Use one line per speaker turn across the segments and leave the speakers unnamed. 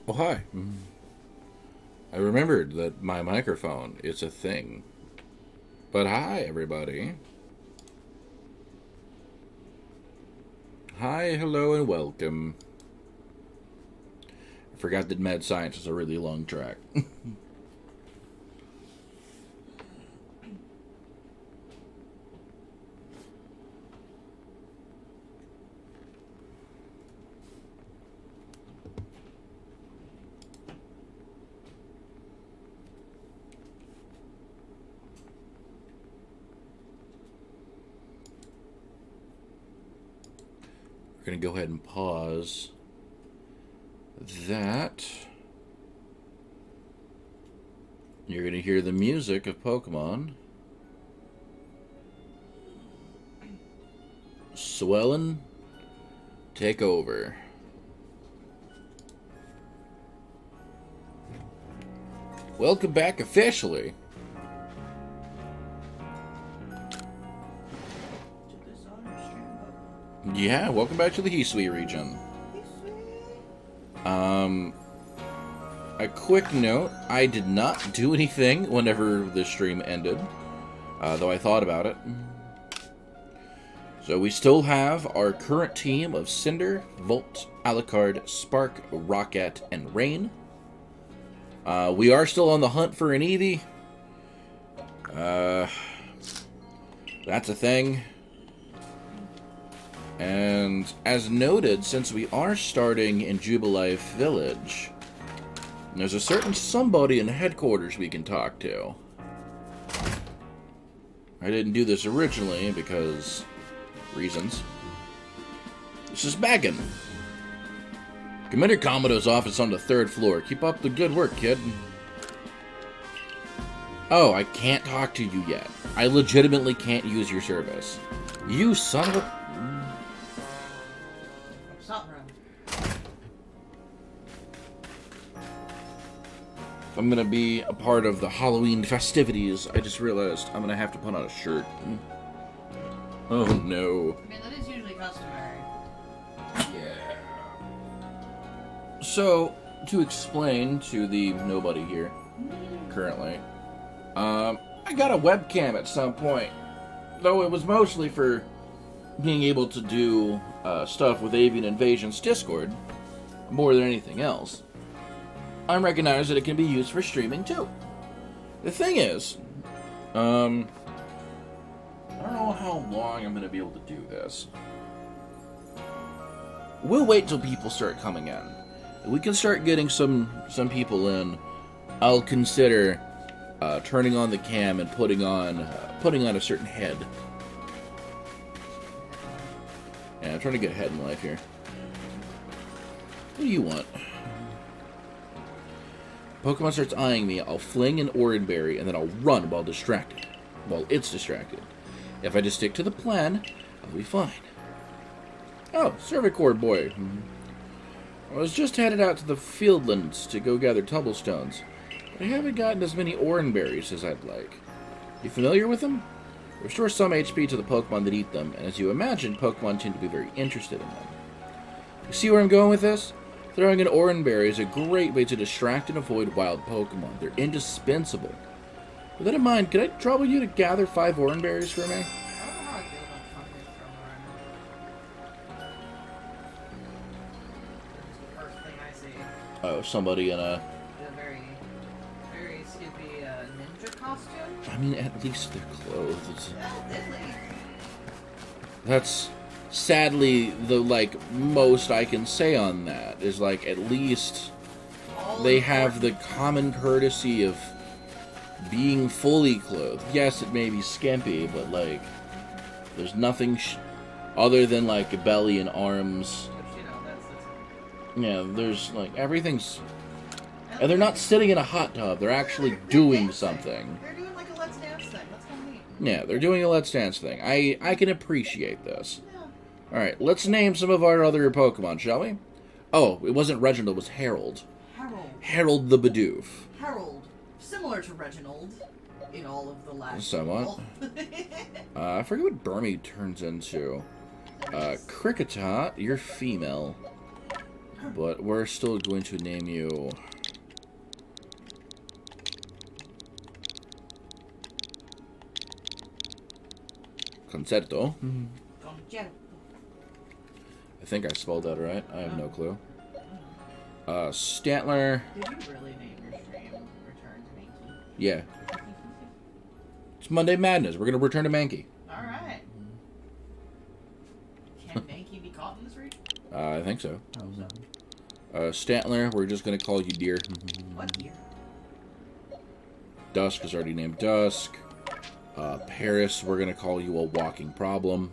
Oh, hi. I remembered that my microphone is a thing. But hi, everybody. Hi, hello, and welcome. I forgot that Mad Science is a really long track. We're going to go ahead and pause that. You're going to hear the music of Pokemon. Swellen, take over. Welcome back officially. Yeah, welcome back to the Hisui region. A quick note, I did not do anything whenever the stream ended, though I thought about it. So we still have our current team of Cinder, Volt, Alucard, Spark, Rocket, and Rain. We are still on the hunt for an Eevee. That's a thing. And as noted, since we are starting in Jubilife Village, there's a certain somebody in headquarters we can talk to. I didn't do this originally because reasons. This is Baggin. Commander Commodo's office on the 3rd floor. Keep up the good work, kid. Oh, I can't talk to you yet. I legitimately can't use your service. You son of a... I'm gonna be a part of the Halloween festivities. I just realized I'm gonna have to put on a shirt. Oh no.
I mean, that is usually customary.
Yeah. So, to explain to the nobody here, currently, I got a webcam at some point. Though it was mostly for being able to do stuff with Avian Invasion's Discord, more than anything else. I recognize that it can be used for streaming too. The thing is, I don't know how long I'm going to be able to do this. We'll wait till people start coming in. If we can start getting some people in, I'll consider turning on the cam and putting on a certain head. Yeah, I'm trying to get ahead in life here. What do you want? Pokemon starts eyeing me, I'll fling an Oranberry, and then I'll run while distracted. While it's distracted. If I just stick to the plan, I'll be fine. Oh, Cervicord boy. I was just headed out to the Fieldlands to go gather Tumblestones, but I haven't gotten as many Oranberries as I'd like. You familiar with them? Restore some HP to the Pokemon that eat them, and as you imagine, Pokemon tend to be very interested in them. You see where I'm going with this? Throwing an Oranberry is a great way to distract and avoid wild Pokemon. They're indispensable. With that in mind, could I trouble you to gather 5 Oranberries for me?
I don't know how I feel about fucking from the first thing I see.
Oh, somebody in a...
The very, very skippy ninja costume.
I mean, at least they're clothes.
Deadly.
That's sadly the, most I can say on that is, at least they have the common courtesy of being fully clothed. Yes, it may be skimpy, but, there's nothing other than, a belly and arms.
Which, that's
Yeah, there's, everything's... And they're not sitting in a hot tub. They're actually doing something.
They're doing, a Let's Dance thing. That's kind of neat.
Yeah, they're doing a Let's Dance thing. I can appreciate this. Alright, let's name some of our other Pokemon, shall we? Oh, it wasn't Reginald, it was Harold.
Harold.
Harold the Bidoof.
Harold. Similar to Reginald in all of the last.
Somewhat. I forget what Burmy turns into. Kricketot, you're female. But we're still going to name you... Concerto.
Concerto.
I think I spelled that right. I have no clue. Stantler.
Did you really name your stream Return to Mankey?
Yeah. It's Monday Madness. We're going to return to Mankey.
Alright. Can Mankey be caught in this region?
I think so.
I hope so.
Stantler, we're just going to call you Deer.
What year?
Dusk is already named Dusk. Paris, we're going to call you a walking problem.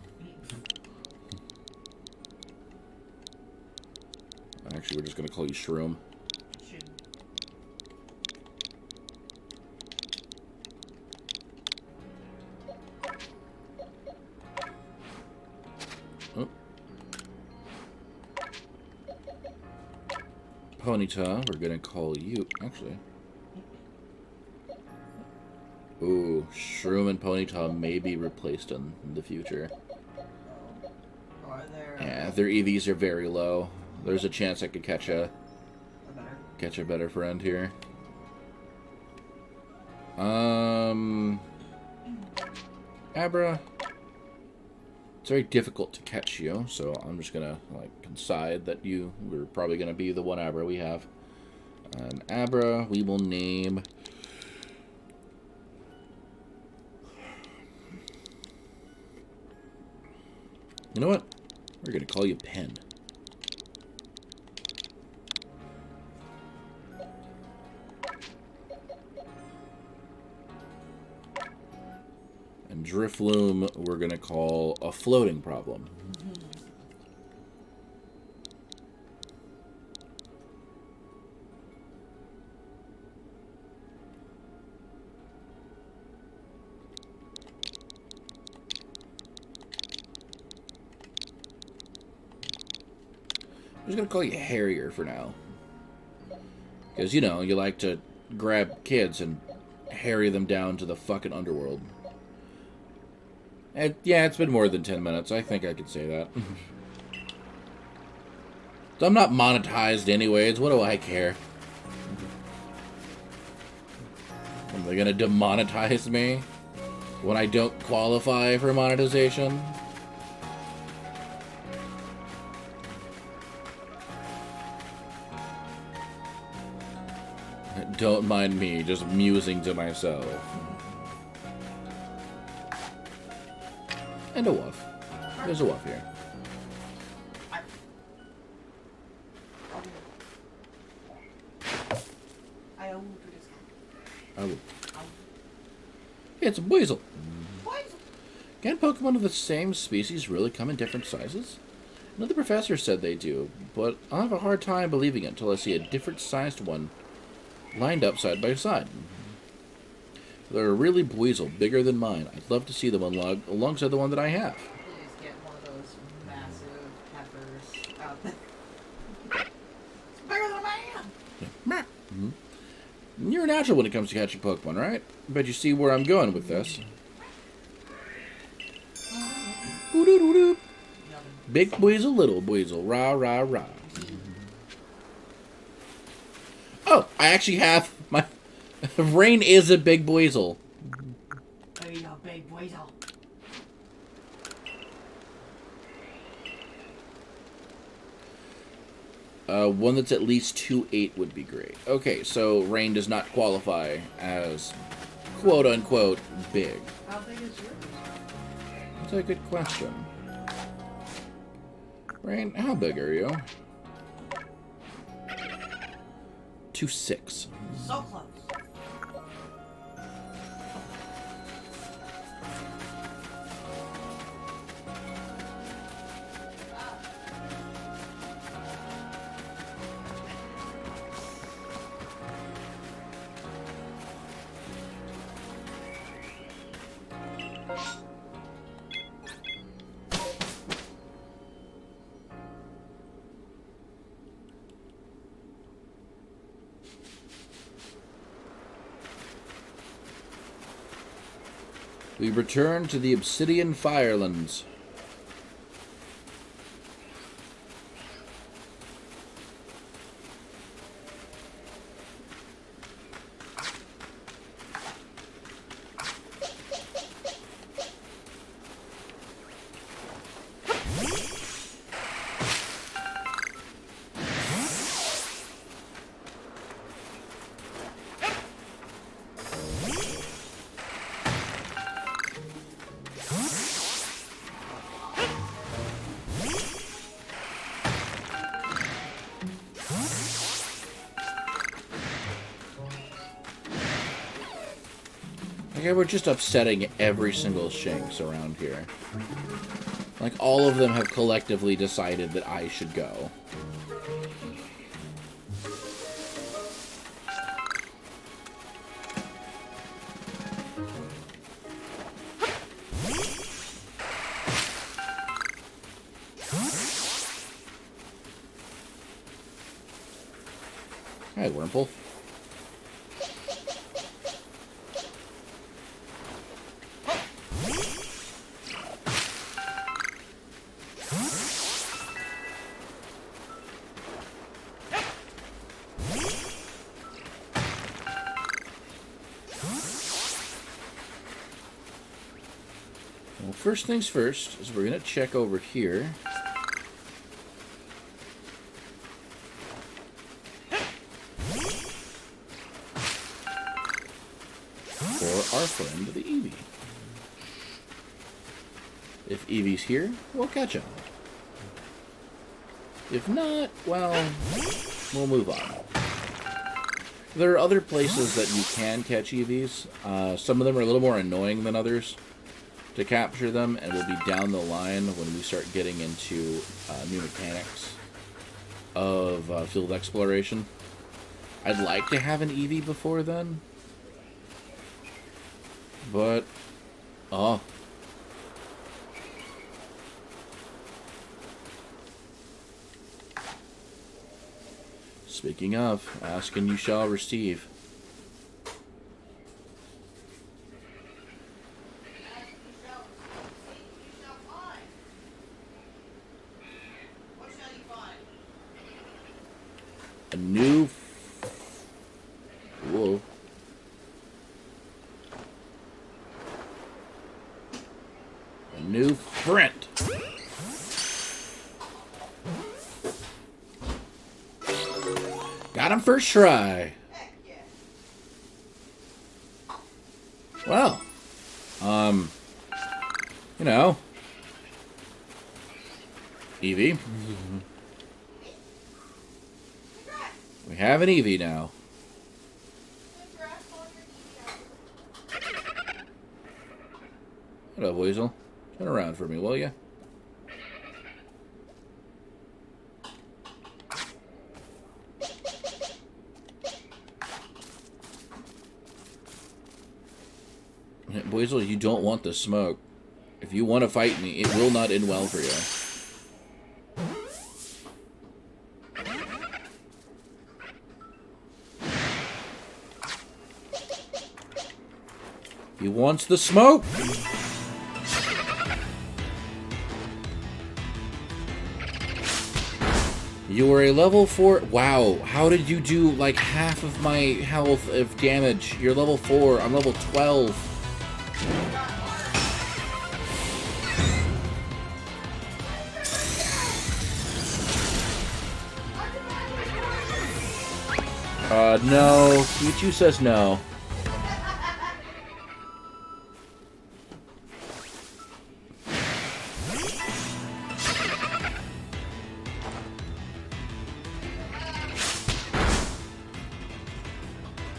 Actually, we're just going to call you Shroom. Oh. Ponyta, we're going to call you... Actually... Ooh, Shroom and Ponyta may be replaced in the future.
Are there...
Yeah, their EVs are very low. There's a chance I could catch a better friend here. Abra. It's very difficult to catch you, so I'm just gonna decide that we're probably gonna be the one Abra we have. And Abra, we will name. You know what? We're gonna call you Pen. And Drifloom, we're gonna call a floating problem. I'm just gonna call you Harrier for now. Because, you know, you like to grab kids and harry them down to the fucking underworld. And, yeah, it's been more than 10 minutes. I think I could say that. So I'm not monetized anyways. What do I care? Are they gonna demonetize me when I don't qualify for monetization? Don't mind me, just musing to myself. And a wolf. There's a wolf here. It's a Weasel. Can Pokemon of the same species really come in different sizes? Another professor said they do, but I'll have a hard time believing it until I see a different sized one lined up side by side. They're a really Weasel, bigger than mine. I'd love to see them alongside the one that I have.
Please get one of those massive peppers out there. It's bigger than I am!
You're a natural when it comes to catching Pokemon, right? Bet you see where I'm going with this. Big Weasel, little Weasel, rah, rah, rah. Oh, I actually have my... Rain is a big Weasel.
Hey, a big Weasel.
One that's at least 2'8" would be great. Okay, so Rain does not qualify as quote-unquote big.
How big is yours?
That's a good question. Rain, how big are you? 2'6".
So close.
We return to the Obsidian Firelands. we're just upsetting every single Shinx around here. Like, all of them have collectively decided that I should go. Hi, Wurmple. Well, first things first is we're going to check over here. For our friend, the Eevee. If Eevee's here, we'll catch him. If not, well, we'll move on. There are other places that you can catch Eevees. Some of them are a little more annoying than others to capture them, and we'll be down the line when we start getting into new mechanics of field exploration. I'd like to have an Eevee before then, but oh. Speaking of, ask and you shall receive. A new... Whoa. A new friend. Got him first try. Well, you know, Eevee. We have an Eevee now. Hello, Weasel. Turn around for me, will ya? Weasel, you don't want the smoke. If you want to fight me, it will not end well for you. He wants the smoke! You were a level 4... Wow, how did you do like half of my health of damage? You're level 4, I'm level 12. No. Pichu says no.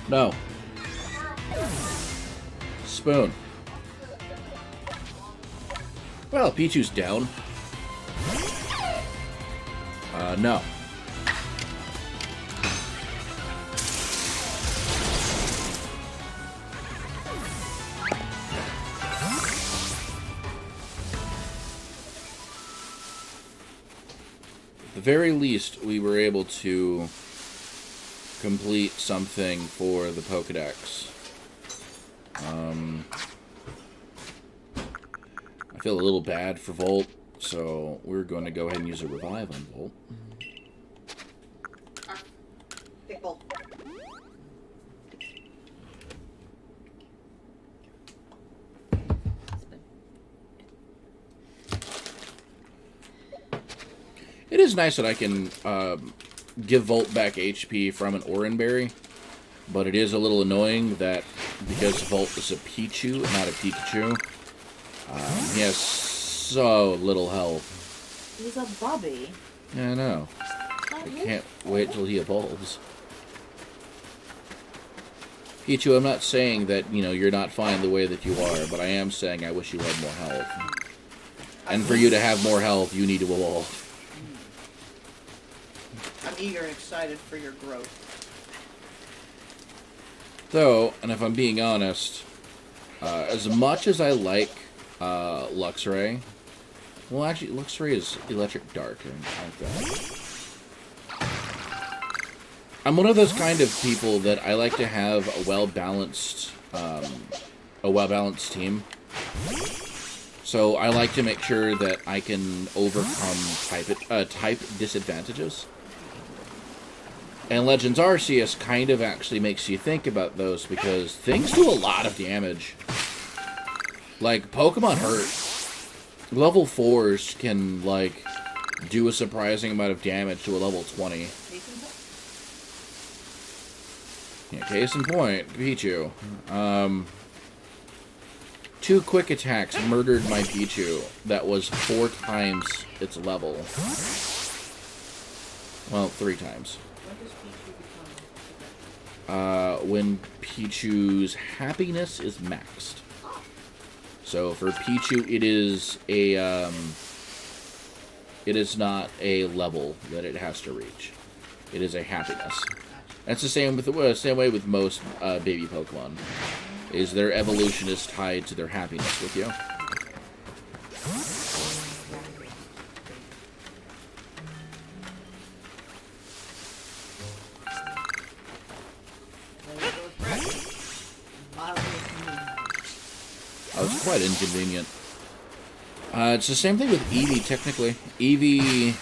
No. Spoon. Well, Pichu's down. No. At the very least, we were able to complete something for the Pokedex. I feel a little bad for Volt, so we're going to go ahead and use a revive on Volt.
Pickle.
It is nice that I can give Volt back HP from an Oranberry, but it is a little annoying that because Volt is a Pichu, not a Pikachu, he has so little health.
He's a Bobby.
Yeah, I know. I can't wait till he evolves. Pichu, I'm not saying that, you're not fine the way that you are, but I am saying I wish you had more health. And for you to have more health, you need to evolve.
I'm eager and excited for your growth.
Though, and if I'm being honest, as much as I like Luxray, well, actually, Luxray is Electric Dark. I like that. I'm one of those kind of people that I like to have a well-balanced team. So I like to make sure that I can overcome type disadvantages. And Legends Arceus kind of actually makes you think about those because things do a lot of damage. Like, Pokemon hurt. Level 4s can, like, do a surprising amount of damage to a level 20. Yeah, case in point, Pichu. 2 quick attacks murdered my Pichu that was 4 times its level. Well, 3 times. When Pichu's happiness is maxed. So for Pichu, it is not a level that it has to reach. It is a happiness. That's the same way with most baby Pokemon. Is their evolution is tied to their happiness with you. Oh, it's quite inconvenient. It's the same thing with Eevee, technically. Eevee,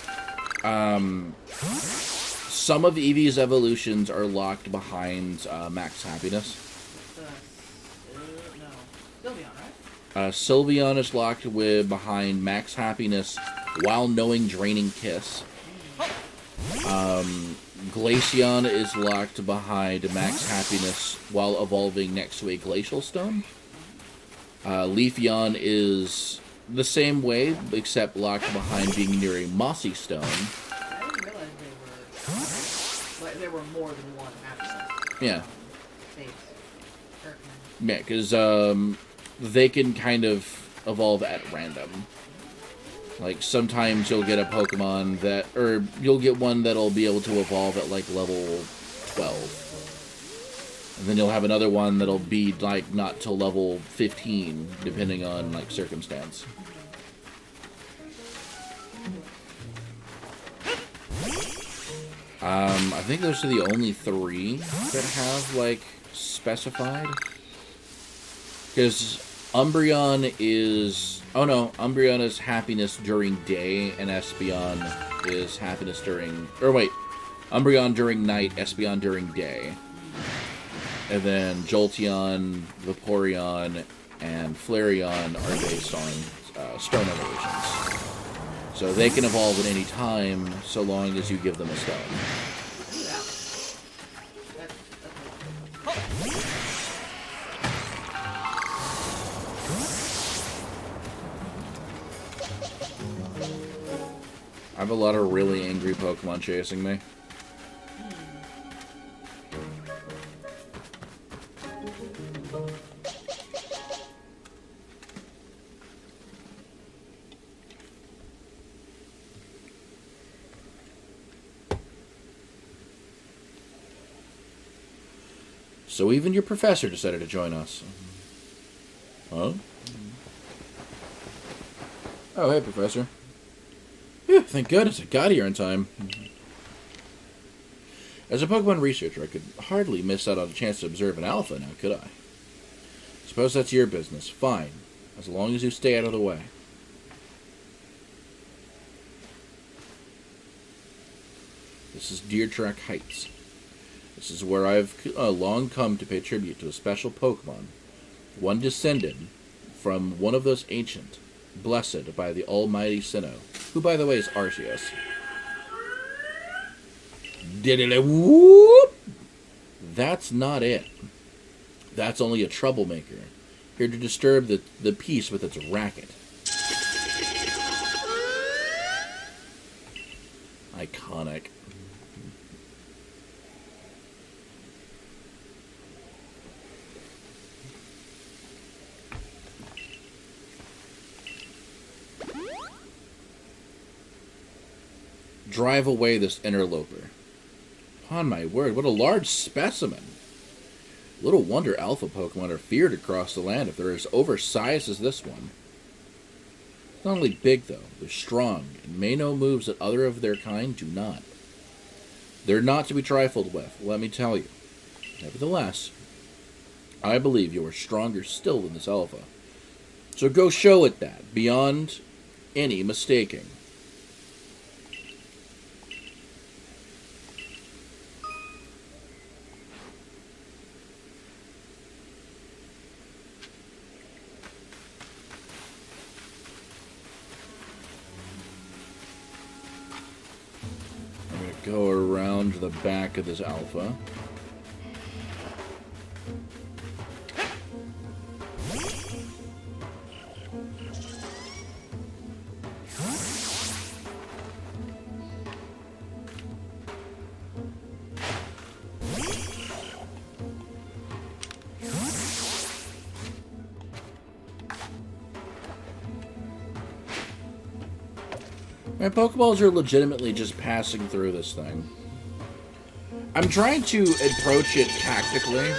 some of Eevee's evolutions are locked behind max happiness.
No. Sylveon, right?
Sylveon is locked behind max happiness while knowing Draining Kiss. Glaceon is locked behind max happiness while evolving next to a Glacial Stone. Leafeon is the same way, except locked behind being near a Mossy Stone.
I didn't realize there were more than one happiness.
Yeah.
Base.
Yeah, because they can kind of evolve at random. Like, sometimes you'll get a Pokemon or you'll get one that'll be able to evolve at, like, level 12. And then you'll have another one that'll be, like, not till level 15, depending on, like, circumstance. I think those are the only 3 that have, like, specified. Because Umbreon is... Oh, no. Umbreon is happiness during day, and Espeon is happiness during... Or, wait. Umbreon during night, Espeon during day. And then Jolteon, Vaporeon, and Flareon are based on stone evolutions. So they can evolve at any time, so long as you give them a stone. I have a lot of really angry Pokemon chasing me. So even your professor decided to join us. Huh? Oh, hey, Professor. Phew, thank goodness I got here in time. As a Pokemon researcher, I could hardly miss out on a chance to observe an alpha now, could I? Suppose that's your business. Fine. As long as you stay out of the way. This is Deer Track Heights. This is where I've long come to pay tribute to a special Pokemon. One descended from one of those ancient, blessed by the almighty Sinnoh, who, by the way, is Arceus. Diddly whoop! That's not it. That's only a troublemaker, here to disturb the peace with its racket. Iconic. drive away this interloper. Upon my word, what a large specimen. Little wonder alpha Pokemon are feared across the land if they're as oversized as this one. Not only big, though, they're strong and may know moves that other of their kind do not. They're not to be trifled with, let me tell you. Nevertheless, I believe you are stronger still than this alpha. So go show it that, beyond any mistaking. I'm going to go around the back of this alpha. My Pokeballs are legitimately just passing through this thing. I'm trying to approach it tactically,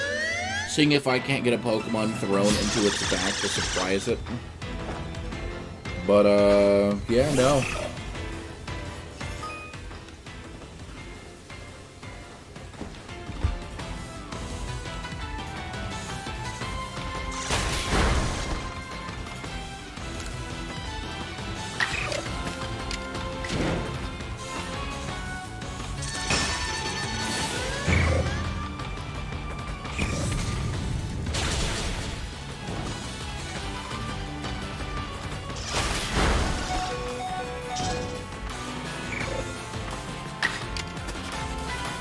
seeing if I can't get a Pokemon thrown into its back to surprise it. But, yeah, no.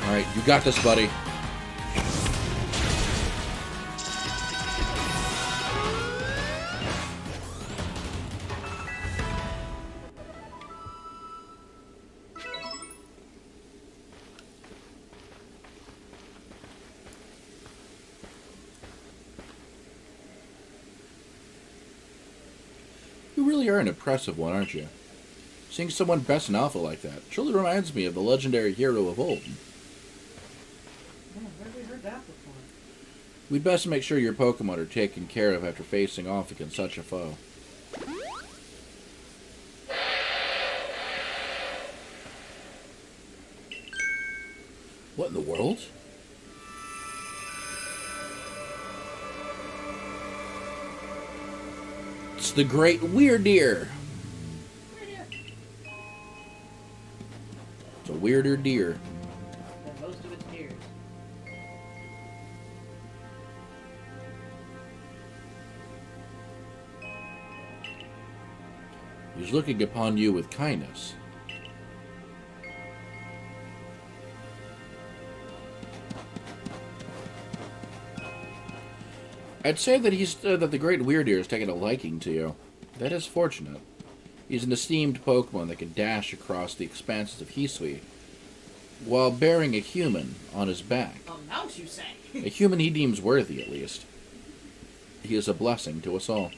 Alright, you got this, buddy. You really are an impressive one, aren't you? Seeing someone best in Alpha like that truly reminds me of the legendary hero of old.
Where have we heard that before?
We'd best make sure your Pokemon are taken care of after facing off against such a foe. What in the world? It's the Great Weirdeer. It's a weirder deer.
Than most of its peers.
He's looking upon you with kindness. I'd say that that the Great Weirdeer has taken a liking to you. That is fortunate. He's an esteemed Pokemon that can dash across the expanses of Hisui while bearing a human on his back.
A mouse, you say?
A human he deems worthy, at least. He is a blessing to us all.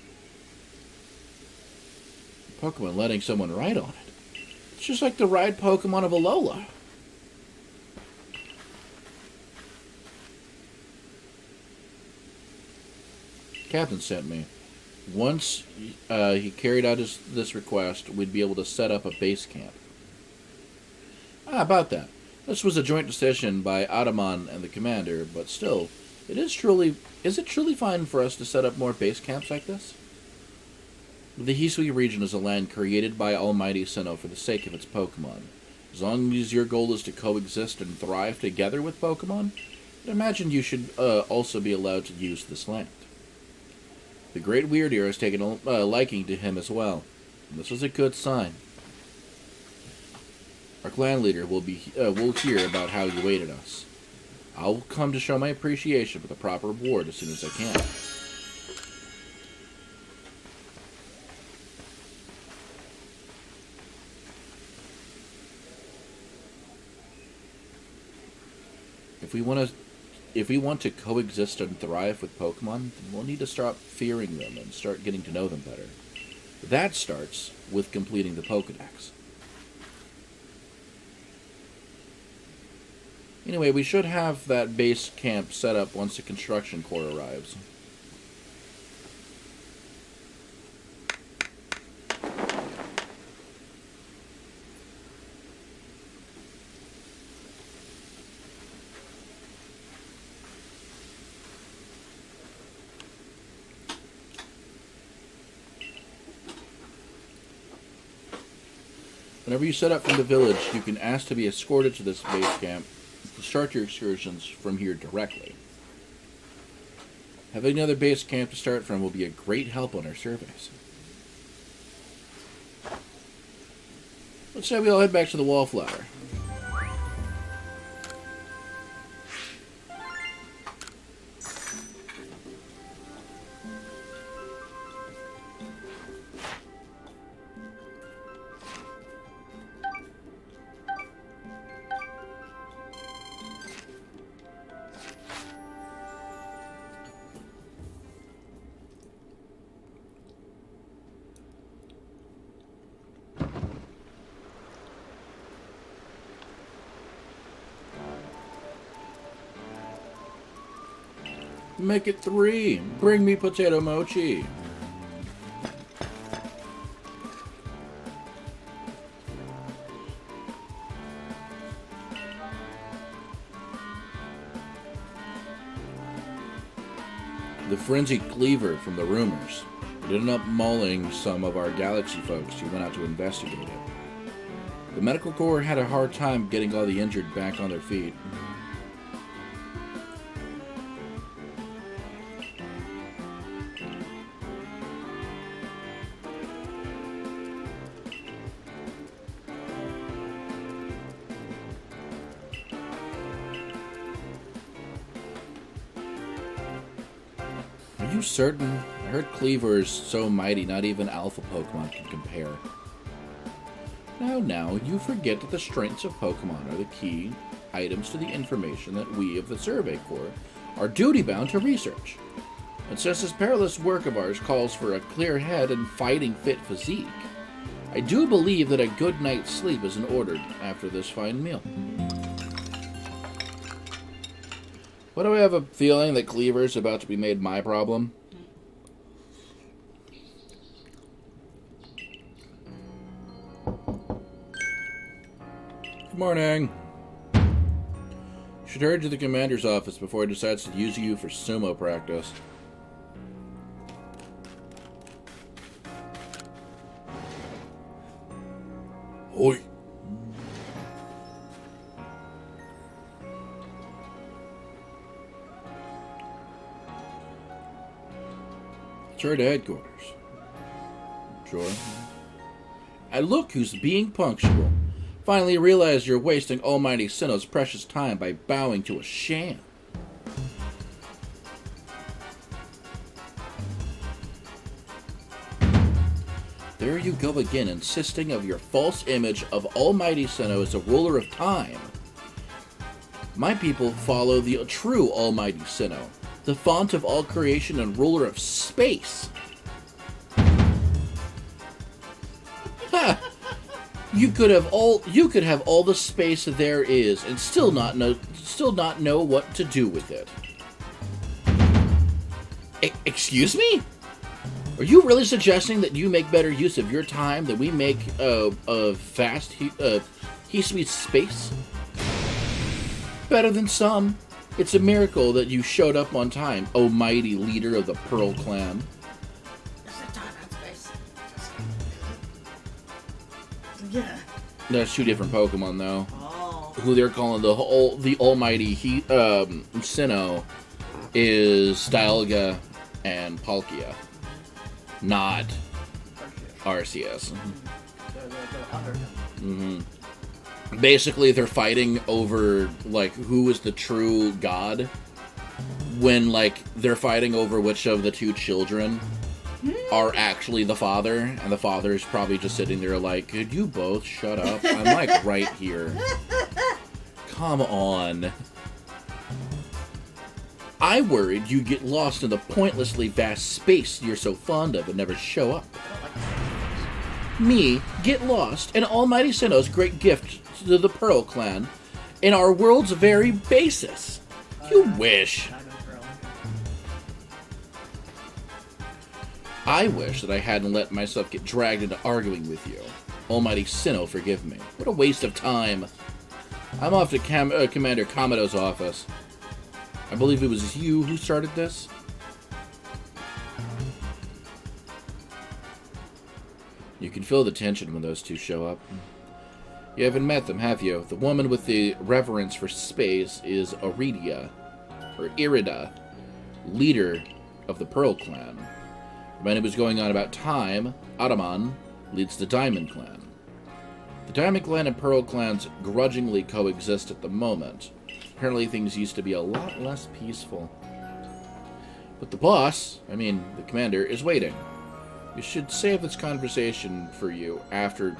Pokemon letting someone ride on it. It's just like the ride Pokemon of Alola. Captain sent me. Once he carried out this request, we'd be able to set up a base camp. About that. This was a joint decision by Ataman and the commander, but still, is it truly fine for us to set up more base camps like this? The Hisui region is a land created by Almighty Sinnoh for the sake of its Pokemon. As long as your goal is to coexist and thrive together with Pokemon, I imagine you should also be allowed to use this land. The Great Weirdeer has taken a liking to him as well. And this is a good sign. Our clan leader will hear about how you aided us. I'll come to show my appreciation for the proper reward as soon as I can. If we want to coexist and thrive with Pokemon, then we'll need to stop fearing them and start getting to know them better. That starts with completing the Pokedex. Anyway, we should have that base camp set up once the construction corps arrives. Whenever you set up from the village, you can ask to be escorted to this base camp to start your excursions from here directly. Having another base camp to start from will be a great help on our surveys. Let's say we all head back to the Wallflower. Make it 3. Bring me potato mochi. The frenzied cleaver from the rumors. It ended up mauling some of our galaxy folks who went out to investigate it. The medical corps had a hard time getting all the injured back on their feet. Are you certain? I heard Cleaver is so mighty not even alpha Pokemon can compare. Now, you forget that the strengths of Pokemon are the key items to the information that we of the Survey Corps are duty-bound to research. And since this perilous work of ours calls for a clear head and fighting-fit physique, I do believe that a good night's sleep is in order after this fine meal. Why do I have a feeling that Cleaver is about to be made my problem? Good morning. Should hurry to the commander's office before he decides to use you for sumo practice. Oi. Sure to headquarters. Sure. And look who's being punctual. Finally realize you're wasting Almighty Sinnoh's precious time by bowing to a sham. There you go again, insisting of your false image of Almighty Sinnoh as a ruler of time. My people follow the true Almighty Sinnoh, the font of all creation and ruler of space. Ha! You could have all the space there is and still not know what to do with it. Excuse me? Are you really suggesting that you make better use of your time than we make of vast Hisui space? Better than some. It's a miracle that you showed up on time, O mighty leader of the Pearl Clan.
Is it time and space? Yeah.
That's two different Pokemon, though.
Oh.
Who they're calling the almighty Sinnoh is Dialga and Palkia, not Arceus. Mm-hmm. Basically, they're fighting over, like, who is the true god, when, like, they're fighting over which of the two children are actually the father, and the father is probably just sitting there like, could you both shut up? I'm, like, right here. Come on. I worried you'd get lost in the pointlessly vast space you're so fond of and never show up. Me, get lost, and Almighty Sinnoh's great gift to the Pearl Clan in our world's very basis. You wish.
Diamond Pearl.
I wish that I hadn't let myself get dragged into arguing with you. Almighty Sinnoh, forgive me. What a waste of time. I'm off to Commander Kamado's office. I believe it was you who started this. You can feel the tension when those two show up. You haven't met them, have you? The woman with the reverence for space is Irida, leader of the Pearl Clan. When it was going on about time, Ataman leads the Diamond Clan. The Diamond Clan and Pearl Clans grudgingly coexist at the moment. Apparently things used to be a lot less peaceful. But the boss, the commander, is waiting. We should save this conversation for you after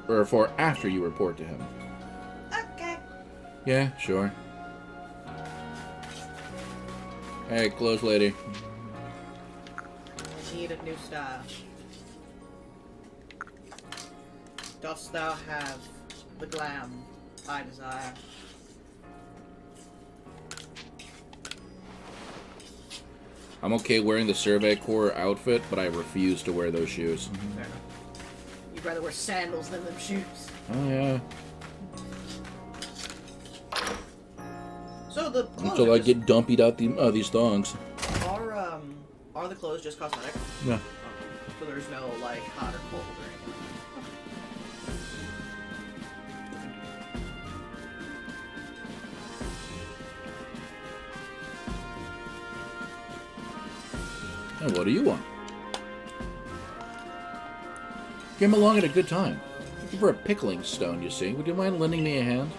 you report to him.
Okay.
Yeah, sure. Hey, clothes lady.
Need a new style. Dost thou have the glam I desire?
I'm okay wearing the Survey Corps outfit, but I refuse to wear those shoes.
Fair enough. You'd rather wear sandals than them shoes.
Oh, yeah.
So the clothes
Until I get dumpied out these thongs.
Are the clothes just cosmetic?
Yeah.
So there's no, like, hot or cold or anything?
And what do you want? Came along at a good time. Looking for a pickling stone, you see. Would you mind lending me a hand?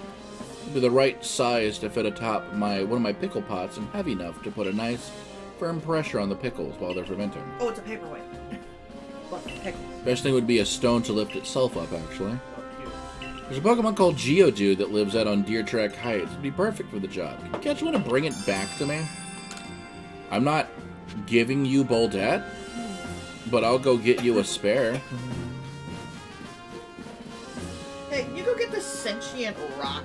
It'd be the right size to fit atop one of my pickle pots and heavy enough to put a nice, firm pressure on the pickles while they're fermenting.
Oh, it's a paperweight. But for pickles.
Best thing would be a stone to lift itself up, actually. There's a Pokemon called Geodude that lives out on Deer Track Heights. It'd be perfect for the job. Can you catch one to bring it back to me? I'm not giving you Boldet, but I'll go get you a spare.
Hey, you go get this sentient rock.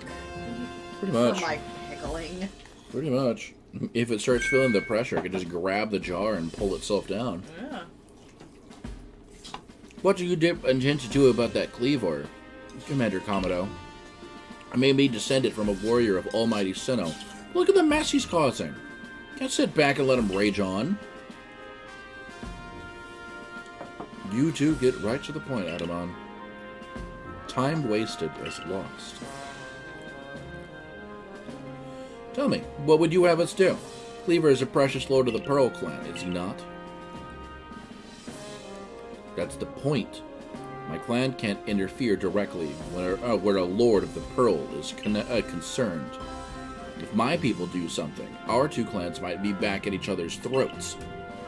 Pretty much.
For my pickling.
Pretty much. If it starts feeling the pressure, I can just grab the jar and pull itself down.
Yeah.
What do you intend to do about that Cleavor, Commander Kamado? I may be descended from a warrior of Almighty Sinnoh. Look at the mess he's causing. Can't sit back and let him rage on. You two get right to the point, Adaman. Time wasted is lost. Tell me, what would you have us do? Cleaver is a precious lord of the Pearl Clan, is he not? That's the point. My clan can't interfere directly where a lord of the Pearl is concerned. If my people do something, our two clans might be back at each other's throats,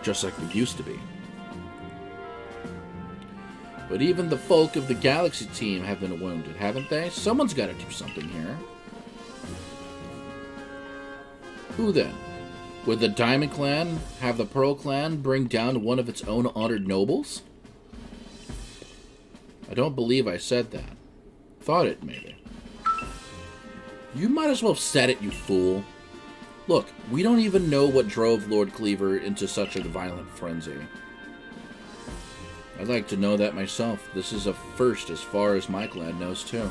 just like we used to be. But even the folk of the Galaxy team have been wounded, haven't they? Someone's got to do something here. Who then? Would the Diamond Clan have the Pearl Clan bring down one of its own honored nobles? I don't believe I said that. Thought it, maybe. You might as well have said it, you fool. Look, we don't even know what drove Lord Cleaver into such a violent frenzy. I'd like to know that myself. This is a first as far as my clan knows, too.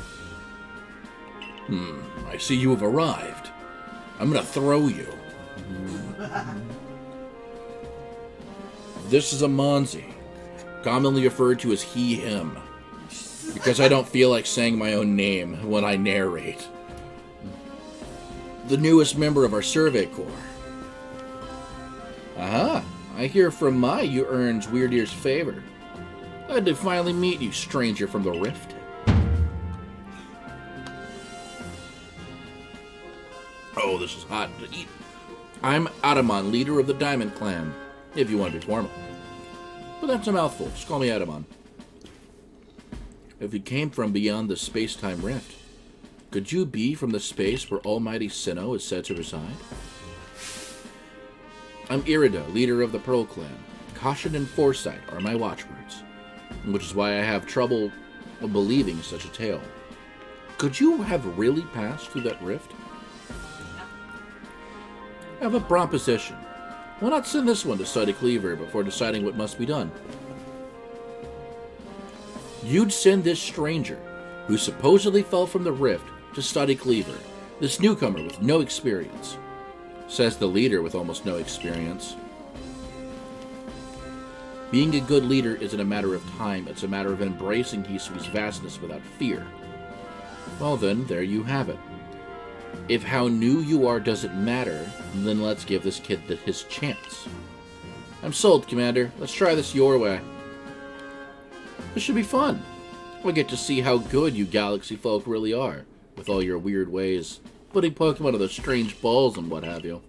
I see you have arrived. I'm gonna throw you. This is a Monzi, commonly referred to as he, him, because I don't feel like saying my own name when I narrate. The newest member of our Survey Corps. Aha, I hear from you earned Weird Ear's favor. Glad to finally meet you, stranger from the Rift. Oh, this is hot to eat. I'm Adaman, leader of the Diamond Clan, if you want to be formal. But that's a mouthful. Just call me Adaman. If you came from beyond the space-time rift, could you be from the space where Almighty Sinnoh is said to reside? I'm Irida, leader of the Pearl Clan. Caution and foresight are my watchwords, which is why I have trouble believing such a tale. Could you have really passed through that rift? I have a proposition. Why not send this one to study Cleaver before deciding what must be done? You'd send this stranger, who supposedly fell from the rift, to study Cleaver, this newcomer with no experience. Says the leader with almost no experience. Being a good leader isn't a matter of time, it's a matter of embracing Hisui's vastness without fear. Well then, there you have it. If how new you are doesn't matter, then let's give this kid his chance. I'm sold, Commander. Let's try this your way. This should be fun. We'll get to see how good you galaxy folk really are, with all your weird ways, putting Pokemon on those strange balls and what have you.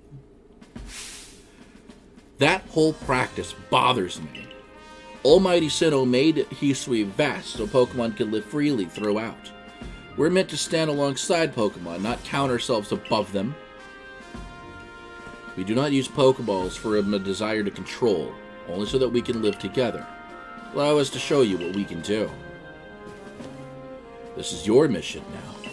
That whole practice bothers me. Almighty Sinnoh made Hisui vast so Pokemon can live freely throughout. We're meant to stand alongside Pokemon, not count ourselves above them. We do not use Pokeballs for a desire to control, only so that we can live together. Allow us to show you what we can do. This is your mission now.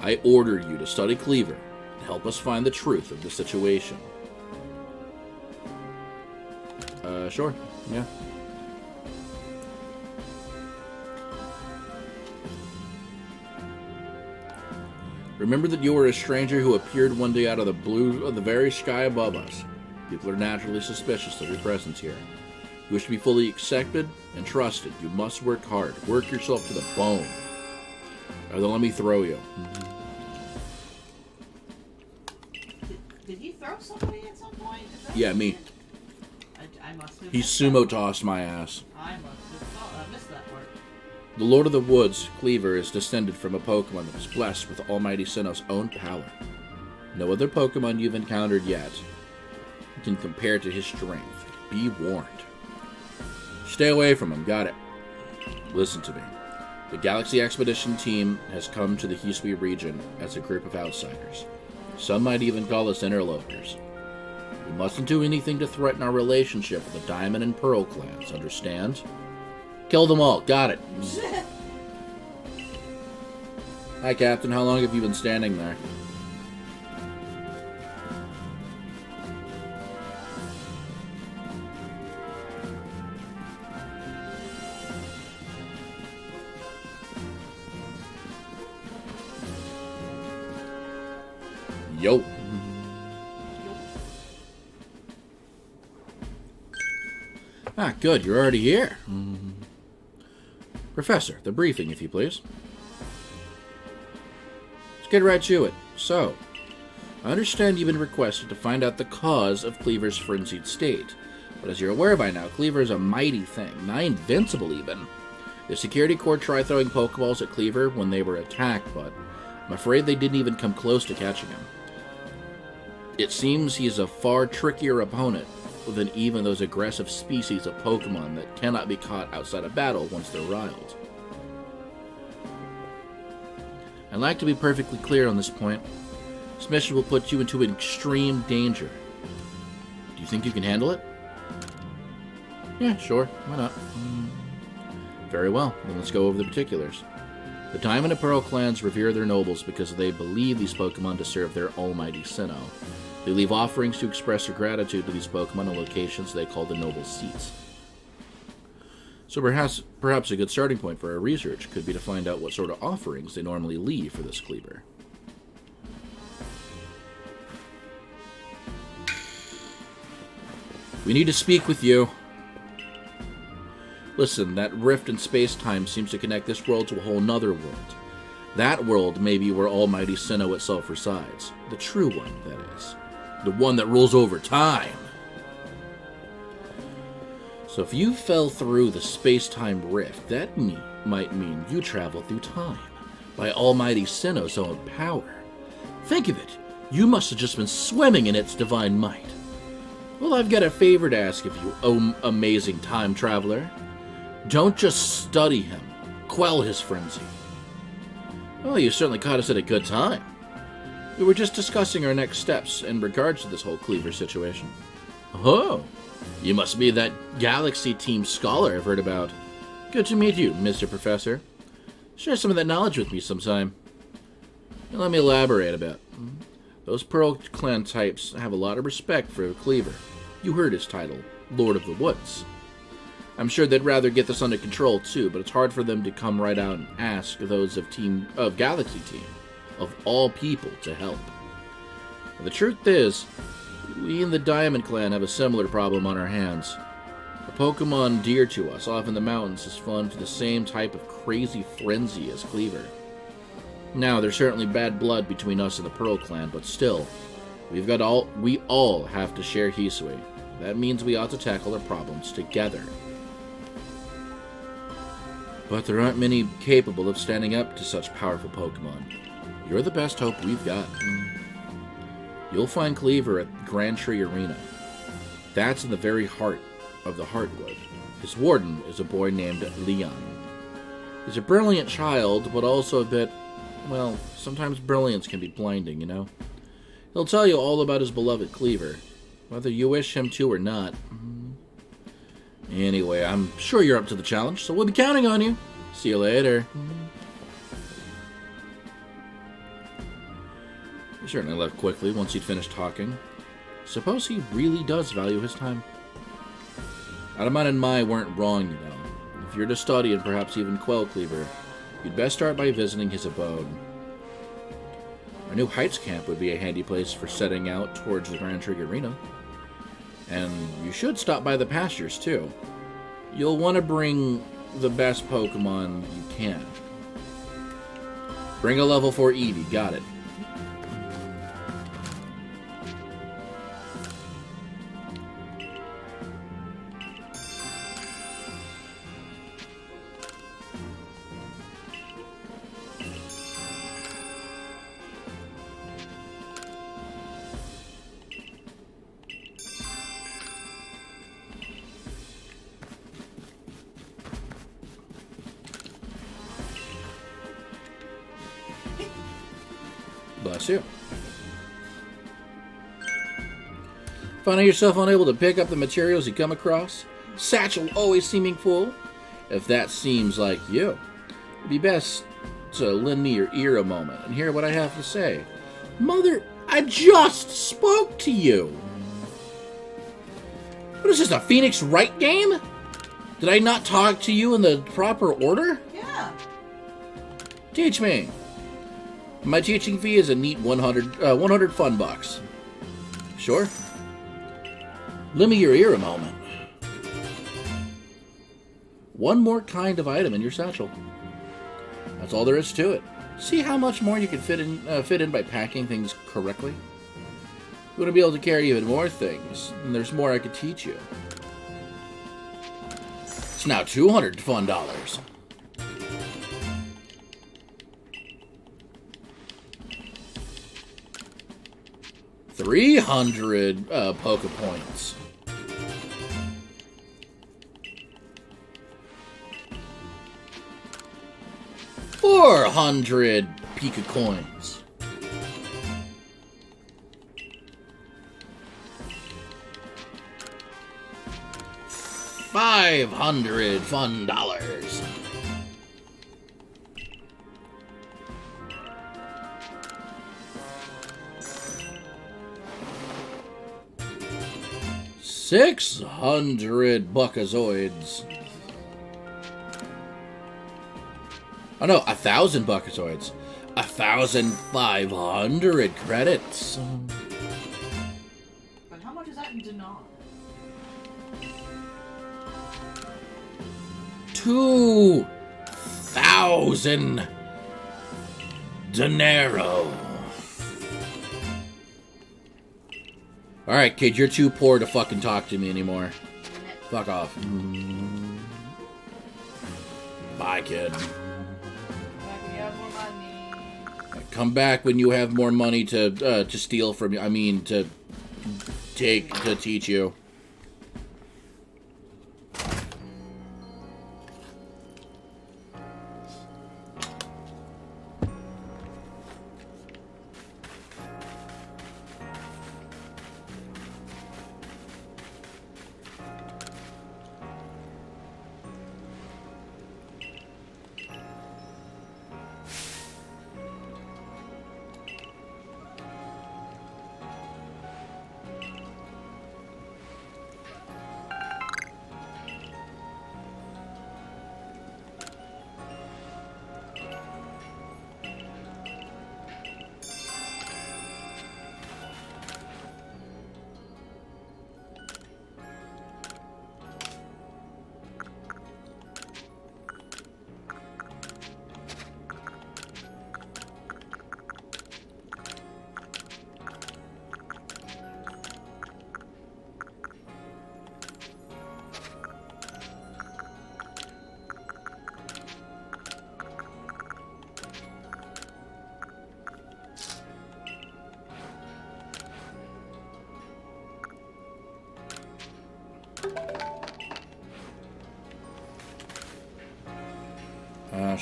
I order you to study Cleaver and help us find the truth of the situation. Sure. Yeah. Remember that you were a stranger who appeared one day out of the blue of the very sky above us. People are naturally suspicious of your presence here. You wish to be fully accepted and trusted. You must work hard. Work yourself to the bone. Or then let me throw you.
Did he throw somebody at some point?
Yeah, me.
I must have.
He sumo tossed my ass.
I must have missed that part.
The Lord of the Woods, Cleaver, is descended from a Pokemon that was blessed with Almighty Sinnoh's own power. No other Pokemon you've encountered yet can compare to his strength. Be warned. Stay away from him, got it? Listen to me. The Galaxy Expedition team has come to the Hisui region as a group of outsiders. Some might even call us interlopers. We mustn't do anything to threaten our relationship with the Diamond and Pearl clans, understand? Kill them all, got it. Hi, Captain, how long have you been standing there? Yo. Ah, good, you're already here. Professor, the briefing, if you please. Let's get right to it. So, I understand you've been requested to find out the cause of Cleaver's frenzied state. But as you're aware by now, Cleaver is a mighty thing, nigh invincible even. The security corps tried throwing Pokeballs at Cleaver when they were attacked, but I'm afraid they didn't even come close to catching him. It seems he's a far trickier opponent than even those aggressive species of Pokemon that cannot be caught outside of battle once they're riled. I'd like to be perfectly clear on this point. This mission will put you into extreme danger. Do you think you can handle it? Yeah, sure. Why not? Very well. Then let's go over the particulars. The Diamond and Pearl clans revere their nobles because they believe these Pokemon to serve their almighty Sinnoh. They leave offerings to express their gratitude to these Pokemon on locations they call the noble seats. So perhaps a good starting point for our research could be to find out what sort of offerings they normally leave for this Cleaver. We need to speak with you. Listen, that rift in space-time seems to connect this world to a whole nother world. That world may be where Almighty Sinnoh itself resides. The true one, that is. The one that rules over time. So if you fell through the space-time rift, that might mean you traveled through time by Almighty Sinnoh's own power. Think of it. You must have just been swimming in its divine might. Well, I've got a favor to ask of you, oh amazing time traveler. Don't just study him. Quell his frenzy. Well, you certainly caught us at a good time. We were just discussing our next steps in regards to this whole Cleaver situation. Oh, you must be that Galaxy Team scholar I've heard about. Good to meet you, Mr. Professor. Share some of that knowledge with me sometime. And let me elaborate a bit. Those Pearl Clan types have a lot of respect for Cleaver. You heard his title, Lord of the Woods. I'm sure they'd rather get this under control too, but it's hard for them to come right out and ask those of Galaxy Team, of all people, to help. And the truth is, we in the Diamond Clan have a similar problem on our hands. A Pokemon dear to us off in the mountains is fun to the same type of crazy frenzy as Cleaver. Now, there's certainly bad blood between us and the Pearl Clan, but still, we all have to share Hisui. That means we ought to tackle our problems together. But there aren't many capable of standing up to such powerful Pokemon. You're the best hope we've got. You'll find Cleaver at Grand Tree Arena. That's in the very heart of the Heartwood. His warden is a boy named Leon. He's a brilliant child, but also a bit, well, sometimes brilliance can be blinding, you know? He'll tell you all about his beloved Cleaver, whether you wish him to or not. Anyway, I'm sure you're up to the challenge, so we'll be counting on you. See you later. He certainly left quickly once he'd finished talking. Suppose he really does value his time. Adaman and Mai weren't wrong, you know. If you're to study and perhaps even quell Cleaver, you'd best start by visiting his abode. Our new Heights camp would be a handy place for setting out towards the Grand Tree Arena. And you should stop by the pastures, too. You'll want to bring the best Pokemon you can. Bring a level 4 Eevee, got it. Bless you. Finding yourself unable to pick up the materials you come across? Satchel always seeming full? If that seems like you, it'd be best to lend me your ear a moment and hear what I have to say. Mother, I just spoke to you! What is this, a Phoenix Wright game? Did I not talk to you in the proper order?
Yeah.
Teach me. My teaching fee is a neat 100 fun bucks. Sure. Lend me your ear a moment. One more kind of item in your satchel. That's all there is to it. See how much more you can fit in by packing things correctly? You want to be able to carry even more things, and there's more I could teach you. It's now 200 fun dollars. $300 Poke Points. $400 Pika Coins. $500 fun dollars. $600 Buckazoids. Oh no, 1,000 Buckazoids. 1,500 credits.
But how much is that in dinar?
2,000 dinero. Alright, kid, you're too poor to fucking talk to me anymore. Fuck off. Bye, kid. Come back when you have more money to steal from you. I mean, to teach you.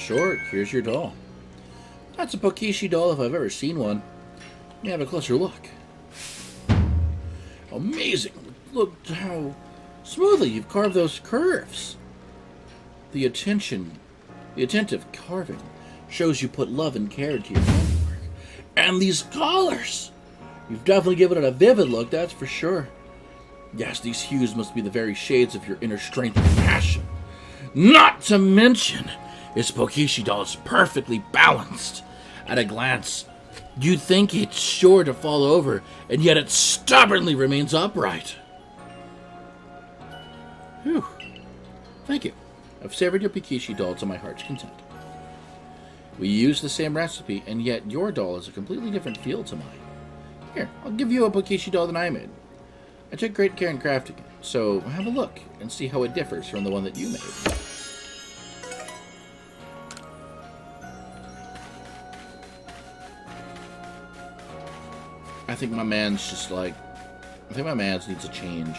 Sure, here's your doll. That's a Pokeshi doll if I've ever seen one. Let me have a closer look. Amazing! Look how smoothly you've carved those curves. The attentive carving shows you put love and care into your handiwork. And these colors! You've definitely given it a vivid look, that's for sure. Yes, these hues must be the very shades of your inner strength and passion. Not to mention, this Pokeshi doll is perfectly balanced. At a glance, you'd think it's sure to fall over, and yet it stubbornly remains upright. Whew. Thank you. I've savored your Pokeshi doll to my heart's content. We use the same recipe, and yet your doll has a completely different feel to mine. Here, I'll give you a Pokeshi doll that I made. I took great care in crafting it, so have a look and see how it differs from the one that you made. I think my man's just like... I think my man's needs a change.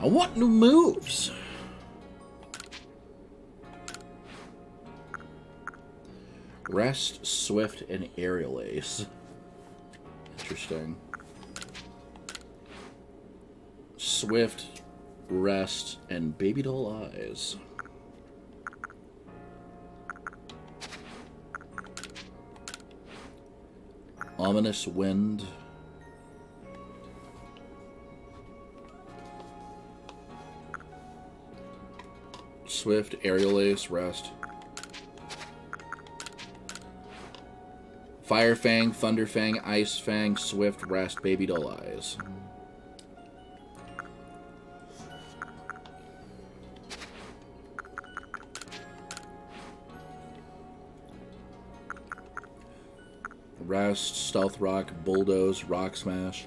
I want new moves! Rest, Swift, and Aerial Ace. Interesting. Swift, Rest, and Baby Doll Eyes. Ominous Wind. Swift, Aerial Ace, Rest. Fire Fang, Thunder Fang, Ice Fang, Swift, Rest, Baby Doll Eyes. Rest, Stealth Rock, Bulldoze, Rock Smash.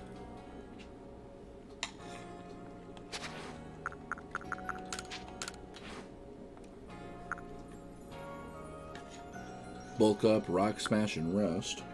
Bulk Up, Rock Smash, and Rest.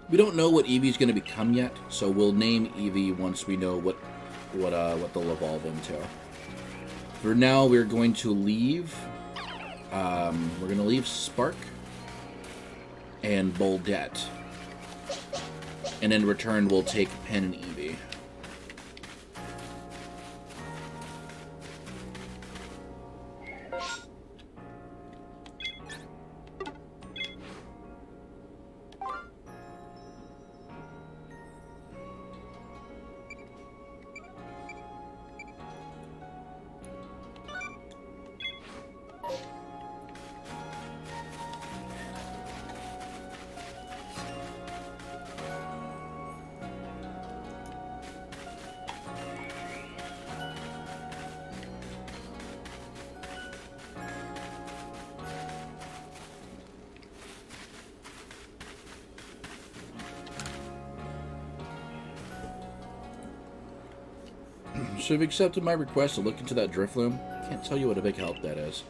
We don't know what Eevee's going to become yet, so we'll name Eevee once we know what they'll evolve into. For now, we're going to leave. We're going to leave Spark and Boldette, and in return, we'll take Pen and Eevee. So you've accepted my request to look into that Drifloom. I can't tell you what a big help that is.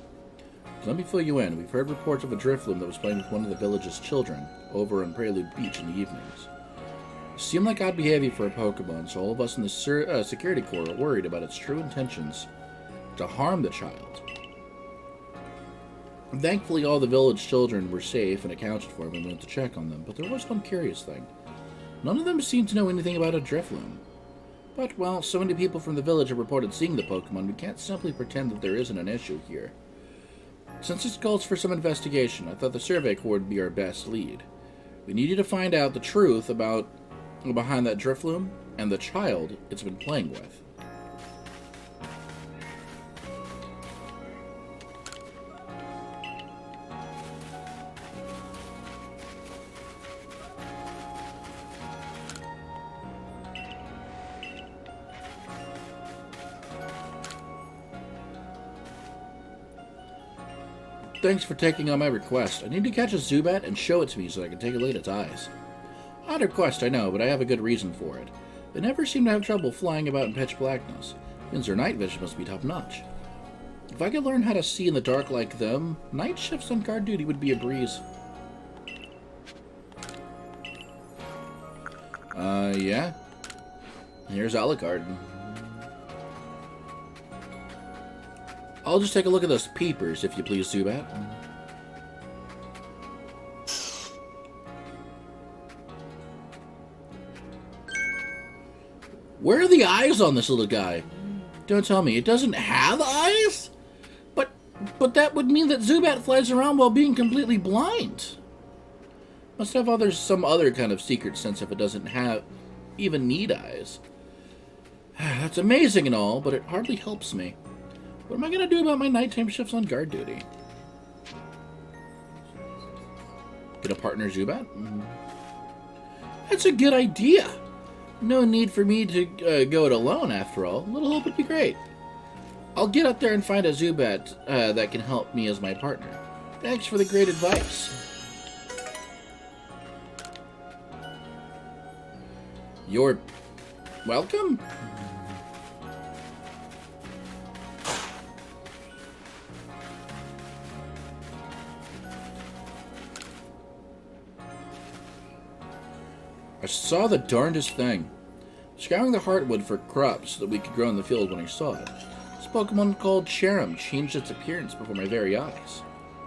Let me fill you in. We've heard reports of a Drifloon that was playing with one of the village's children over on Prelude Beach in the evenings. It seemed like odd behavior for a Pokemon, so all of us in the security corps are worried about its true intentions to harm the child. Thankfully, all the village children were safe and accounted for when we went to check on them, but there was one curious thing. None of them seemed to know anything about a Drifloon. But, well, so many people from the village have reported seeing the Pokemon, we can't simply pretend that there isn't an issue here. Since this calls for some investigation, I thought the Survey Corps would be our best lead. We needed to find out the truth behind that Drifloon and the child it's been playing with. Thanks for taking on my request. I need to catch a Zubat and show it to me so I can take a look at its eyes. Odd request, I know, but I have a good reason for it. They never seem to have trouble flying about in pitch blackness. Means their night vision must be top-notch. If I could learn how to see in the dark like them, night shifts on guard duty would be a breeze. Yeah. Here's Alucard. I'll just take a look at those peepers, if you please, Zubat. Where are the eyes on this little guy? Don't tell me, it doesn't have eyes? But that would mean that Zubat flies around while being completely blind. Must have some other kind of secret sense if it doesn't even need eyes. That's amazing and all, but it hardly helps me. What am I going to do about my nighttime shifts on guard duty? Get a partner Zubat? That's a good idea. No need for me to go it alone, after all. A little help would be great. I'll get up there and find a Zubat that can help me as my partner. Thanks for the great advice. You're welcome? I saw the darndest thing. Scouring the heartwood for crops that we could grow in the field when I saw it. This Pokemon called Cherim changed its appearance before my very eyes.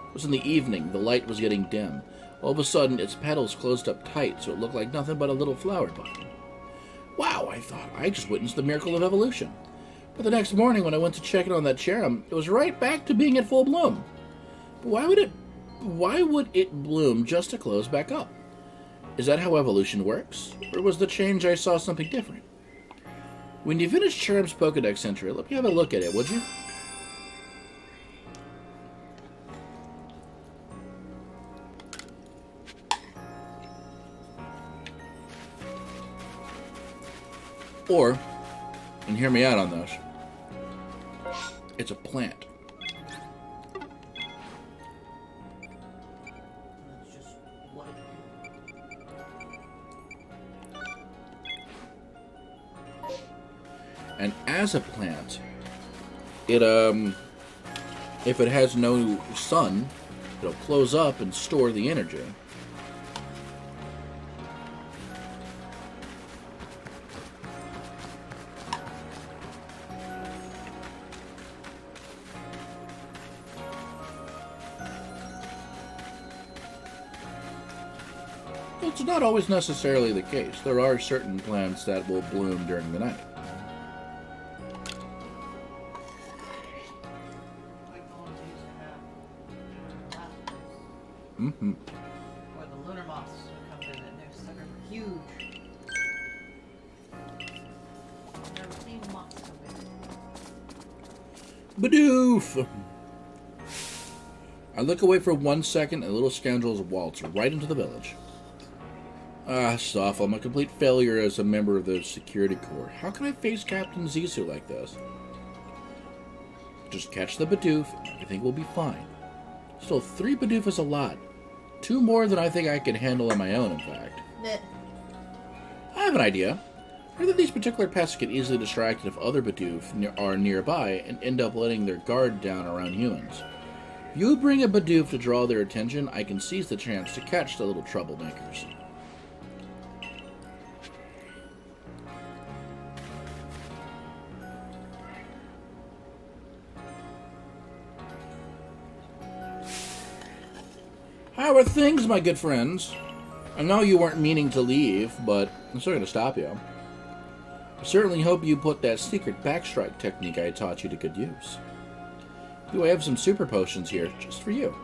It was in the evening, the light was getting dim. All of a sudden, its petals closed up tight, so it looked like nothing but a little flower bud. Wow, I thought, I just witnessed the miracle of evolution. But the next morning, when I went to check it on that Cherim, it was right back to being in full bloom. But why would it bloom just to close back up? Is that how evolution works? Or was the change I saw something different? When you finish Cherim's Pokedex entry, let me have a look at it, would you? Or, and hear me out on this, it's a plant. And as a plant, it if it has no sun, it'll close up and store the energy. It's not always necessarily the case. There are certain plants that will bloom during the night. Mm-hmm.
Or the lunar moths would come in and they're sucker huge. I've never seen moths so big.
Badoof! I look away for 1 second and the little scoundrels waltz right into the village. Ah, stuff. I'm a complete failure as a member of the security corps. How can I face Captain Hisui like this? Just catch the Bidoof and everything will be fine. Still, 3 Bidoof is a lot. 2 more than I think I can handle on my own, in fact. I have an idea. I heard that these particular pests get easily distracted if other Bidoof are nearby and end up letting their guard down around humans. If you bring a Bidoof to draw their attention, I can seize the chance to catch the little troublemakers. How are things, my good friends? I know you weren't meaning to leave, but I'm still going to stop you. I certainly hope you put that secret backstrike technique I taught you to good use. Do I have some super potions here, just for you?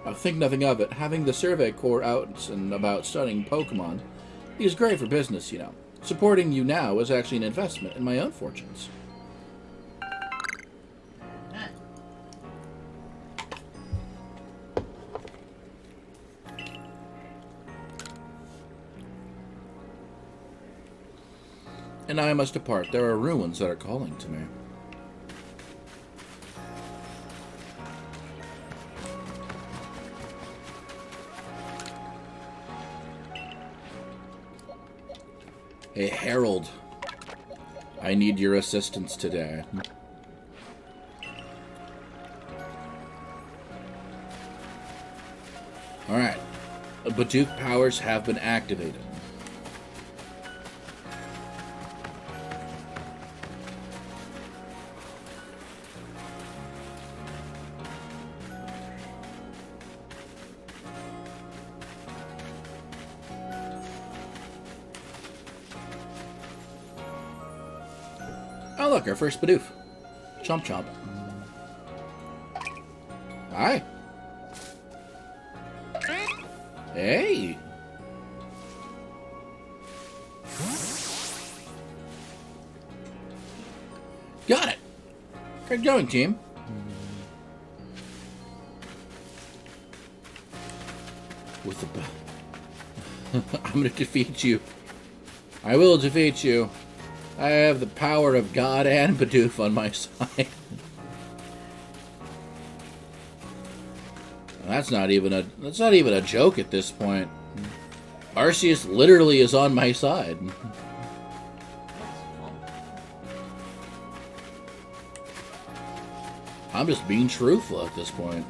Now think nothing of it. Having the Survey Corps out and about studying Pokemon is great for business, you know. Supporting you now is actually an investment in my own fortunes. And I must depart. There are ruins that are calling to me. Hey, Harold. I need your assistance today. Alright. Bidoof powers have been activated. Oh, look, our first Bidoof. Chomp chomp. Hi. Hey. Got it. Good going, team. With the... I'm gonna defeat you. I will defeat you. I have the power of God and Bidoof on my side. That's not even a joke at this point. Arceus literally is on my side. I'm just being truthful at this point.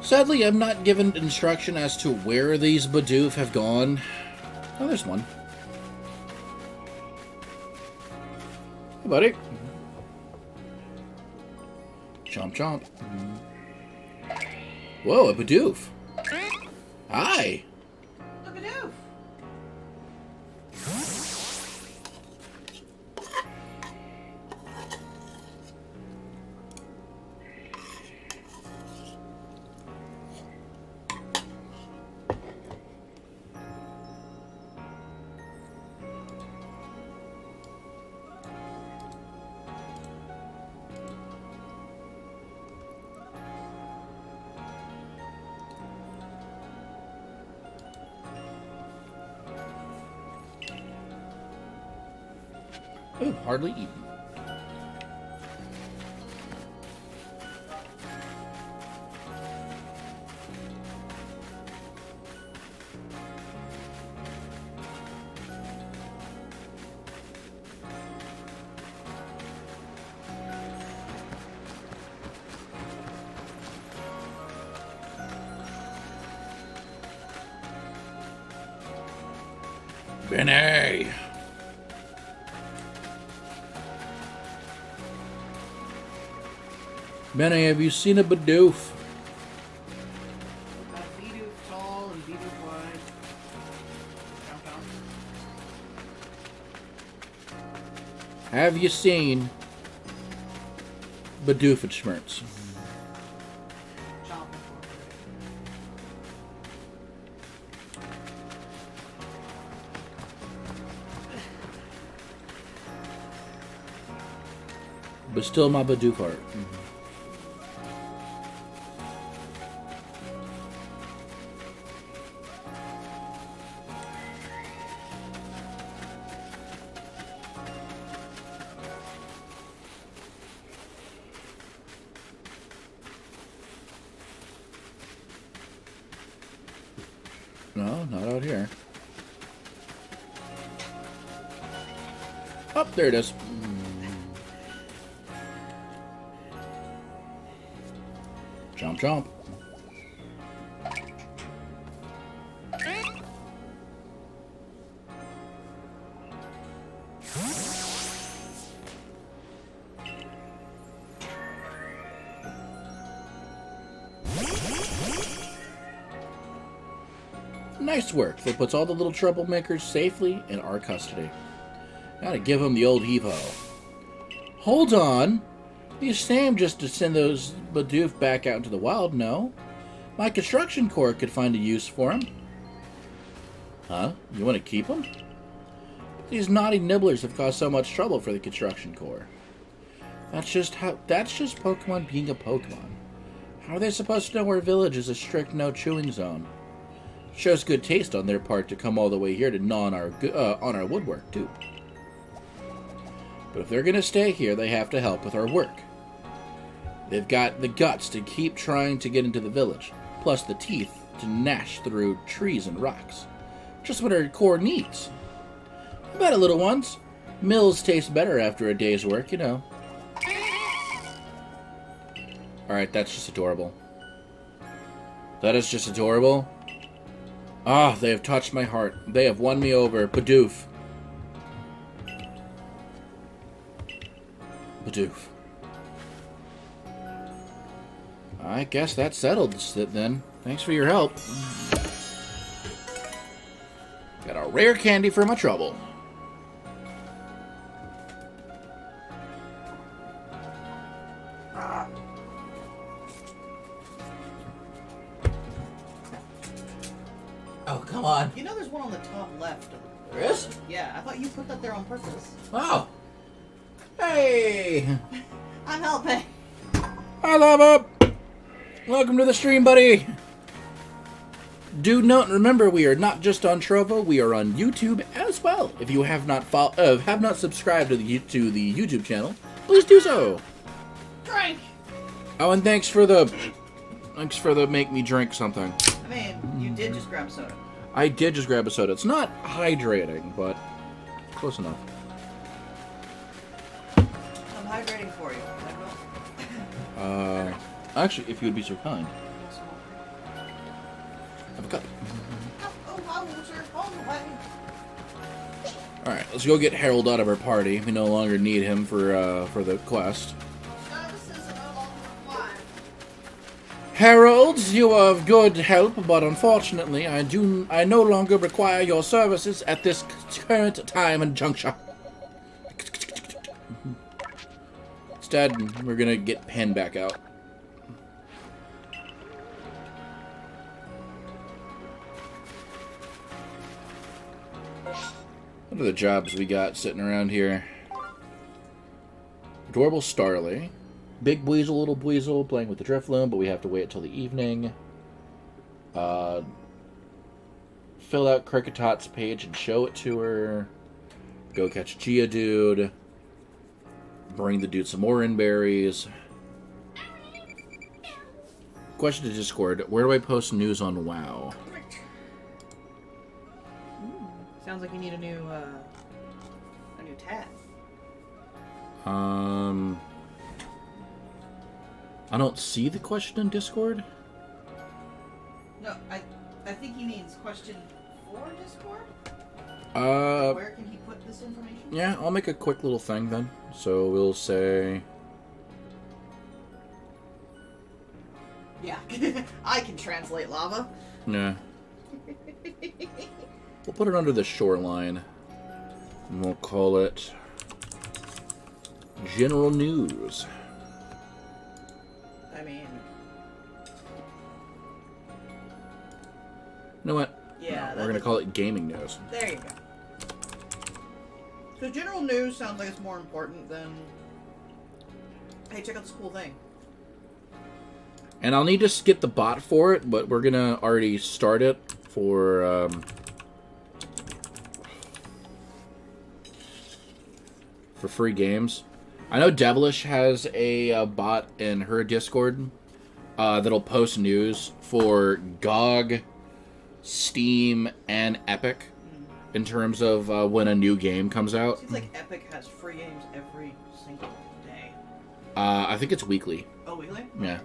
Sadly, I'm not given instruction as to where these Bidoof have gone. Oh, there's one. Hey, buddy. Chomp chomp. Whoa, a Bidoof. Hi.
Look at Doof.
Ooh, hardly eaten. Benny! Benny, have you seen a Bidoof?
Got Bidoof tall and Bidoof wide. Chomp chomp.
Have you seen Bidoof-schmerz?
Chomp.
But still my Bidoof art. No, not out here. Oh, there it is. Chomp, chomp. Nice work. That puts all the little troublemakers safely in our custody. Gotta give them the old heave-ho. Hold on. Be shame just to send those Bidoof back out into the wild, no? My construction corps could find a use for him. Huh? You want to keep him? These naughty nibblers have caused so much trouble for the construction corps. That's just Pokemon being a Pokemon. How are they supposed to know our village is a strict no-chewing zone? Shows good taste on their part to come all the way here to gnaw on our woodwork, too. But if they're going to stay here, they have to help with our work. They've got the guts to keep trying to get into the village, plus the teeth to gnash through trees and rocks. Just what our core needs. I bet it, little ones. Mills taste better after a day's work, you know. Alright, that's just adorable. That is just adorable. Ah, they have touched my heart. They have won me over. Bidoof. Bidoof. I guess that settled it then. Thanks for your help. Got a rare candy for my trouble. Oh, come on.
You know there's one on the top left.
There is?
Yeah, I thought you put that there on purpose.
Oh. Hey.
I'm helping.
Hi, Lava. Welcome to the stream, buddy. Do note and remember, we are not just on Trovo, we are on YouTube as well. If you have not subscribed to the YouTube channel, please do so.
Drink.
Oh, and thanks for the make me drink something.
I mean, you did just grab soda.
I did just grab a soda. It's not hydrating, but close enough.
I'm hydrating for you.
Actually, if you would be so kind. Have a cup. Alright, let's go get Harold out of our party. We no longer need him for the quest. Harold, you are of good help, but unfortunately, I no longer require your services at this current time and juncture. Instead, we're gonna get Pen back out. What are the jobs we got sitting around here? Adorable Starly. Big Weasel, Little Weasel, playing with the Drifloon, but we have to wait till the evening. Fill out Cricketot's page and show it to her. Go catch Geodude. Bring the dude some Oran berries. Question to Discord, where do I post news on WoW?
Sounds like you need a new tab.
I don't see the question in Discord.
No, I think he means question for Discord. Where can he put this information?
Yeah, I'll make a quick little thing then. So we'll say...
Yeah, I can translate lava.
Yeah. We'll put it under the shoreline. And we'll call it... General News.
I mean...
You know what?
Yeah.
We're going to call it Gaming News.
There you go. So general news sounds like it's more important than... Hey, check out this cool thing.
And I'll need to get the bot for it, but we're going to already start it for free games. I know Devilish has a bot in her Discord that'll post news for GOG, Steam and Epic in terms of when a new game comes out.
Seems like Epic has free games every single day.
I think it's weekly.
Oh, weekly?
Yeah.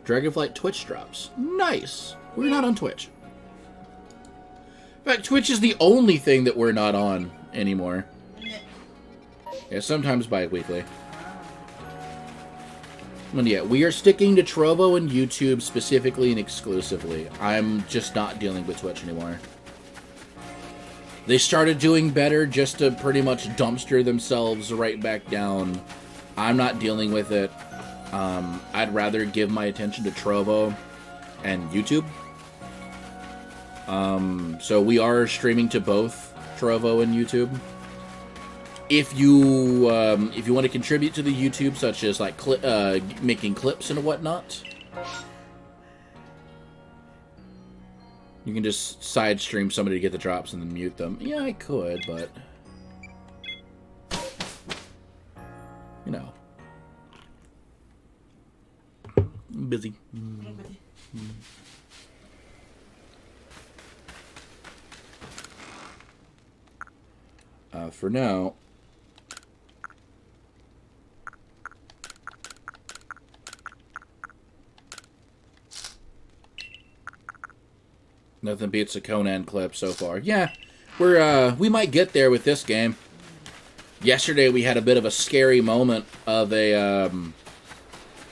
Dragonflight Twitch drops. Nice. We're not on Twitch. In fact, Twitch is the only thing that we're not on anymore. Yeah, sometimes bi-weekly. And yeah, we are sticking to Trovo and YouTube specifically and exclusively. I'm just not dealing with Twitch anymore. They started doing better just to pretty much dumpster themselves right back down. I'm not dealing with it. I'd rather give my attention to Trovo and YouTube. So we are streaming to both Trovo and YouTube. If you want to contribute to the YouTube, such as like making clips and whatnot, you can just side stream somebody to get the drops and then mute them. Yeah, I could, but you know, I'm busy. For now. Nothing beats a Conan clip so far. Yeah, we might get there with this game. Yesterday we had a bit of a scary moment of an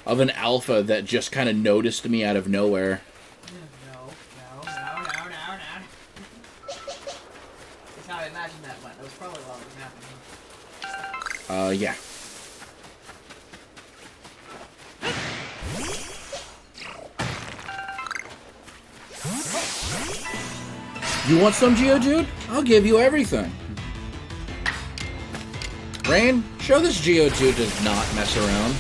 alpha that just kind of noticed me out of nowhere.
No. That's how I imagined that went. That was probably what was happening.
Yeah. You want some Geodude? I'll give you everything. Rain, show this Geodude does not mess around.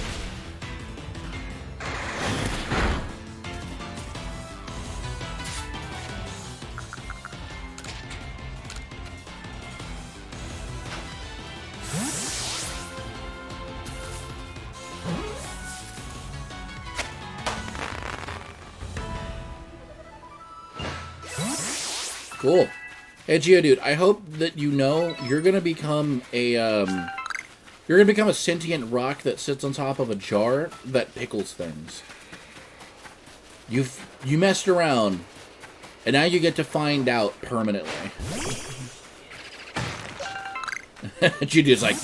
Cool. Hey, Geodude, I hope that you know you're gonna become a sentient rock that sits on top of a jar that pickles things. You messed around, and now you get to find out permanently. Geodude's like,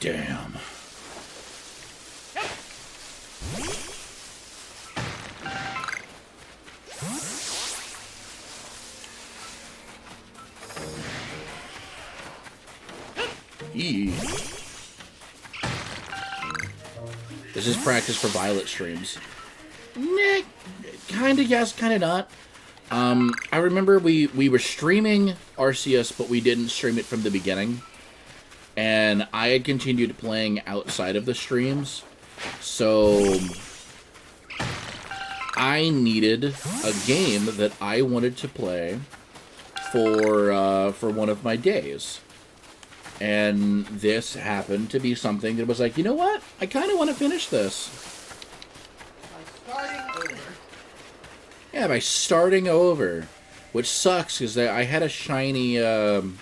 damn. This is practice for Violet streams. Nah, kinda yes, kinda not. I remember we were streaming Arceus, but we didn't stream it from the beginning. And I had continued playing outside of the streams. So I needed a game that I wanted to play for one of my days. And this happened to be something that was like, you know what? I kind of want to finish this.
By starting over.
Yeah, by starting over. Which sucks, because I had a shiny, Golduck.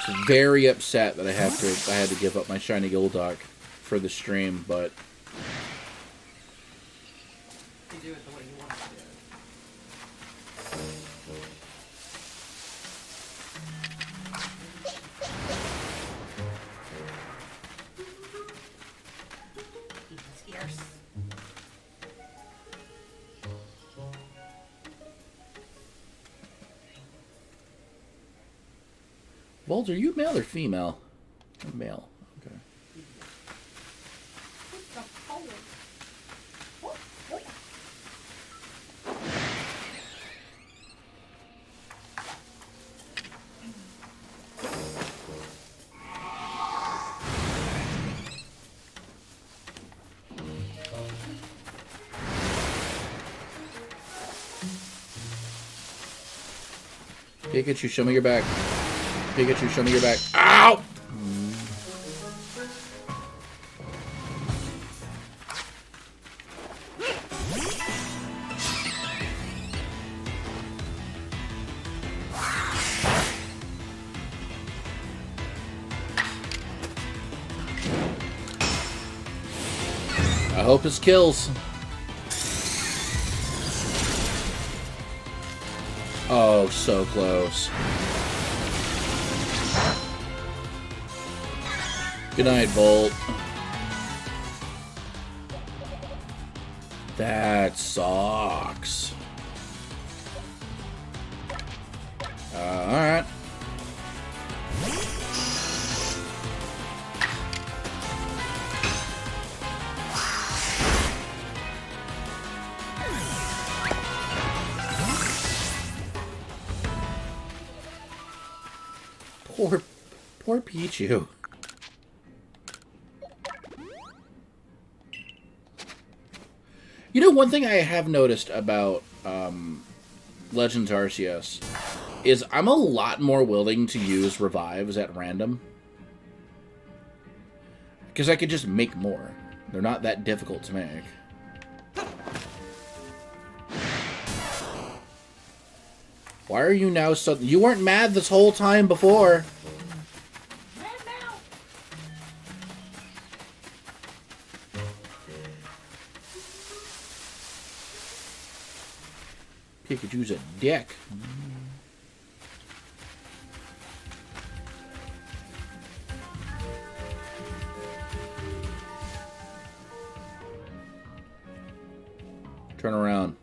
So very upset that I had to give up my shiny Golduck for the stream, but
You do it the way you want to do it. Ears.
Walter, you male or female? I'm male. Okay. Pikachu, show me your back. Pikachu, show me your back. Ow! I hope this kills. Oh, so close. Good night, Volt. That sucks. Alright. Poor Pichu. You know, one thing I have noticed about Legends Arceus is I'm a lot more willing to use revives at random. Because I could just make more. They're not that difficult to make. Why are you now so... You weren't mad this whole time before.
Mad now.
Pikachu's a dick. Turn around.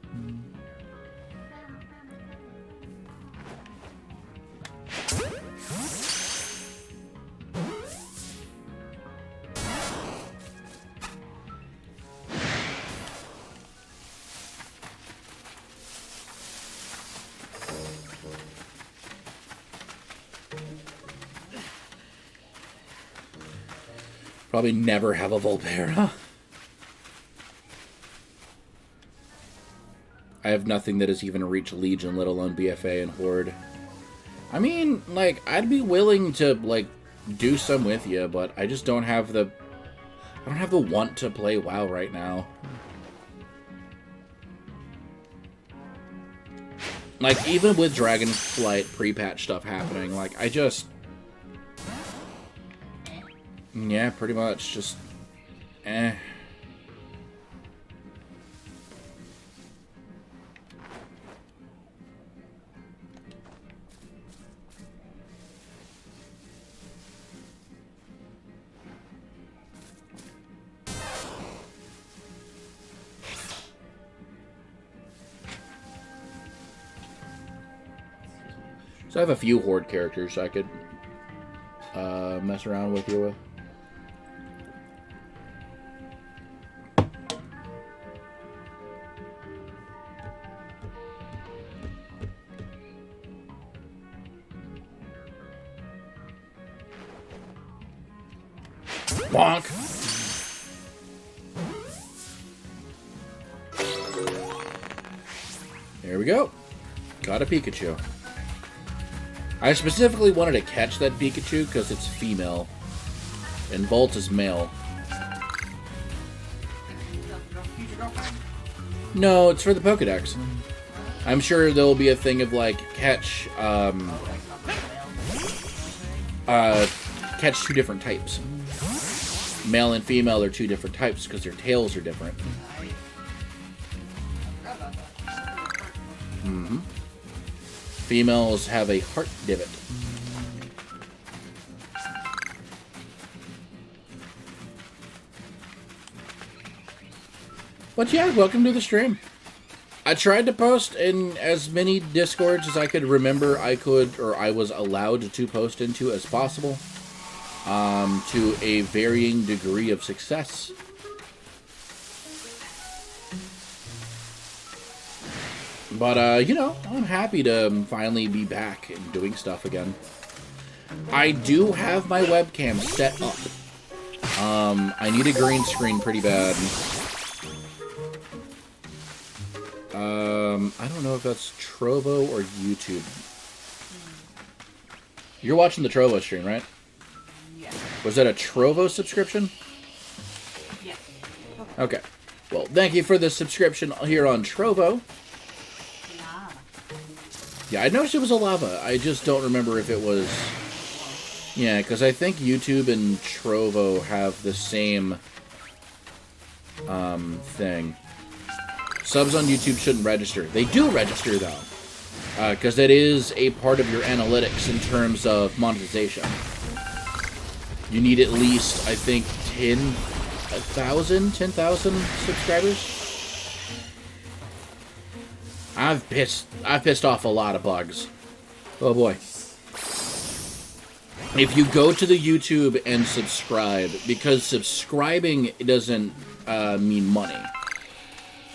Probably never have a Volpera. I have nothing that has even reached Legion, let alone BFA and Horde. I mean, like, I'd be willing to, like, do some with you, but I just don't have the... I don't have the want to play WoW right now. Like, even with Dragonflight pre-patch stuff happening, like, I just... Yeah, pretty much. Just... eh. So I have a few Horde characters I could mess around with you with. Bonk! There we go. Got a Pikachu. I specifically wanted to catch that Pikachu because it's female. And Volt is male. No, it's for the Pokedex. I'm sure there'll be a thing of, like, catch two different types. Male and female are two different types because their tails are different. Mm-hmm. Females have a heart divot. But yeah, welcome to the stream. I tried to post in as many Discords as I could remember I was allowed to post into as possible. To a varying degree of success. But, you know, I'm happy to finally be back and doing stuff again. I do have my webcam set up. I need a green screen pretty bad. I don't know if that's Trovo or YouTube. You're watching the Trovo stream, right?
Yeah.
Was that a Trovo subscription?
Yes.
Okay. Well, thank you for the subscription here on Trovo. Yeah, I noticed it was a lava. I just don't remember if it was... Yeah, because I think YouTube and Trovo have the same thing. Subs on YouTube shouldn't register. They do register, though. Because that is a part of your analytics in terms of monetization. You need at least, I think, 10,000 subscribers. I've pissed off a lot of bugs. Oh boy. If you go to the YouTube and subscribe, because subscribing doesn't mean money.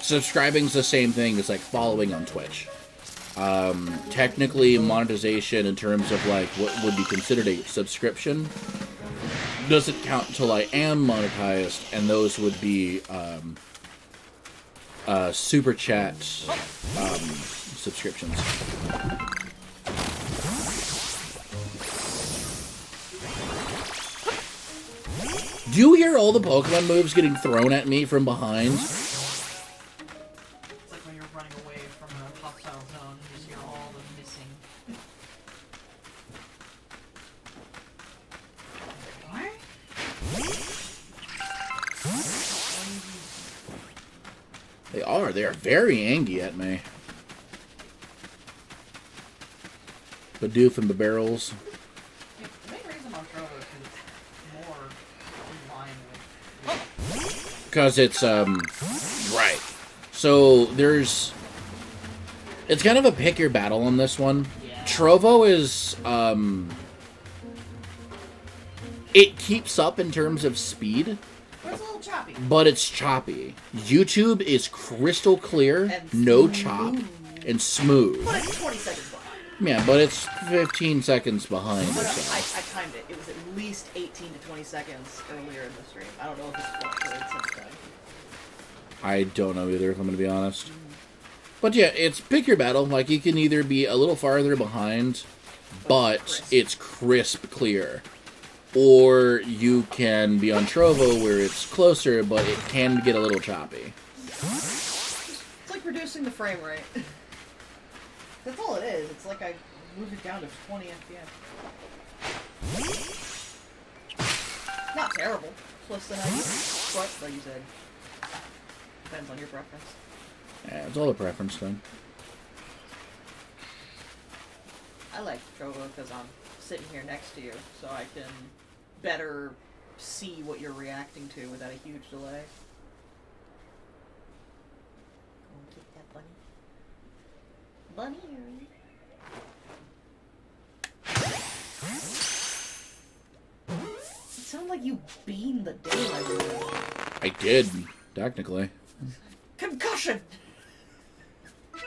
Subscribing's the same thing as like following on Twitch. Technically, monetization in terms of like what would be considered a subscription doesn't count until I am monetized, and those would be super chat subscriptions. Do you hear all the Pokemon moves getting thrown at me from behind?
It's like when you're running away from a hostile zone, you just hear all the missing. What?
They are very angry at me. Bidoof and Barrels.
Yeah, the main reason I'm throwing is because it's more in line with...
Because it's, right. So, it's kind of a pick your battle on this one.
Yeah.
Trovo is, it keeps up in terms of speed.
But it's a little choppy.
But it's choppy. YouTube is crystal clear,
And
no
smooth.
chop, and smooth.
But it's 20 seconds behind.
Yeah, but it's 15 seconds behind or
But
so.
I timed it. It was at least 18 to 20 seconds earlier in the stream. I don't know if it's fluctuated since then.
I don't know either, if I'm going to be honest. But yeah, it's pick your battle. Like, you can either be a little farther behind, but it's crisp clear. Or you can be on Trovo where it's closer, but it can get a little choppy.
It's like reducing the frame rate. That's all it is. It's like I moved it down to 20 FPS. Not terrible. It's less than I used. But, like you said, depends on your preference.
Yeah, it's all a preference thing.
I like Trovo because I'm sitting here next to you, so I can better see what you're reacting to without a huge delay. Go and get that bunny. Bunny. It sounded like you beamed the daylight out of me.
I did, technically.
Concussion!
Was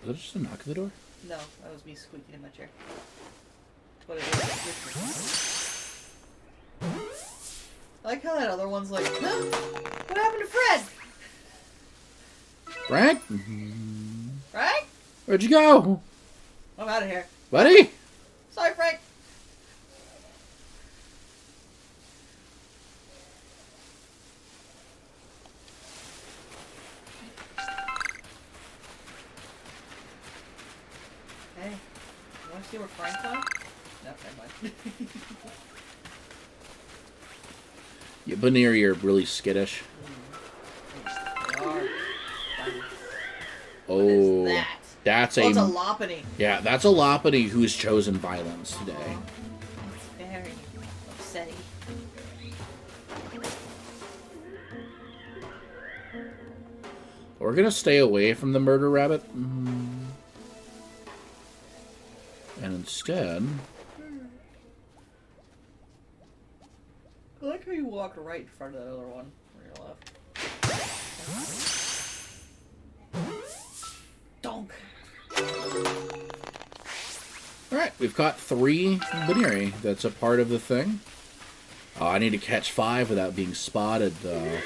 that just a knock at the door?
No, that was me squeaking in my chair. But it was I like how that other one's like, huh? What happened to Fred?
Frank?
Right?
Where'd you go?
I'm out of here.
Buddy?
Sorry, Frank. Hey, you want to see where Frank's on? No, never mind.
Yeah, Baneri are really skittish.
What is that?
That's
Oh, it's a Lopunny.
Yeah, that's a Lopunny who's chosen violence today.
It's very upsetting.
We're gonna stay away from the murder rabbit. And instead...
I like how you walked right in front of that other one on your left. Donk.
Alright, we've caught 3 Baneri. That's a part of the thing. Oh, I need to catch 5 without being spotted, though.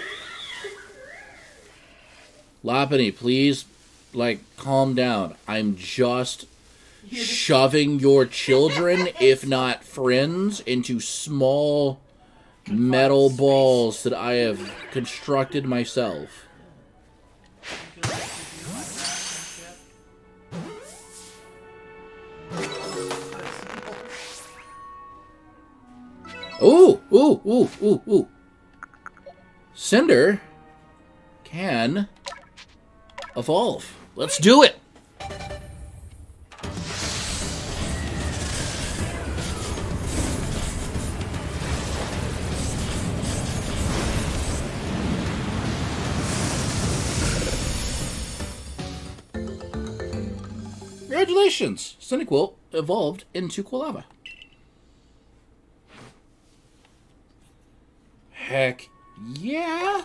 Lopunny, please, like, calm down. I'm just shoving your children, if not friends, into small metal balls that I have constructed myself. Ooh, ooh, ooh, ooh, ooh. Cinder can evolve. Let's do it! Congratulations! Cyndaquil evolved into Quilava. Heck yeah!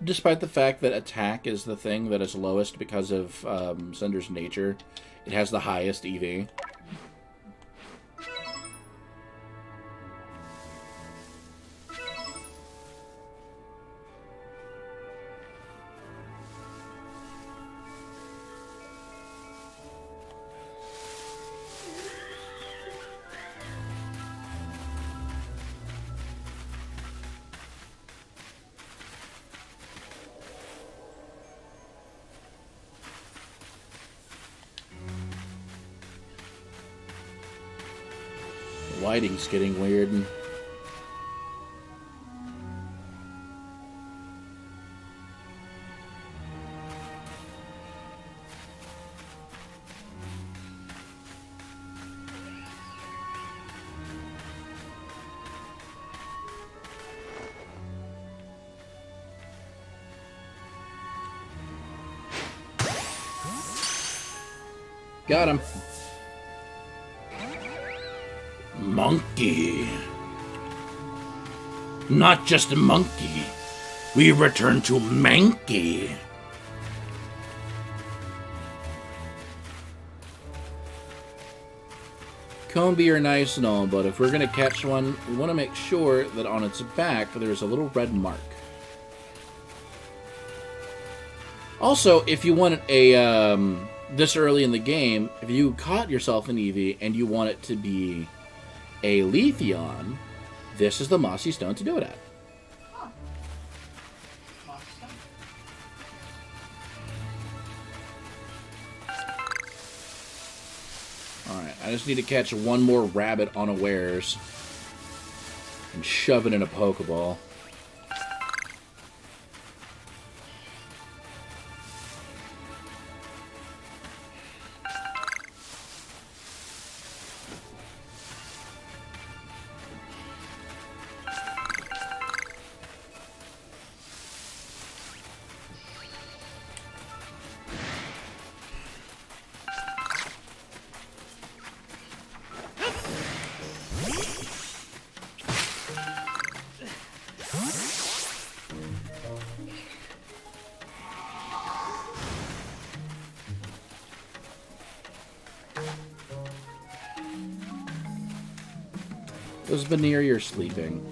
Despite the fact that attack is the thing that is lowest because of Cinder's nature, it has the highest EV. Lighting's getting weird. Got him. Monkey. Not just a monkey. We return to Mankey. Combi are nice and all, but if we're going to catch one, we want to make sure that on its back there's a little red mark. Also, if you want a, this early in the game, if you caught yourself an Eevee and you want it to be a Leafeon, this is the Mossy Stone to do it at.
Oh. Mossy Stone.
Alright, I just need to catch one more rabbit unawares and shove it in a Pokeball. Was Veneer sleeping?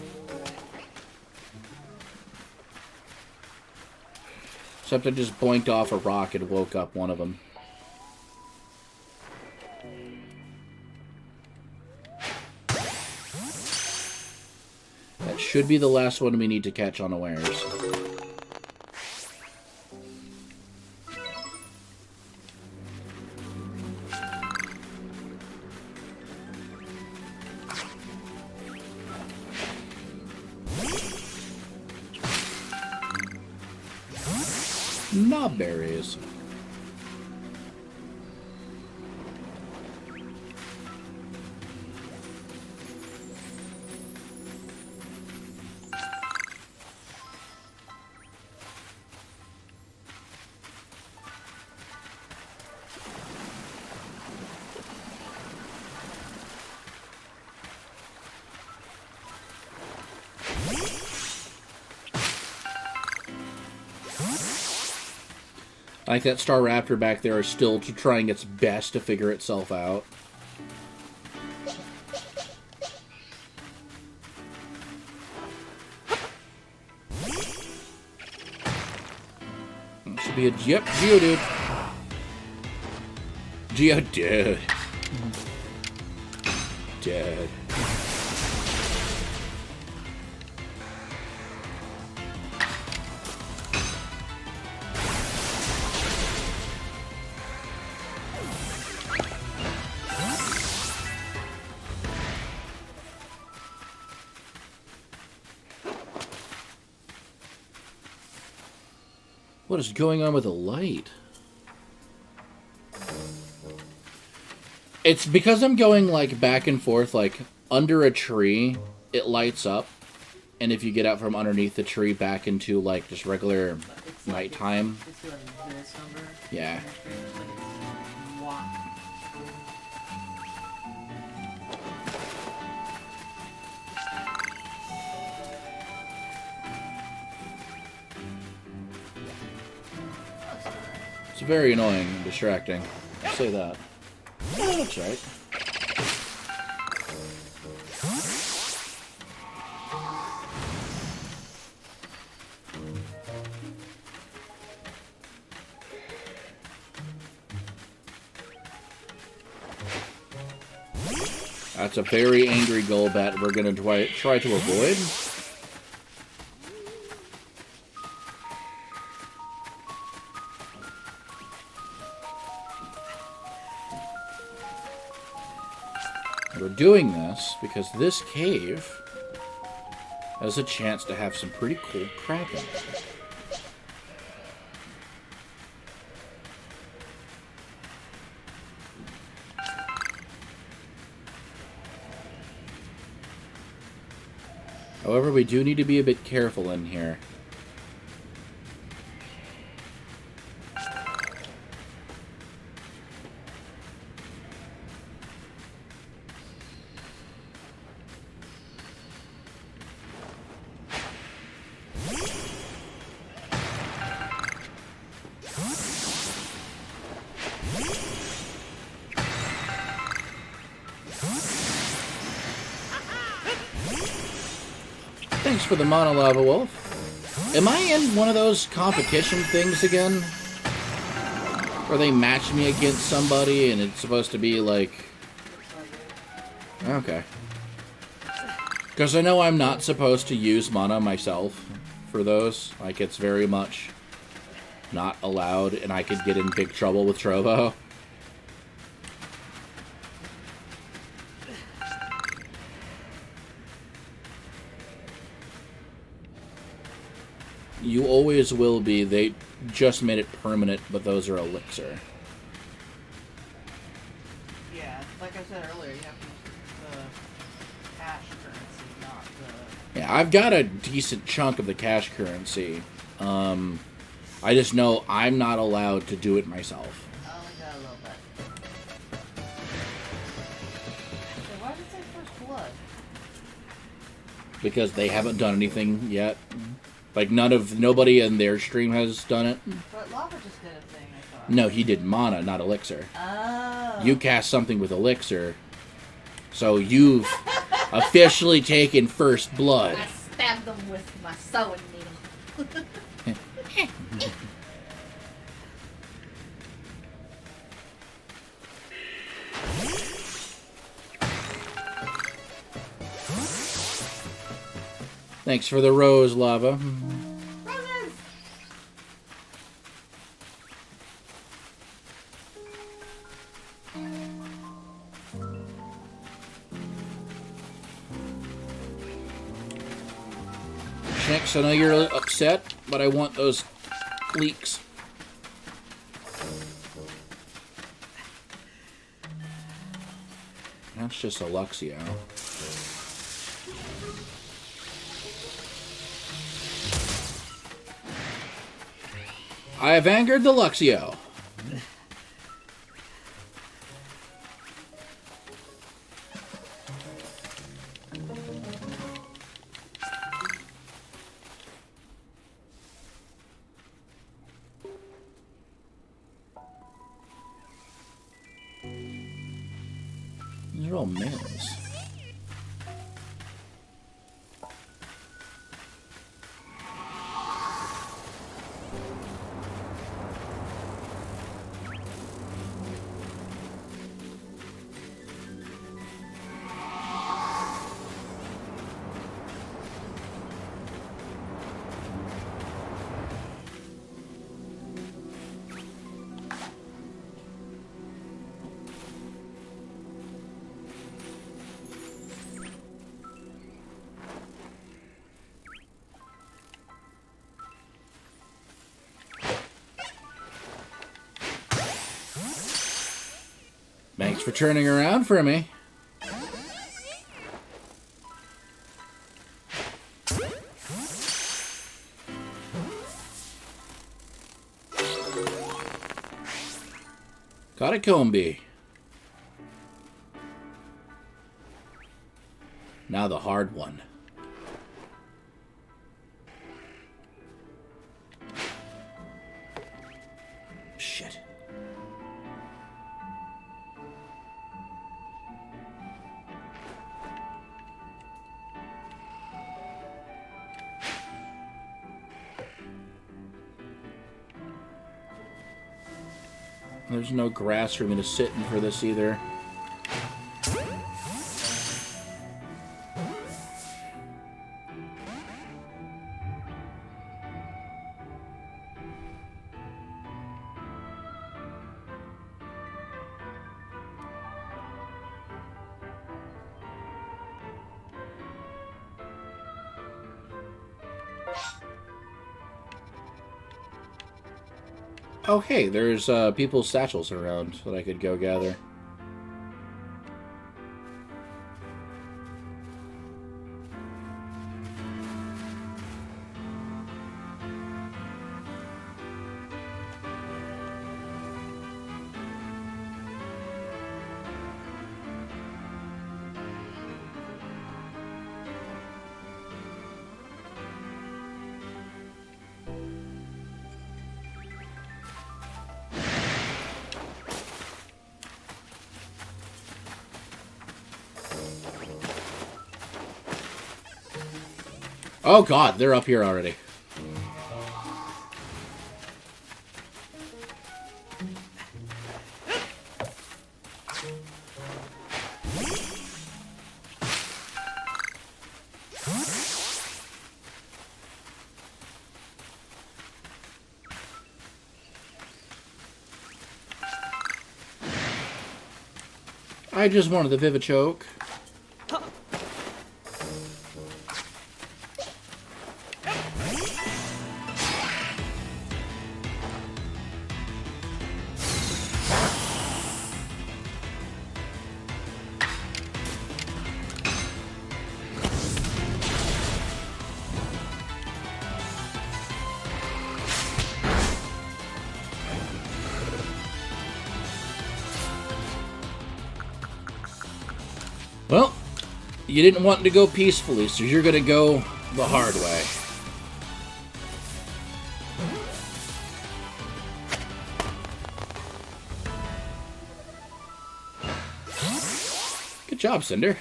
Except I just boinked off a rock and woke up one of them. That should be the last one we need to catch unawares. Knobberries. I like that Staraptor back there is still trying its best to figure itself out. It should be a... Yep, Geodude. Geodude. Dead. What is going on with the light? It's because I'm going, like, back and forth, like, under a tree, it lights up. And if you get out from underneath the tree back into, like, just regular nighttime.
It's like this number.
Yeah. It's very annoying and distracting. I'll say that. Oh, that's right. That's a very angry Golbat we're going to try to avoid. We're doing this because this cave has a chance to have some pretty cool crap in it. However, we do need to be a bit careful in here. Thanks for the Mono Lava Wolf. Am I in one of those competition things again? Where they match me against somebody and it's supposed to be like... Okay. Because I know I'm not supposed to use mana myself for those. Like, it's very much not allowed and I could get in big trouble with Trovo. You always will be. They just made it permanent, but those are elixir.
Yeah, like I said earlier, you have to use the cash currency, not the...
Yeah, I've got a decent chunk of the cash currency. I just know I'm not allowed to do it myself.
I only got a little bit. So why did it say first blood?
Because they haven't done anything yet. Like, nobody in their stream has done it.
But Lava just did a thing, I thought.
No, he did mana, not elixir.
Oh.
You cast something with elixir, so you've officially taken first blood.
I stabbed them with my sewing needle.
Thanks for the rose, Lava.
Roses!
Shanks, I know you're upset, but I want those leeks. That's just a Luxio. I have angered the Luxio. These are all males. Thanks for turning around for me. Got a Combi. Now the hard one. Shit. There's no grass for me to sit in for this either. Oh, hey, there's people's satchels around that I could go gather. Oh god, they're up here already. I just wanted the Vivichoke. Well, you didn't want to go peacefully, so you're gonna go the hard way. Good job, Cinder.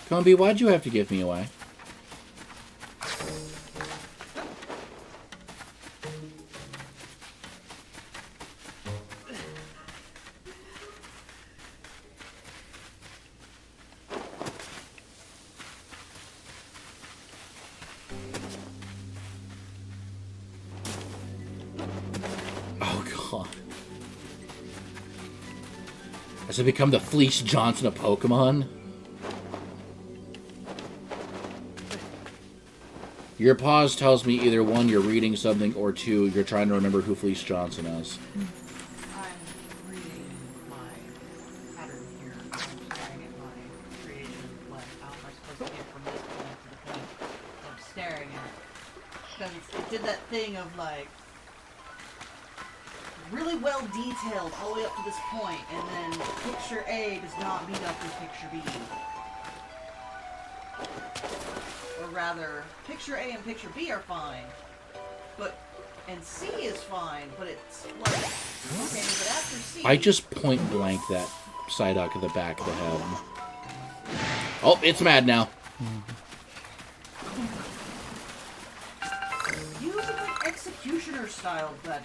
Combi, why'd you have to give me away? Oh, God. Has it become the Fleece Johnson of Pokemon? Your pause tells me either one, you're reading something, or two, you're trying to remember who Fleece Johnson is.
I'm reading my pattern here. I'm staring at my creation. What? How am I supposed to get from this point to the point I'm staring at? Because it did that thing of like really well detailed all the way up to this point, and then picture A does not meet up with picture B. Or rather, picture A and picture B are fine, and C is fine, but it's like, okay, but after C...
I just point blank that Psyduck at the back of the head. Oh, it's mad now.
Use a good executioner style, but...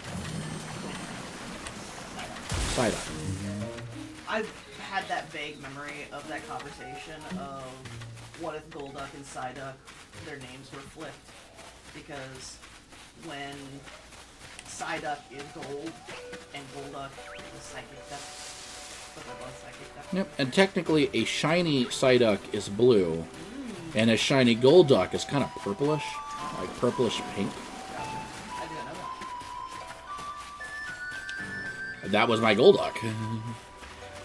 Psyduck.
I've had that vague memory of that conversation of what if Golduck and Psyduck, their names were flipped, because when Psyduck is gold and Golduck is psychic,
Yep, and technically a shiny Psyduck is blue, and a shiny Golduck is kind of purplish, like purplish pink.
I didn't know that.
That was my Golduck.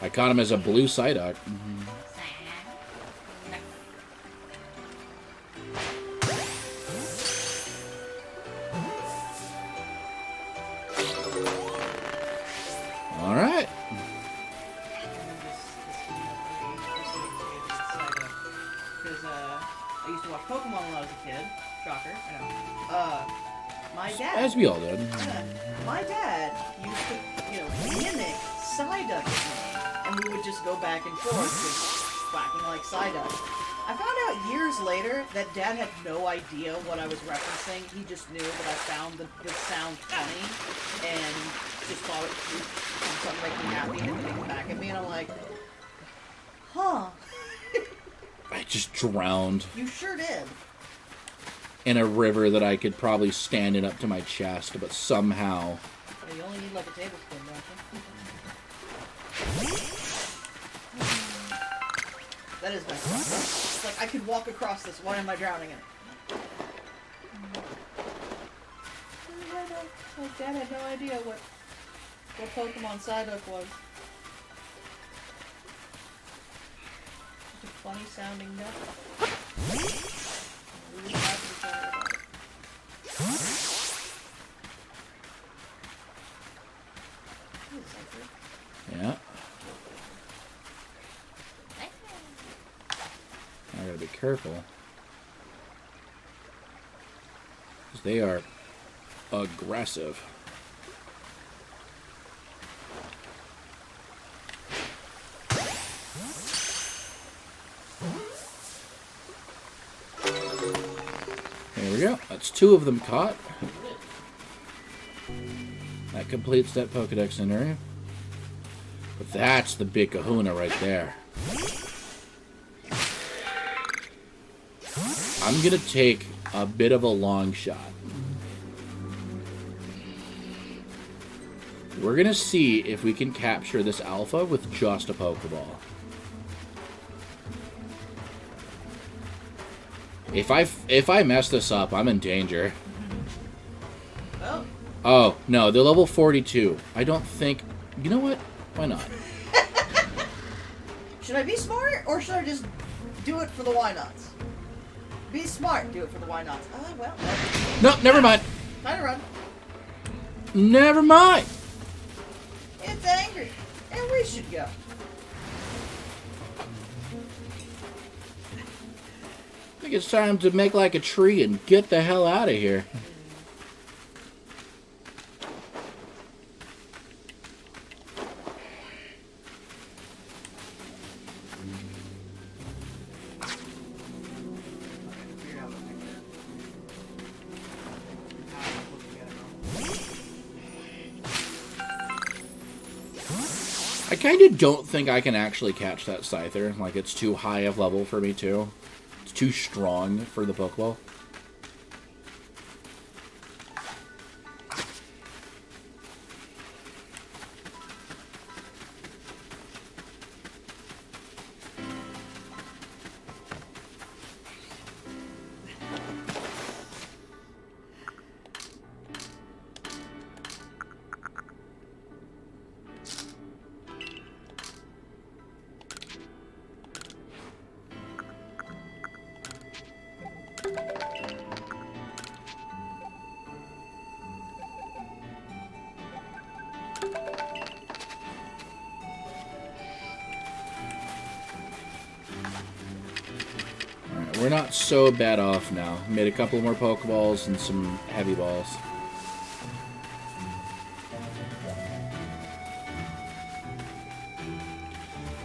I caught him as a blue Psyduck. All right.
Because I used to watch Pokemon when I was a kid. Shocker, I know. My dad.
As we all did.
My dad used to, mimic Psyduck with me, and we would just go back and forth, just quacking like Psyduck. I found out years later that Dad had no idea what I was referencing. He just knew that I found the sound funny, and just thought it was something making me happy, and then back at me, and I'm like, huh.
I just drowned
You sure did.
in a river that I could probably stand it up to my chest, but somehow...
Yeah, you only need like a tablespoon, don't you? That is my problem. It's like I could walk across this. Why am I drowning in it? My dad had no idea what Pokemon Psyduck was. Just a funny sounding duck. Really happy to tell you about it. Ooh, Cypher.
Yeah. I gotta be careful. Because they are aggressive. There we go. That's 2 of them caught. That completes that Pokedex scenario. But that's the big kahuna right there. I'm gonna take a bit of a long shot. We're gonna see if we can capture this alpha with just a Pokeball. If I mess this up, I'm in danger.
Oh.
Oh, no, they're level 42. I don't think... You know what? Why not?
Should I be smart, or should I just do it for the why nots? Be smart, do it for the why nots. Oh, well.
No, never mind.
Time to run.
Never mind.
It's angry, and we should go.
I think it's time to make like a tree and get the hell out of here. I kind of don't think I can actually catch that Scyther. Like, it's too high of level for me, too. It's too strong for the Pokeball. We're not so bad off now. Made a couple more Pokeballs and some heavy balls.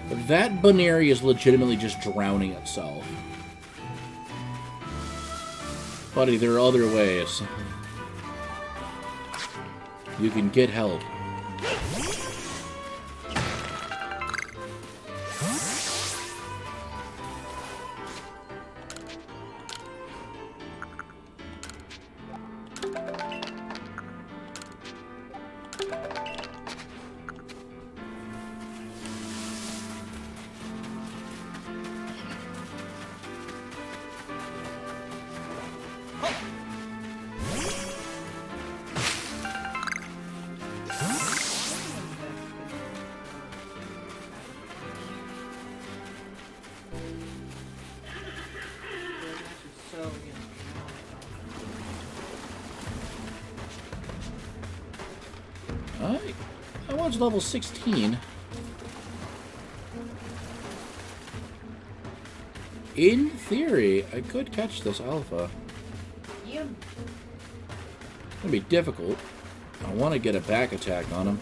But that Baneri is legitimately just drowning itself. Buddy, there are other ways. You can get help. I was level 16. In theory, I could catch this alpha.
Yeah.
It's gonna be difficult. I want to get a back attack on him.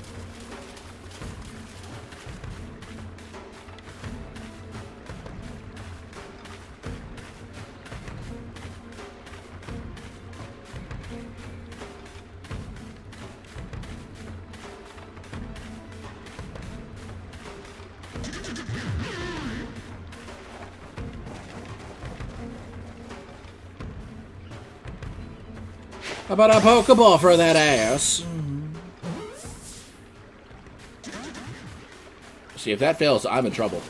How about a Pokeball for that ass? See, if that fails, I'm in trouble.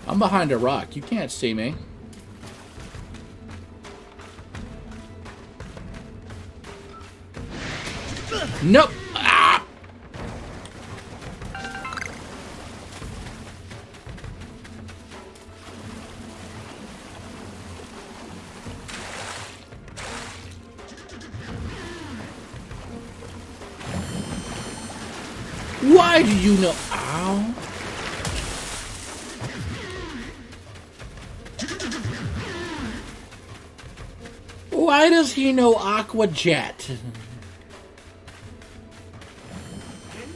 I'm behind a rock. You can't see me. Nope. Ah! Why do you know? Ow. Why does he know Aqua Jet?
Didn't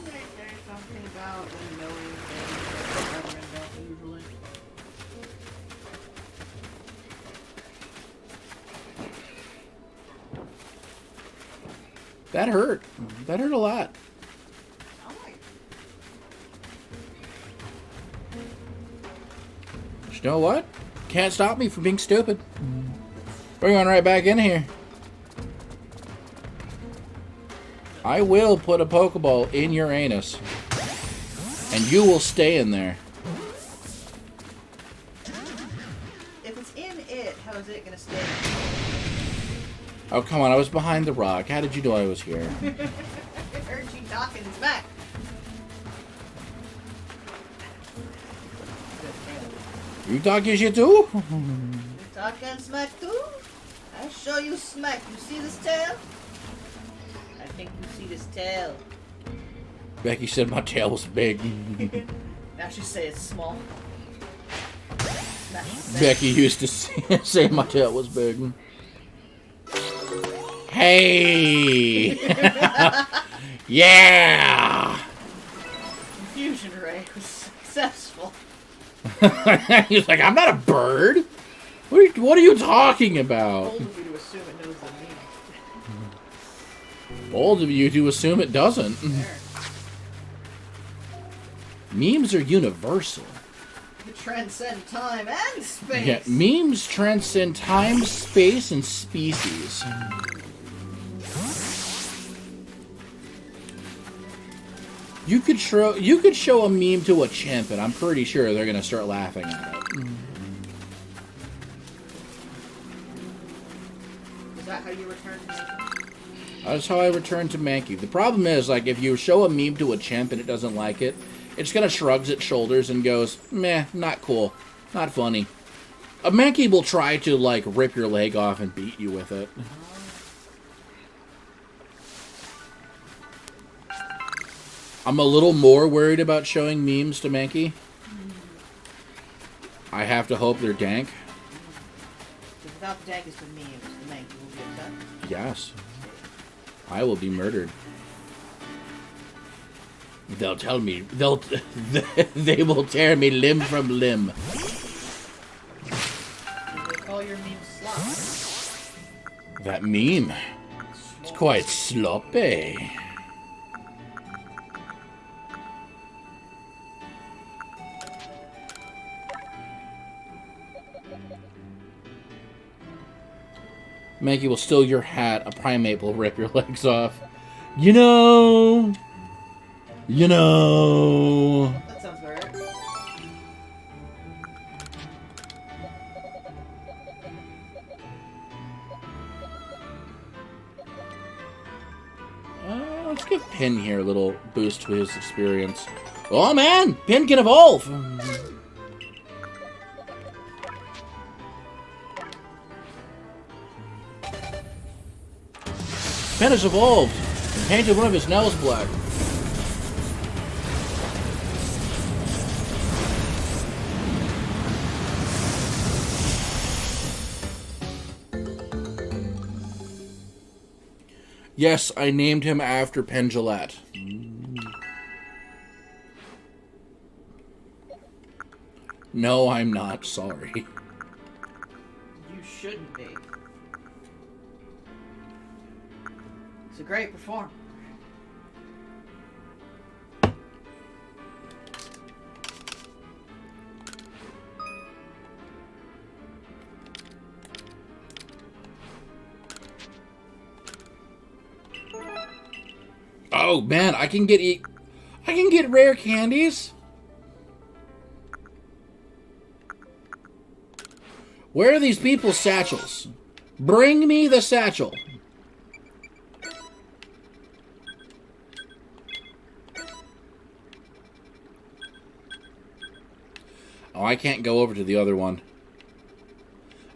they say something about them knowing things that the government don't usually?
That hurt. That hurt a lot. But you know what? Can't stop me from being stupid. We're going right back in here. I will put a Pokeball in your anus. And you will stay in there.
If it's in it, how is it gonna stay?
Oh, come on. I was behind the rock. How did you know I was here?
I heard you knocking his back.
You talking shit too?
You talking smack too? I show you smack. You see this tail? I think you see this tail.
Becky said my tail was big.
Now she say it's small.
Becky used to say my tail was big. Hey! Yeah!
Fusion ray was successful.
He's like, I'm not a bird. What are you talking about?
Bold of you to assume it knows the meaning.
Bold of you to assume it doesn't.
There.
Memes are universal.
They transcend time and space.
Yeah, memes transcend time, space, and species. You could show a meme to a chimp, and I'm pretty sure they're gonna start laughing at it.
Is that how you return to Mankey?
That's how I return to Mankey. The problem is, like, if you show a meme to a chimp and it doesn't like it, it's gonna shrugs its shoulders and goes, meh, not cool, not funny. A Mankey will try to, like, rip your leg off and beat you with it. I'm a little more worried about showing memes to Mankey. I have to hope they're dank.
So without the daggers for memes, the Mankey will be upset.
Yes. I will be murdered. They'll tell me, they will tear me limb from limb.
Do they call your memes slops?
That meme, it's quite sloppy. Mankey will steal your hat. A primate will rip your legs off. You know. You know.
That sounds about right.
Let's give Pin here a little boost to his experience. Oh man, Pin can evolve! Pin has evolved and painted one of his nails black. Yes, I named him after Penn Jillette. No, I'm not sorry.
You shouldn't be. It's a great performance.
Oh man, I can get rare candies. Where are these people's satchels? Bring me the satchel. Oh, I can't go over to the other one.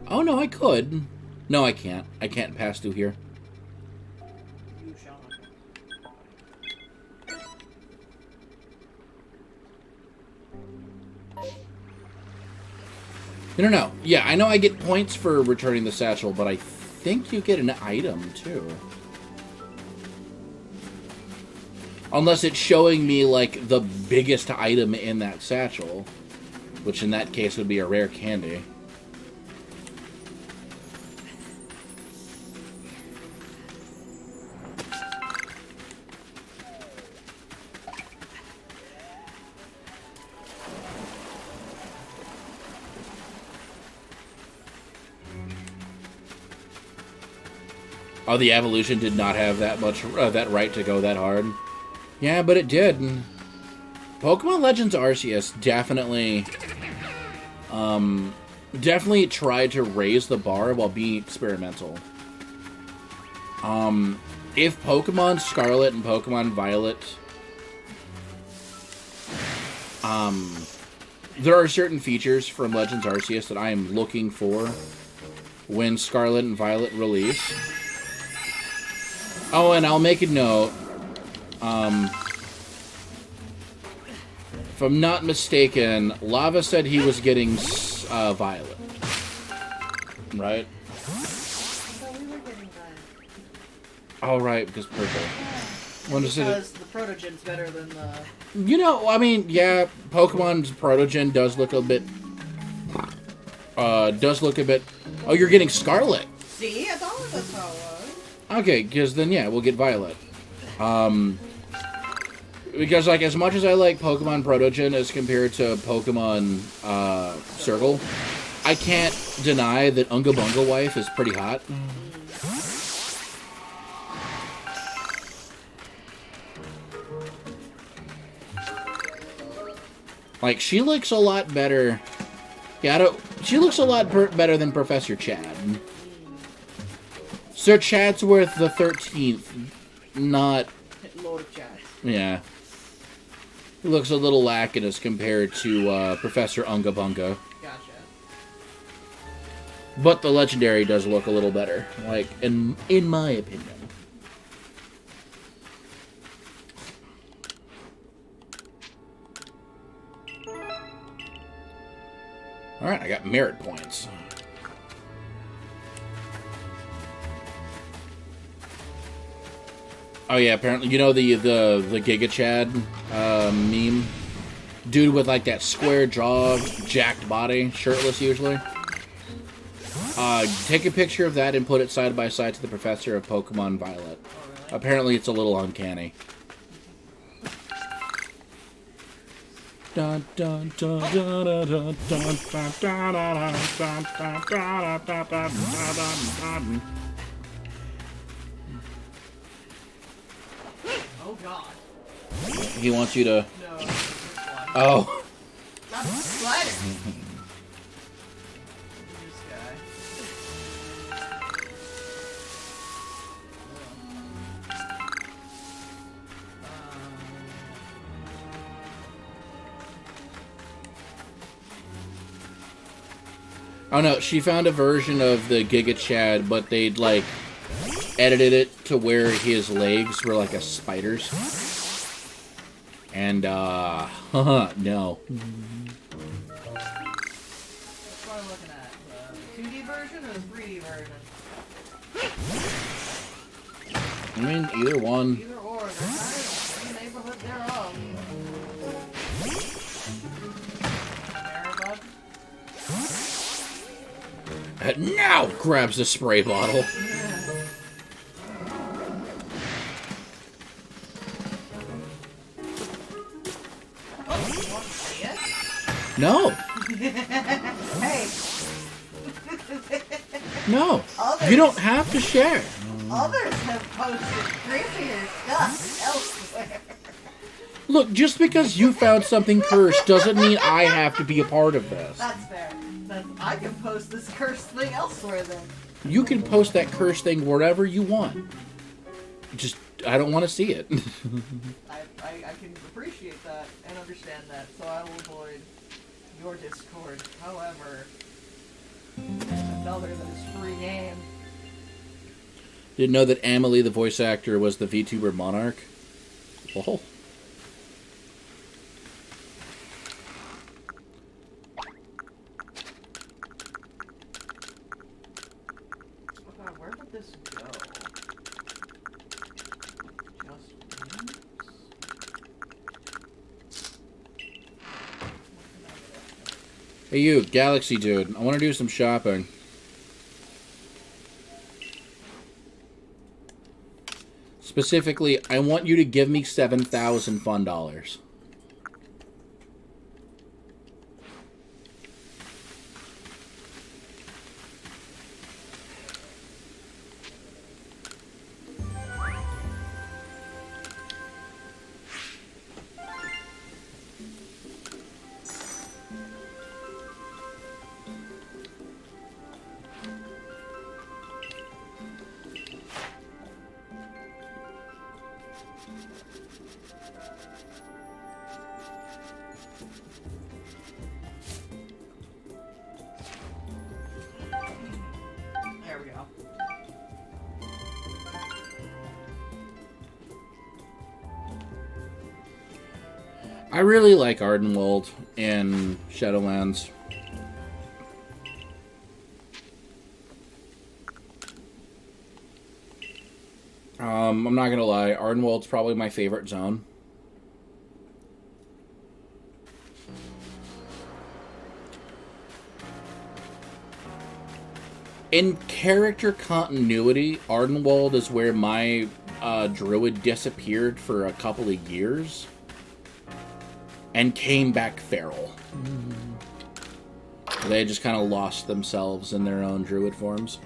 Oh no, I could. No, I can't. I can't pass through here.
You shall not.
No. Yeah, I know I get points for returning the satchel, but I think you get an item, too. Unless it's showing me, like, the biggest item in that satchel. Which in that case would be a rare candy. Oh, the evolution did not have that much that right to go that hard. Yeah, but it did. Pokemon Legends Arceus definitely, definitely tried to raise the bar while being experimental. If Pokemon Scarlet and Pokemon Violet, there are certain features from Legends Arceus that I am looking for when Scarlet and Violet release. Oh, and I'll make a note. If I'm not mistaken, Lava said he was getting Violet. Right?
So we were getting that.
Oh, right, because purple.
Because the Protogen's better than the...
You know, I mean, yeah, Pokemon's Protogen does look a bit... Oh, you're getting Scarlet.
See? I thought that's how it was.
Okay, because then, yeah, we'll get Violet. Because, like, as much as I like Pokemon Protogen as compared to Pokemon Circle, I can't deny that Unga Bunga Wife is pretty hot. Like, she looks a lot better. Yeah, she looks a lot better than Professor Chad. Sir Chadsworth the 13th, not...
Lord of Chad.
Yeah. He looks a little lacking as compared to Professor Unga Bunga.
Gotcha.
But the Legendary does look a little better, like, in my opinion. Alright, I got merit points. Oh yeah, apparently, you know the Giga Chad meme? Dude with like that square jaw, jacked body, shirtless usually. Take a picture of that and put it side by side to the Professor of Pokemon Violet.
Oh, really?
Apparently it's a little uncanny. Dun, dun, dun, dun, dun, dun, dun, dun, dun, dun, dun, dun, dun, dun, dun, dun. He wants you to...
No, this one.
Oh.
Not the spider! This guy.
Oh no, she found a version of the Giga Chad, but they'd like edited it to where his legs were like a spider's. And no.
That's what I'm looking at. The 2D version or the 3D version?
I mean, either one.
Either or, they're kind of in the neighborhood thereof.
Now grabs the spray bottle. No.
Hey.
No.
Others,
You don't have to share.
Others have posted creepier stuff elsewhere.
Look, just because you found something cursed doesn't mean I have to be a part of this.
That's fair. I can post this cursed thing elsewhere then.
You can post that cursed thing wherever you want. Just, I don't want to see it.
I can appreciate that and understand that, so I will avoid your Discord. However, another that is free game.
Didn't know that Amelie, the voice actor, was the VTuber Monarch. Oh.
Oh God, where would this go? Just wings?
Hey you, Galaxy dude, I want to do some shopping. Specifically, I want you to give me 7,000 fun dollars.
There we go.
I really like Ardenwald and Shadowlands. I'm not gonna lie, Ardenwald's probably my favorite zone. In character continuity, Ardenwald is where my druid disappeared for a couple of years and came back feral. They just kind of lost themselves in their own druid forms.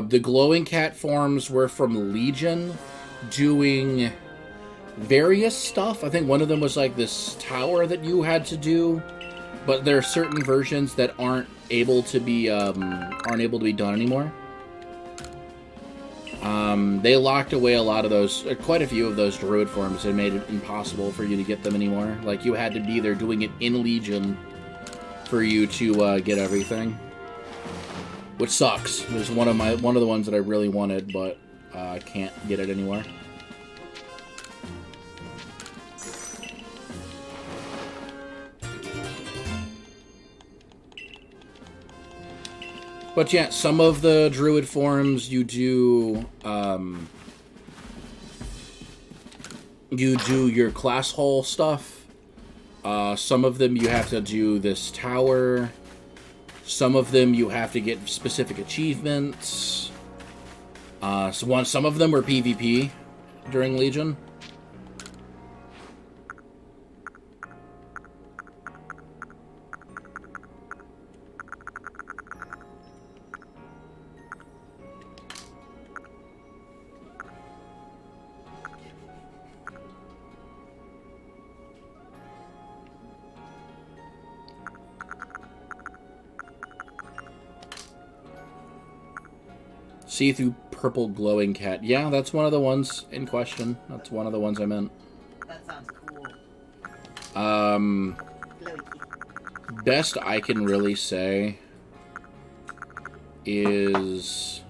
The glowing cat forms were from Legion doing various stuff. I think one of them was like this tower that you had to do, but there are certain versions that aren't able to be done anymore. They locked away a lot of those, quite a few of those druid forms, and made it impossible for you to get them anymore. Like you had to be there doing it in Legion for you to get everything. Which sucks. It was one of the ones that I really wanted, but I can't get it anywhere. But yeah, some of the druid forms you do your class hall stuff Some of them you have to do this tower. Some of them you have to get specific achievements. Some of them were PvP during Legion. See-through purple glowing cat. Yeah, that's one of the ones in question. That's one of the ones I meant.
That sounds cool.
Best I can really say is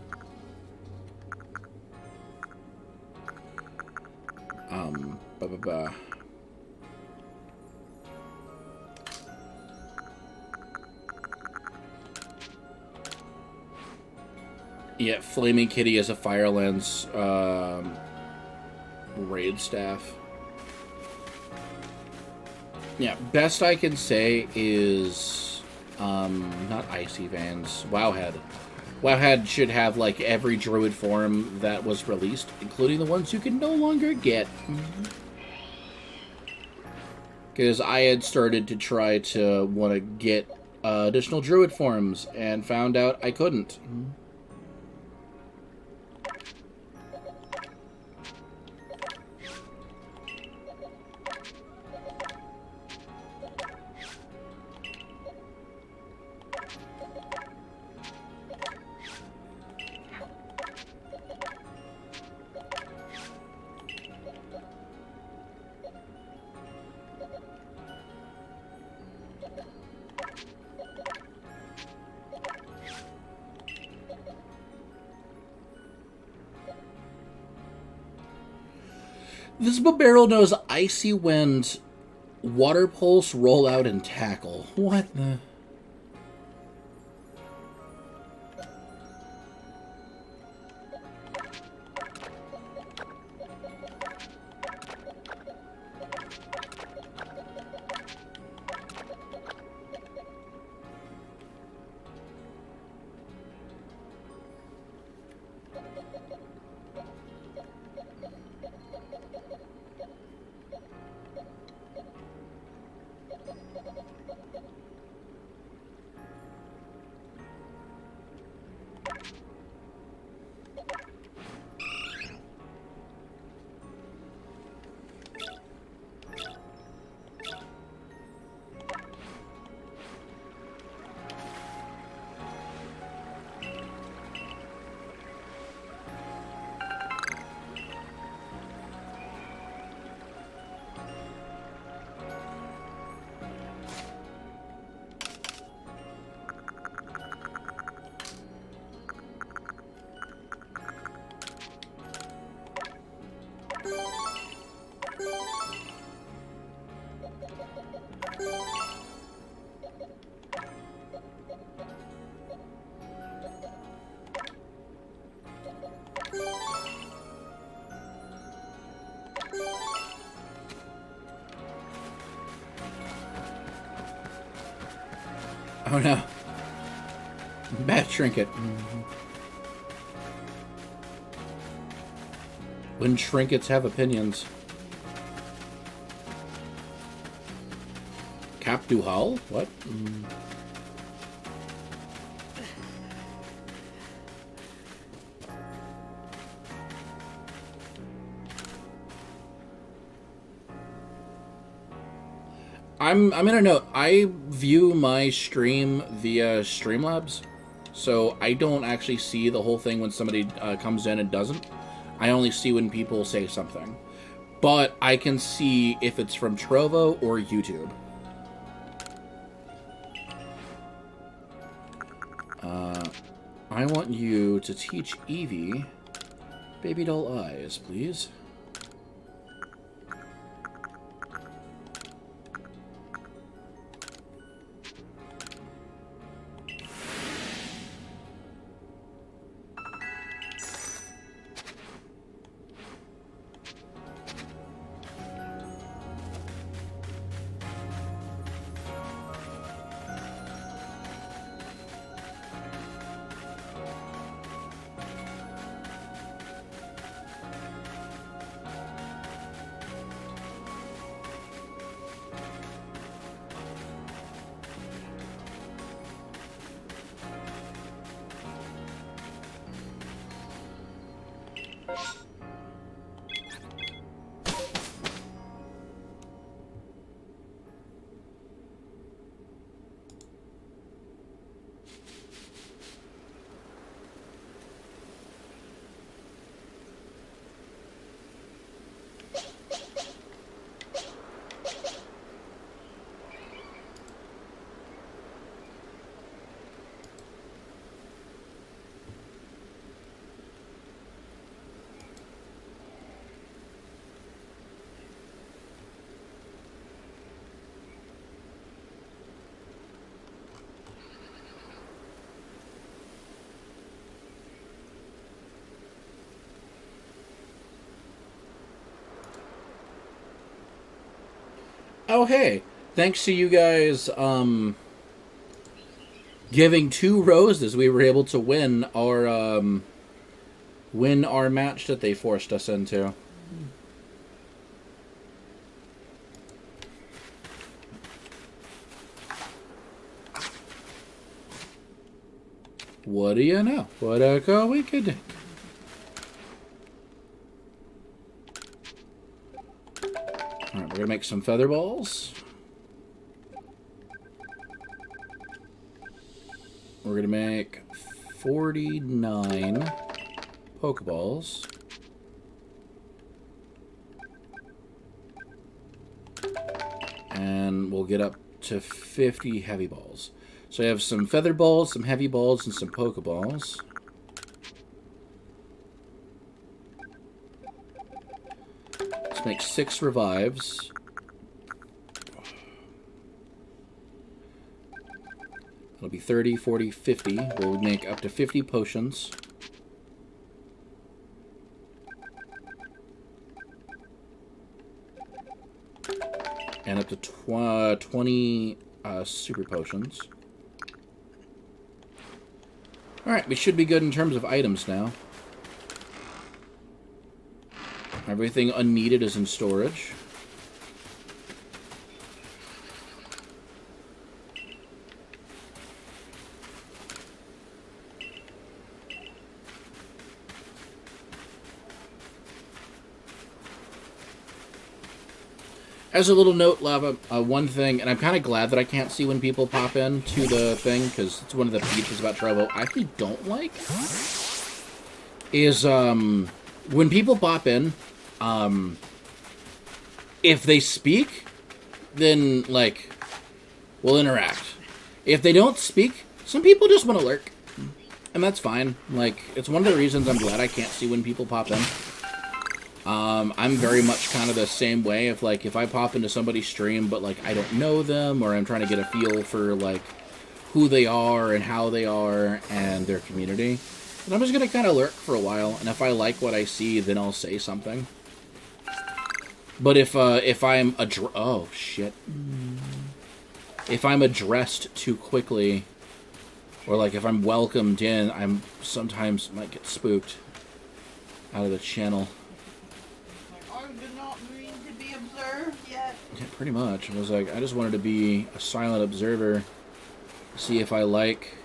blah, blah, blah. Yeah, Flaming Kitty as a Firelands raid staff. Yeah, best I can say is not Icy Vans, Wowhead. Wowhead should have like every druid form that was released, including the ones you can no longer get. Because I had started to try to want to get additional druid forms and found out I couldn't. This barrel knows Icy Wind, Water Pulse, Roll Out, and Tackle. What the... Oh no. Bad trinket. When trinkets have opinions. Cap du Hull? What? I'm gonna note, I view my stream via Streamlabs, so I don't actually see the whole thing when somebody comes in and doesn't. I only see when people say something. But I can see if it's from Trovo or YouTube. I want you to teach Eevee Baby Doll Eyes, please. Oh, hey. Thanks to you guys giving 2 roses, we were able to win our match that they forced us into. What do you know? What a coinkydink. Alright, we're gonna make some feather balls. We're gonna make 49 Pokeballs. And we'll get up to 50 heavy balls. So I have some feather balls, some heavy balls, and some Pokeballs. Let's make 6 revives. It'll be 30, 40, 50. We'll make up to 50 potions. And up to 20 super potions. Alright, we should be good in terms of items now. Everything unneeded is in storage. As a little note, Lava, one thing, and I'm kind of glad that I can't see when people pop in to the thing, because it's one of the features about Trovo I actually don't like, is when people pop in, if they speak, then, like, we'll interact. If they don't speak, some people just want to lurk, and that's fine. Like, it's one of the reasons I'm glad I can't see when people pop in. I'm very much kind of the same way. If I pop into somebody's stream, but, like, I don't know them, or I'm trying to get a feel for, like, who they are and how they are and their community, then I'm just going to kind of lurk for a while, and if I like what I see, then I'll say something. But if I'm oh, shit. If I'm addressed too quickly, or, like, if I'm welcomed in, I'm sometimes might get spooked out of the channel. Yeah, pretty much. I was like, I just wanted to be a silent observer, see if I like...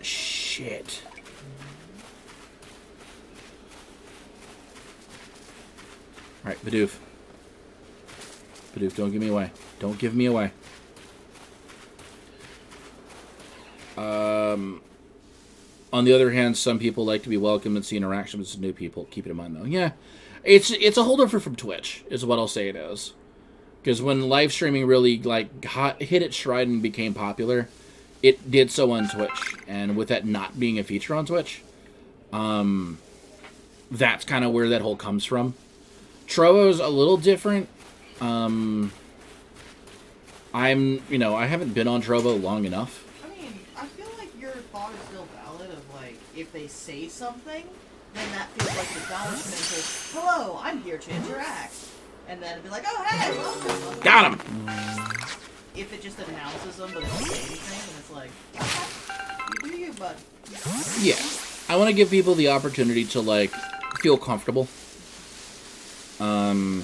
Shit. Alright, Bidoof. Bidoof, don't give me away. Don't give me away. On the other hand, some people like to be welcomed and see interaction with new people. Keep it in mind, though. Yeah. It's a holdover from Twitch, is what I'll say it is. Because when live streaming really, like, hit its stride and became popular, it did so on Twitch. And with that not being a feature on Twitch, that's kind of where that whole comes from. Trovo's a little different. I haven't been on Trovo long enough.
I mean, I feel like your thought is still valid of, like, if they say something, then that feels like acknowledgement of, hello, I'm here to interact. And then it'd be like, oh, hey, welcome.
Got him!
If it just announces them, but it doesn't say anything, and it's like, you do you, bud.
Yeah. I want to give people the opportunity to, like, feel comfortable.
I know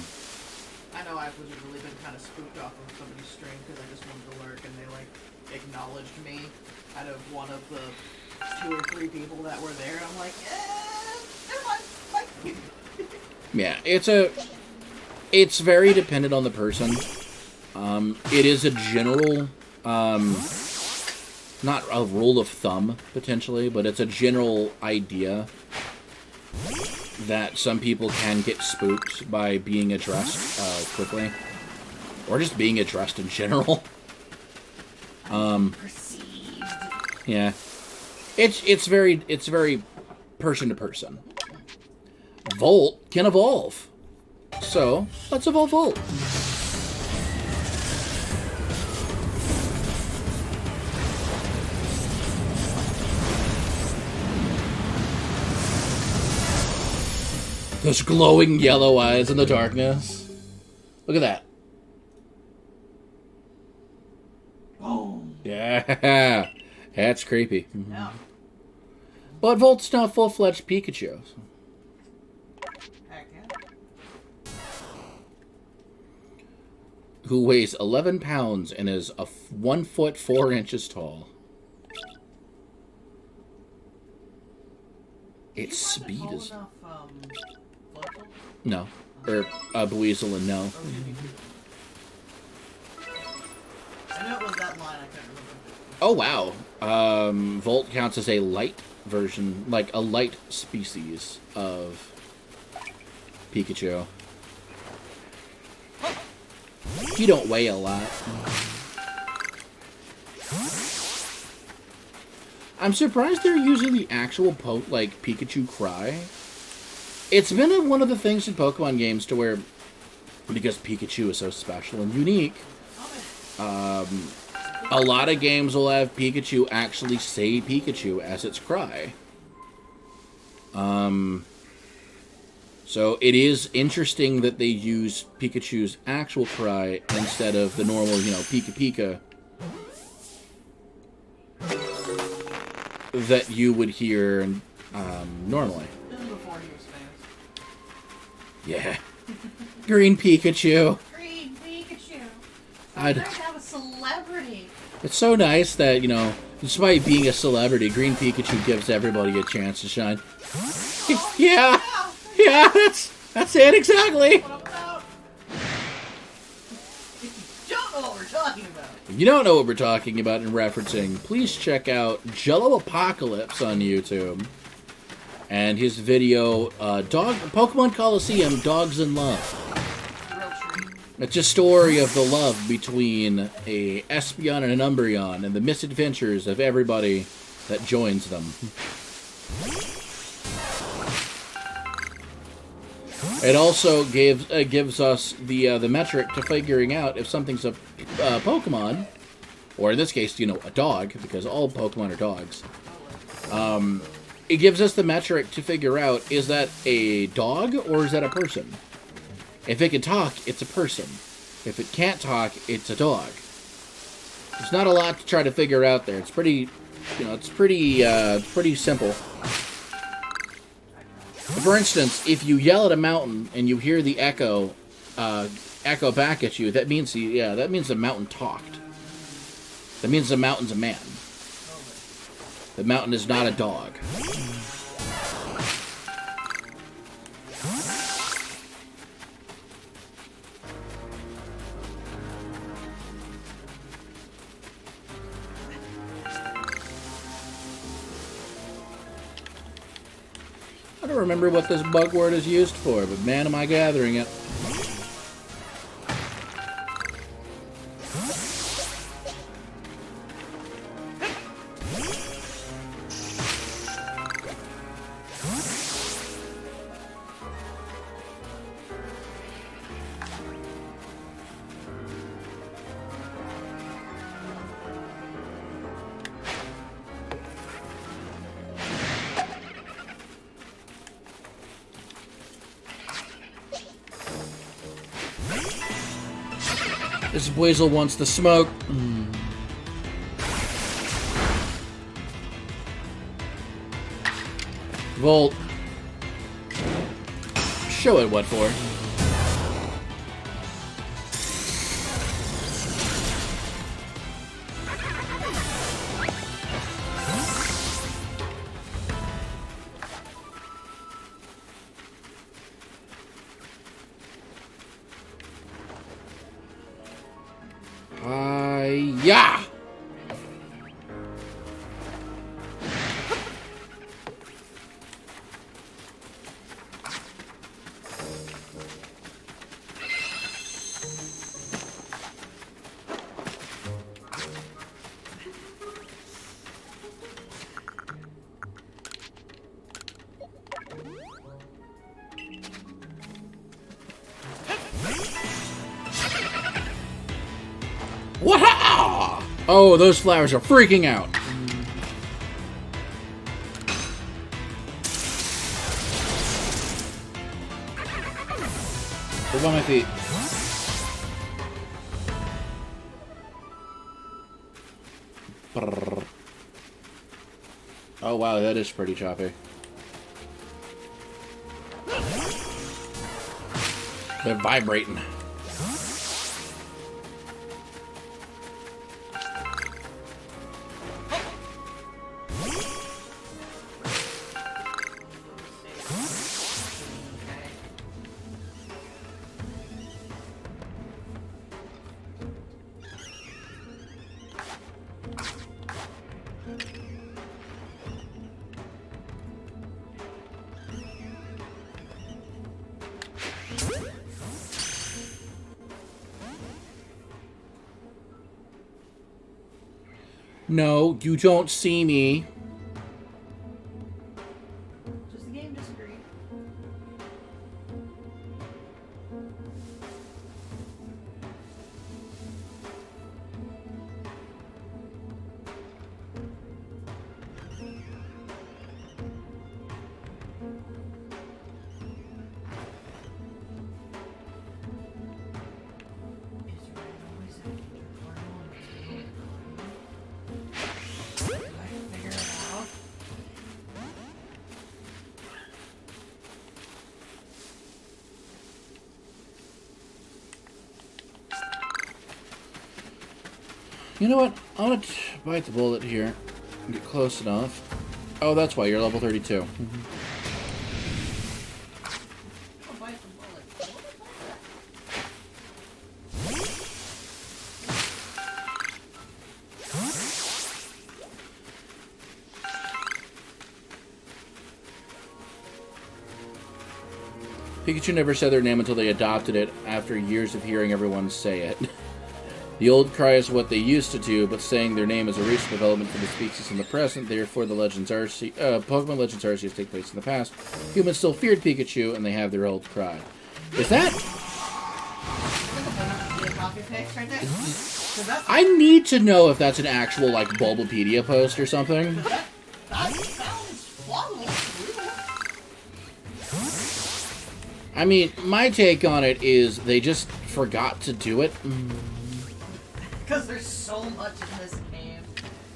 I've really been kind of spooked off of somebody's stream because I just wanted to lurk, and they, like, acknowledged me out of one of the 2 or 3 people that were there, and I'm like, never mind, bye.
Yeah, it's very dependent on the person. It is a general, not a rule of thumb, potentially, but it's a general idea that some people can get spooked by being addressed quickly. Or just being addressed in general.
Perceived.
Yeah. It's very person to person. Volt can evolve. So, let's evolve Volt. Those glowing yellow eyes in the darkness. Look at that.
Boom.
Yeah. That's creepy.
Yeah.
But Volt's not full-fledged Pikachu.
Heck yeah.
Who weighs 11 pounds and is 1 foot 4 inches tall. Its speed is... No. Or Buizel and no.
I know it was that line, I couldn't remember.
Oh, wow. Volt counts as a light version, like a light species of Pikachu. You don't weigh a lot. I'm surprised they're using the actual Pikachu cry. It's been one of the things in Pokemon games to where, because Pikachu is so special and unique, a lot of games will have Pikachu actually say Pikachu as its cry. So it is interesting that they use Pikachu's actual cry instead of the normal, Pika Pika that you would hear normally.
This is before he was famous.
Yeah. Green Pikachu.
Green Pikachu.
I'd
have a celebrity.
It's so nice that, despite being a celebrity, Green Pikachu gives everybody a chance to shine.
Oh,
Yeah, that's it exactly.
What about? You don't know what we're talking about.
If you don't know what we're talking about and referencing, please check out Jello Apocalypse on YouTube. And his video, Pokemon Coliseum, Dogs in Love.
Real treat.
It's a story of the love between a Espeon and an Umbreon and the misadventures of everybody that joins them. It also gives us the metric to figuring out if something's a Pokemon, or in this case, a dog, because all Pokemon are dogs. It gives us the metric to figure out, is that a dog or is that a person? If it can talk, it's a person. If it can't talk, it's a dog. There's not a lot to try to figure out there. It's pretty, it's pretty simple. For instance, if you yell at a mountain and you hear the echo back at you, that means the mountain talked. That means the mountain's a man. The mountain is not a dog. I don't remember what this bug word is used for, but man, am I gathering it. This Buizel wants the smoke. Volt. Show it what for. Yeah. Waha! Oh, those flowers are freaking out. They're on my feet. Oh, wow, that is pretty choppy. They're vibrating. No, you don't see me.
Just the game disagreed. Figure it out.
You know what? I'm gonna bite the bullet here and get close enough. Oh, that's why you're level 32.
I'll bite the bullet.
Pikachu never said their name until they adopted it after years of hearing everyone say it. The old cry is what they used to do, but saying their name is a recent development for the species in the present. Therefore, the Legends Pokemon Legends Arceus take place in the past. Humans still feared Pikachu, and they have their old cry. Is that?
Copy paste right there. 'Cause that's
I need to know if that's an actual, like, Bulbapedia post or something.
that sounds plausible.
I mean, my take on it is they just forgot to do it.
Because there's so much in this game.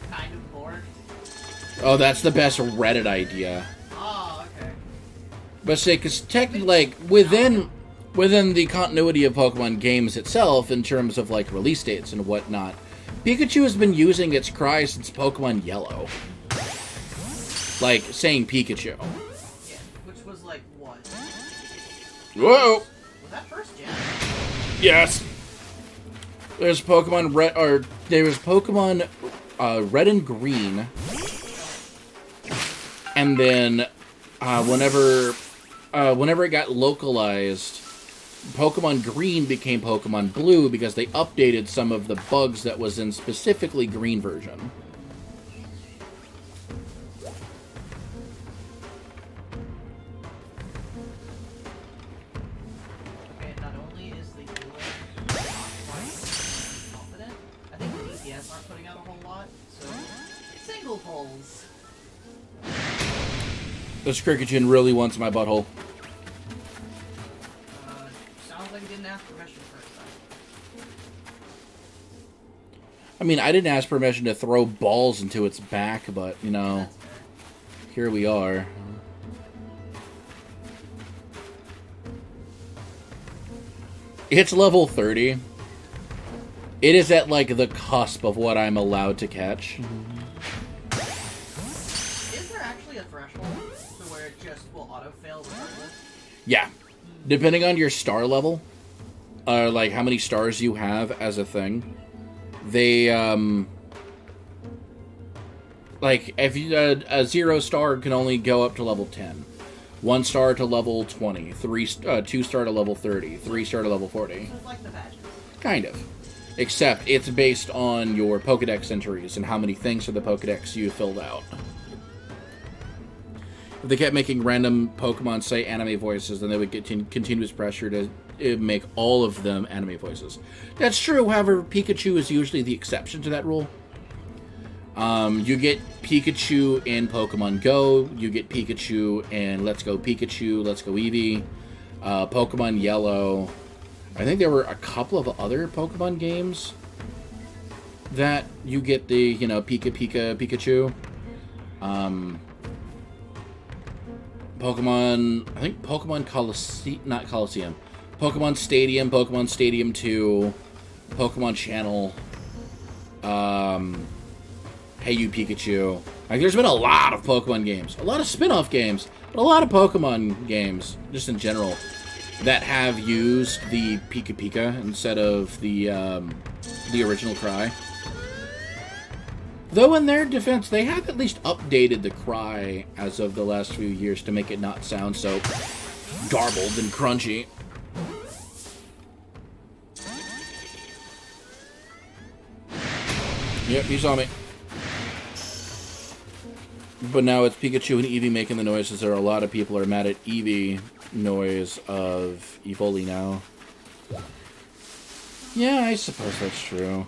Kind of bored.
Oh, that's the best Reddit idea.
Oh, okay.
But say, because technically, like, within the continuity of Pokemon games itself, in terms of, like, release dates and whatnot, Pikachu has been using its cry since Pokemon Yellow. Like, saying Pikachu.
Yeah, which was like, what?
Whoa!
Was that first gen?
Yes! There's Pokemon Red, or there was Pokemon Red and Green, and then whenever it got localized, Pokemon Green became Pokemon Blue because they updated some of the bugs that was in specifically Green version.
Okay, not only is the duel not quite confident, I think the ETS aren't putting out a whole lot, so single polls.
This Cricketchin really wants my butthole.
Sounds like you didn't ask permission first time.
I mean, I didn't ask permission to throw balls into its back, but, you know,
That's fair.
here we are. It's level 30. It is at, like, the cusp of what I'm allowed to catch.
Is there actually a threshold to where it just will auto-fail regardless?
Yeah. Depending on your star level, like how many stars you have as a thing, they, like, if you, a 0 star can only go up to level 10. 1 star to level 20. 2 star to level 30. 3 star to level 40.
So it's like the badges.
Kind of. Except it's based on your Pokedex entries and how many things for the Pokedex you filled out. If they kept making random Pokemon say anime voices, then they would get continuous pressure to make all of them anime voices. That's true, however, Pikachu is usually the exception to that rule. You get Pikachu in Pokemon Go, you get Pikachu in Let's Go Pikachu, Let's Go Eevee, Pokemon Yellow. I think there were a couple of other Pokemon games. that you get the, you know, Pikachu. Pokemon, I think Pokemon not Coliseum. Pokemon Stadium, Pokemon Stadium 2, Pokemon Channel, Hey You Pikachu. Like, there's been a lot of Pokemon games, a lot of spin-off games, but a lot of Pokemon games, just in general, that have used the Pika instead of the original cry. Though in their defense, they have at least updated the cry as of the last few years to make it not sound so garbled and crunchy. Yep, you saw me. But now it's Pikachu and Eevee making the noises. There are a lot of people are mad at Eevee noise of Evoli now. Yeah, I suppose that's true.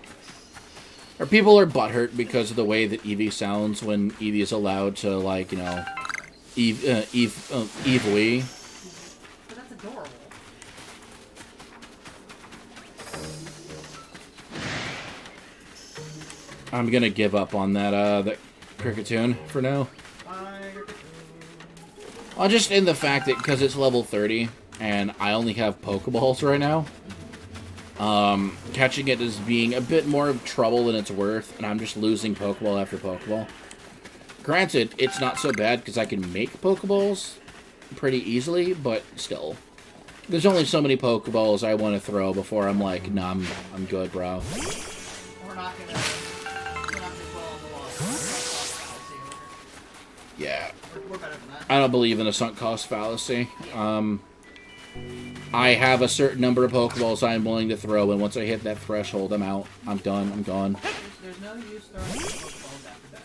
Or people are butthurt because of the way that Eevee sounds when Eevee is allowed to, like, you know, Evoli.
But that's adorable.
I'm gonna give up on that Cricketune for now. Well, just in the fact that because it's level 30 and I only have Pokeballs right now, catching it is being a bit more of trouble than it's worth, and I'm just losing Pokeball after Pokeball. Granted, it's not so bad because I can make Pokeballs pretty easily, but still. There's only so many Pokeballs I want to throw before I'm like, nah, I'm good, bro.
We're not gonna dwell on the loss.
Yeah.
We're better than that.
I don't believe in a sunk cost fallacy. I have a certain number of Pokeballs I'm willing to throw, and once I hit that threshold, I'm out. I'm done. I'm gone.
There's no use throwing Pokeballs after that.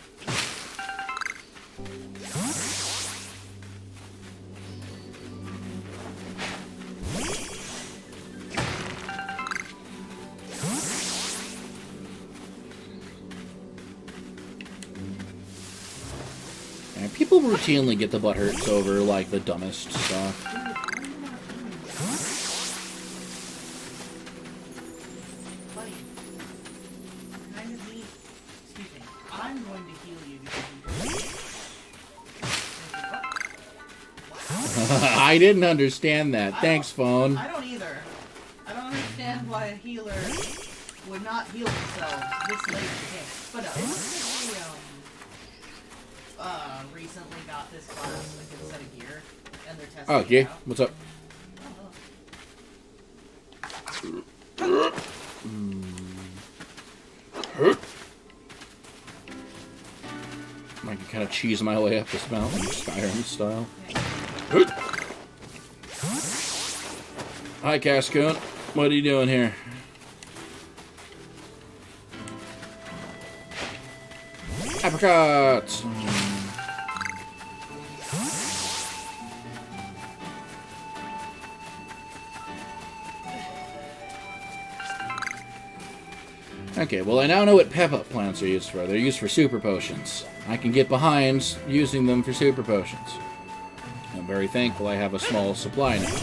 And people routinely get the butthurts over, like, the dumbest stuff.
I'm going to heal you because
I didn't understand that. Thanks, phone.
I don't either. I don't understand why a healer would not heal themselves this late in the game. But we recently got this class, like a set of gear, and they're testing
Oh, yeah.
it out.
What's up? I can kind of cheese my way up this mountain, Skyrim style. Hi, Cascoon. What are you doing here? Apricots! Okay, well I now know what pep-up plants are used for. They're used for super potions. I can get behind using them for super potions. I'm very thankful I have a small supply now.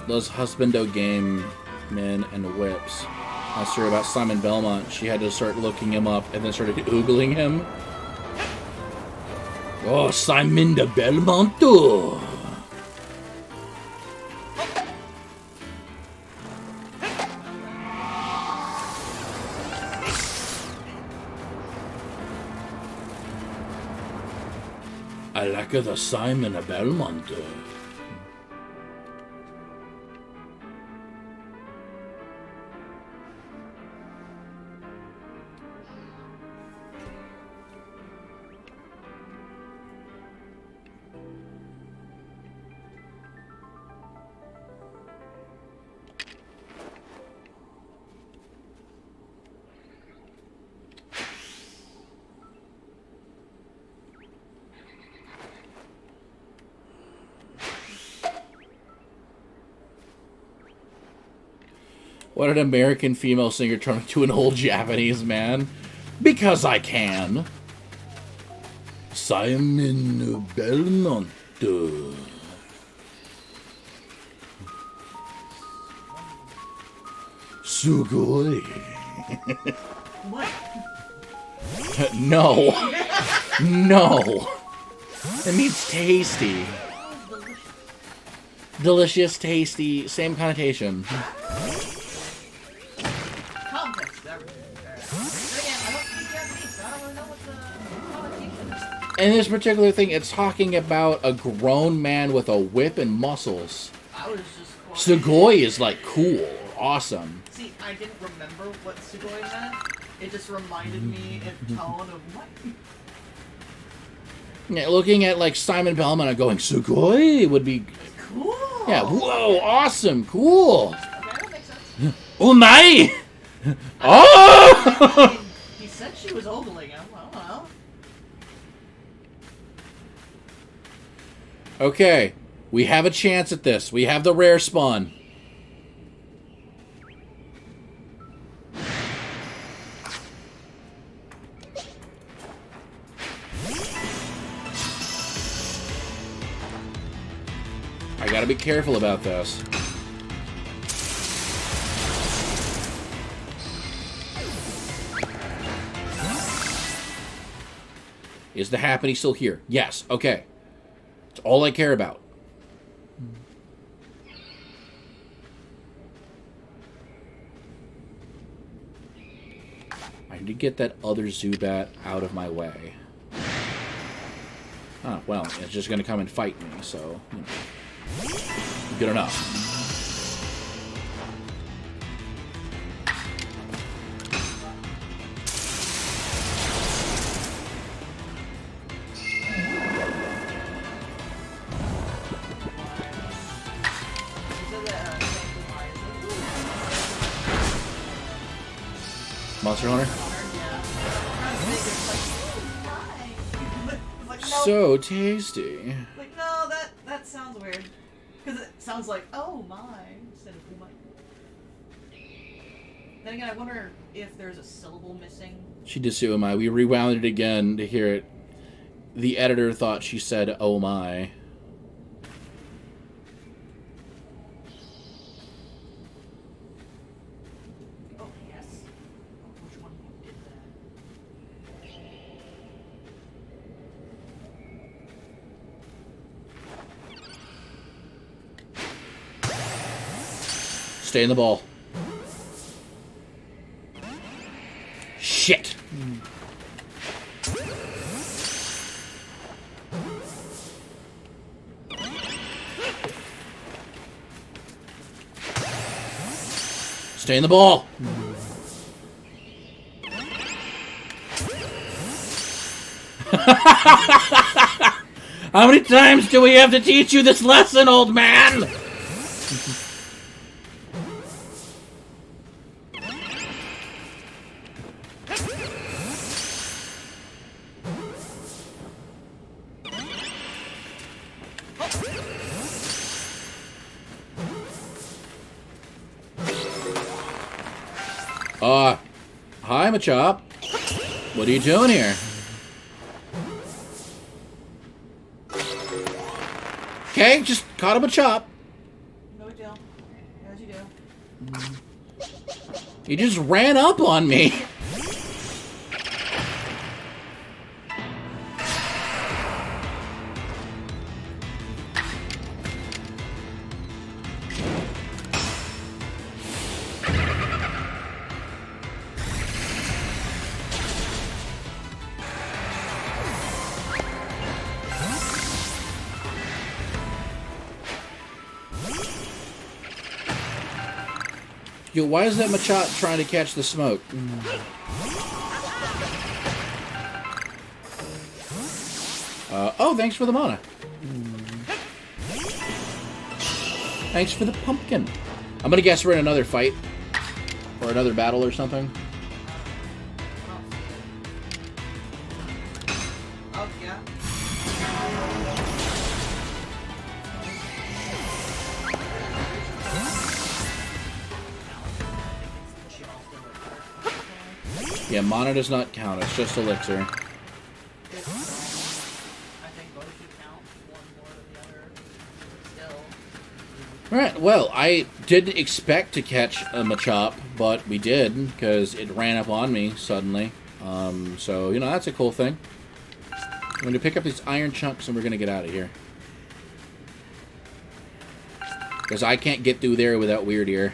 Those husbando game men and whips. I asked her about Simon Belmont. She had to start looking him up and then started Googling him. Oh, Simon de Belmont. I like the Simon de Belmont. What an American female singer turned into an old Japanese man. Because I can. Simon Belmont. Sugoi.
What?
No. No. It means tasty. Delicious, tasty, same connotation.
Context, everything. But again, I don't speak Japanese, so I don't really know what the connotation is.
In this particular thing, it's talking about a grown man with a whip and muscles.
I was just quoting.
Sugoi is like cool, awesome.
See, I didn't remember what Sugoi meant. It just reminded me in tone of what.
Yeah, looking at like Simon Belmont and going Sugoi would be
Cool.
yeah, whoa, awesome, cool.
Okay, that makes sense.
Oh my!
I
Oh!
mean, he said she was ogling him. I don't know.
Okay, we have a chance at this. We have the rare spawn. I gotta be careful about this. Is the happening still here? Yes. Okay. It's all I care about. I need to get that other Zubat out of my way. Oh, well, it's just going to come and fight me, so... You know. Good enough. Monster Hunter? So tasty.
Like, no, that sounds weird. Because it sounds like, oh my, instead of oh my. Then again, I wonder if there's a syllable missing.
She did say oh my. We rewound it again to hear it. The editor thought she said oh my.
Oh, yes. Oh, which one did that?
Stay in the ball. Shit. Stay in the ball. How many times do we have to teach you this lesson, old man? Hi, Machop. What are you doing here? Okay, just caught him a chop.
No big deal. As you do.
He just ran up on me. Yo, why is that Machop trying to catch the smoke? Oh, thanks for the mana. Thanks for the pumpkin. I'm gonna guess we're in another fight. Or another battle or something.
Oh, yeah.
Yeah, mana does not count. It's just elixir.
I think both should count. One more than the other. Still.
Alright, well, I didn't expect to catch a Machop, but we did, because it ran up on me suddenly. So, you know, that's a cool thing. I'm going to pick up these iron chunks and we're going to get out of here. Because I can't get through there without Weird Ear.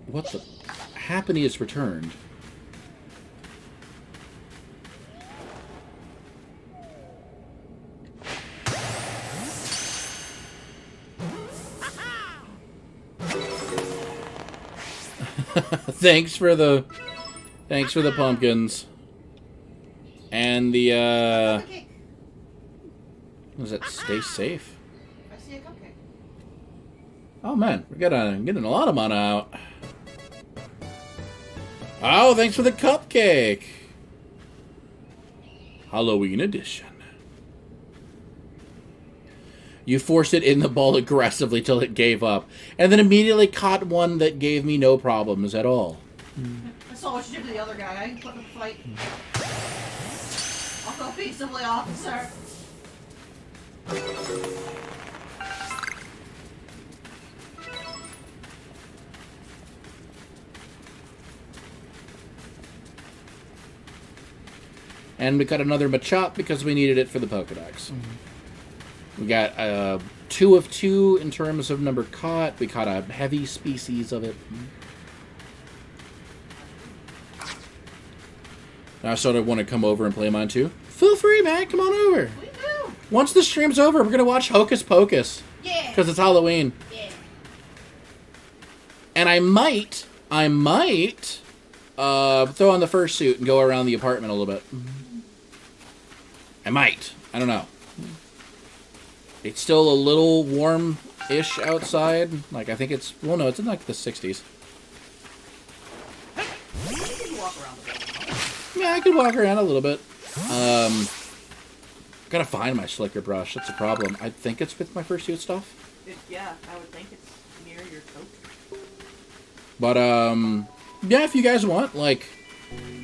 What the... Happiny is returned. Thanks for the pumpkins. And the,
Cupcake.
what was that? Stay safe.
I see a cupcake.
Oh man, we're getting a lot of mana out. Oh, thanks for the cupcake. Halloween edition. You forced it in the ball aggressively till it gave up, and then immediately caught one that gave me no problems at all.
I saw what you did to the other guy. I put him in a fight. I'll go peaceably, officer.
And we got another Machop because we needed it for the Pokedex. We got 2 of 2 in terms of number caught. We caught a heavy species of it. Now I sort of want to come over and play mine too. Feel free, man. Come on over.
We do.
Once the stream's over, we're going to watch Hocus Pocus.
Yeah.
Because it's Halloween.
Yeah.
And I might throw on the fursuit and go around the apartment a little bit. I might. I don't know. It's still a little warm-ish outside. Like, I think it's... Well, no, it's in, like, the 60s.
You can walk around the building.
Yeah, I could walk around a little bit. Gotta find my slicker brush. That's a problem. I think it's with my fursuit stuff.
Yeah, I would think it's near your coat.
But, yeah, if you guys want, like...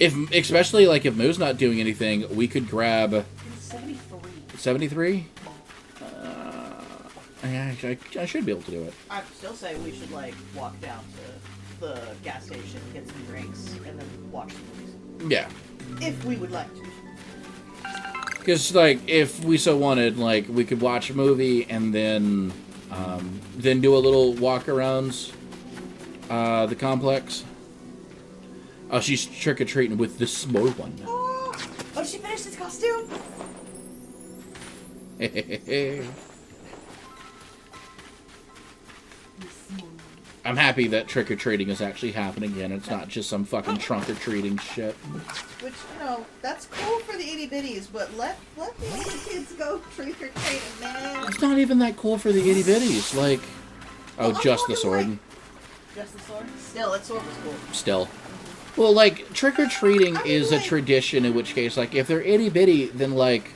Especially, like, if Moo's not doing anything, we could grab...
It's 73.
73? I should be able to do it.
I'd still say we should, like, walk down to the gas station, get some drinks, and then watch the movies.
Yeah.
If we would like to.
Because, like, if we so wanted, like, we could watch a movie and then do a little walk-arounds the complex. Oh, she's trick-or-treating with the small one.
Oh, did she finish this costume?
I'm happy that trick-or-treating is actually happening again. It's not just some fucking trunk-or-treating shit.
Which, you know, that's cool for the itty-bitties, but let the other kids go trick-or-treating, man.
It's not even that cool for the itty-bitties. Like, oh,
Well,
just the sword.
Like, just the sword? Still, that sword was cool.
Still. Well, like, trick-or-treating is a
like-
tradition, in which case, like, if they're itty-bitty, then, like...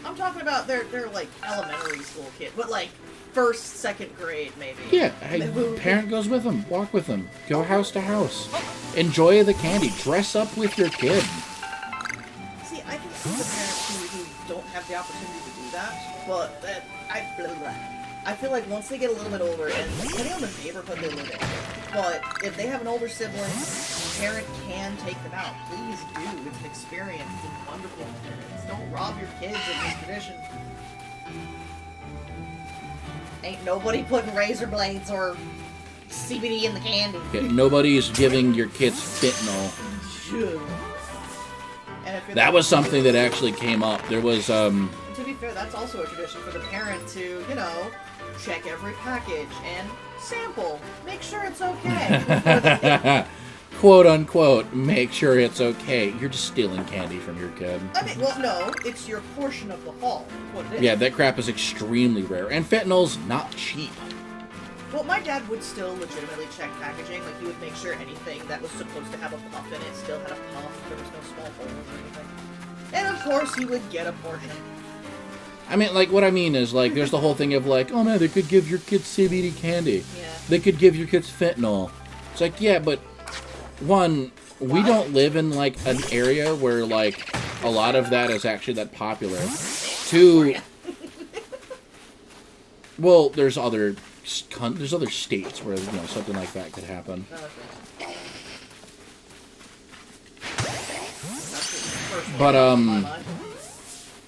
I'm talking about they're like elementary school kid, but like first, second grade maybe.
Yeah, hey, parent goes with them. Walk with them. Go house to house. Enjoy the candy. Dress up with your kid.
See, I think some of the parents who don't have the opportunity to do that, but that I feel like once they get a little bit older, and depending on the neighborhood they live in, but if they have an older sibling, parent can take them out. Please do. It's an experience. It's a wonderful experience. Don't rob your kids of this tradition. Ain't nobody putting razor blades or CBD in the candy.
Okay, nobody's giving your kids fentanyl.
Sure. And if
That was something that actually came up. There was,
To be fair, that's also a tradition for the parent to, you know, check every package and sample. Make sure it's okay.
quote unquote, make sure it's okay. You're just stealing candy from your kid.
I mean, well, no, it's your portion of the haul. That's what it is.
Yeah, that crap is extremely rare. And fentanyl's not cheap.
Well, my dad would still legitimately check packaging. Like, he would make sure anything that was supposed to have a puff in it still had a puff. There was no small holes or anything. And of course, he would get a portion.
I mean, like, what I mean is, like, there's the whole thing of, like, oh, man, they could give your kids CBD candy.
Yeah.
They could give your kids fentanyl. It's like, yeah, but, one, we don't live in, like, an area where, like, a lot of that is actually that popular. Two, well, there's other states where, you know, something like that could happen. But,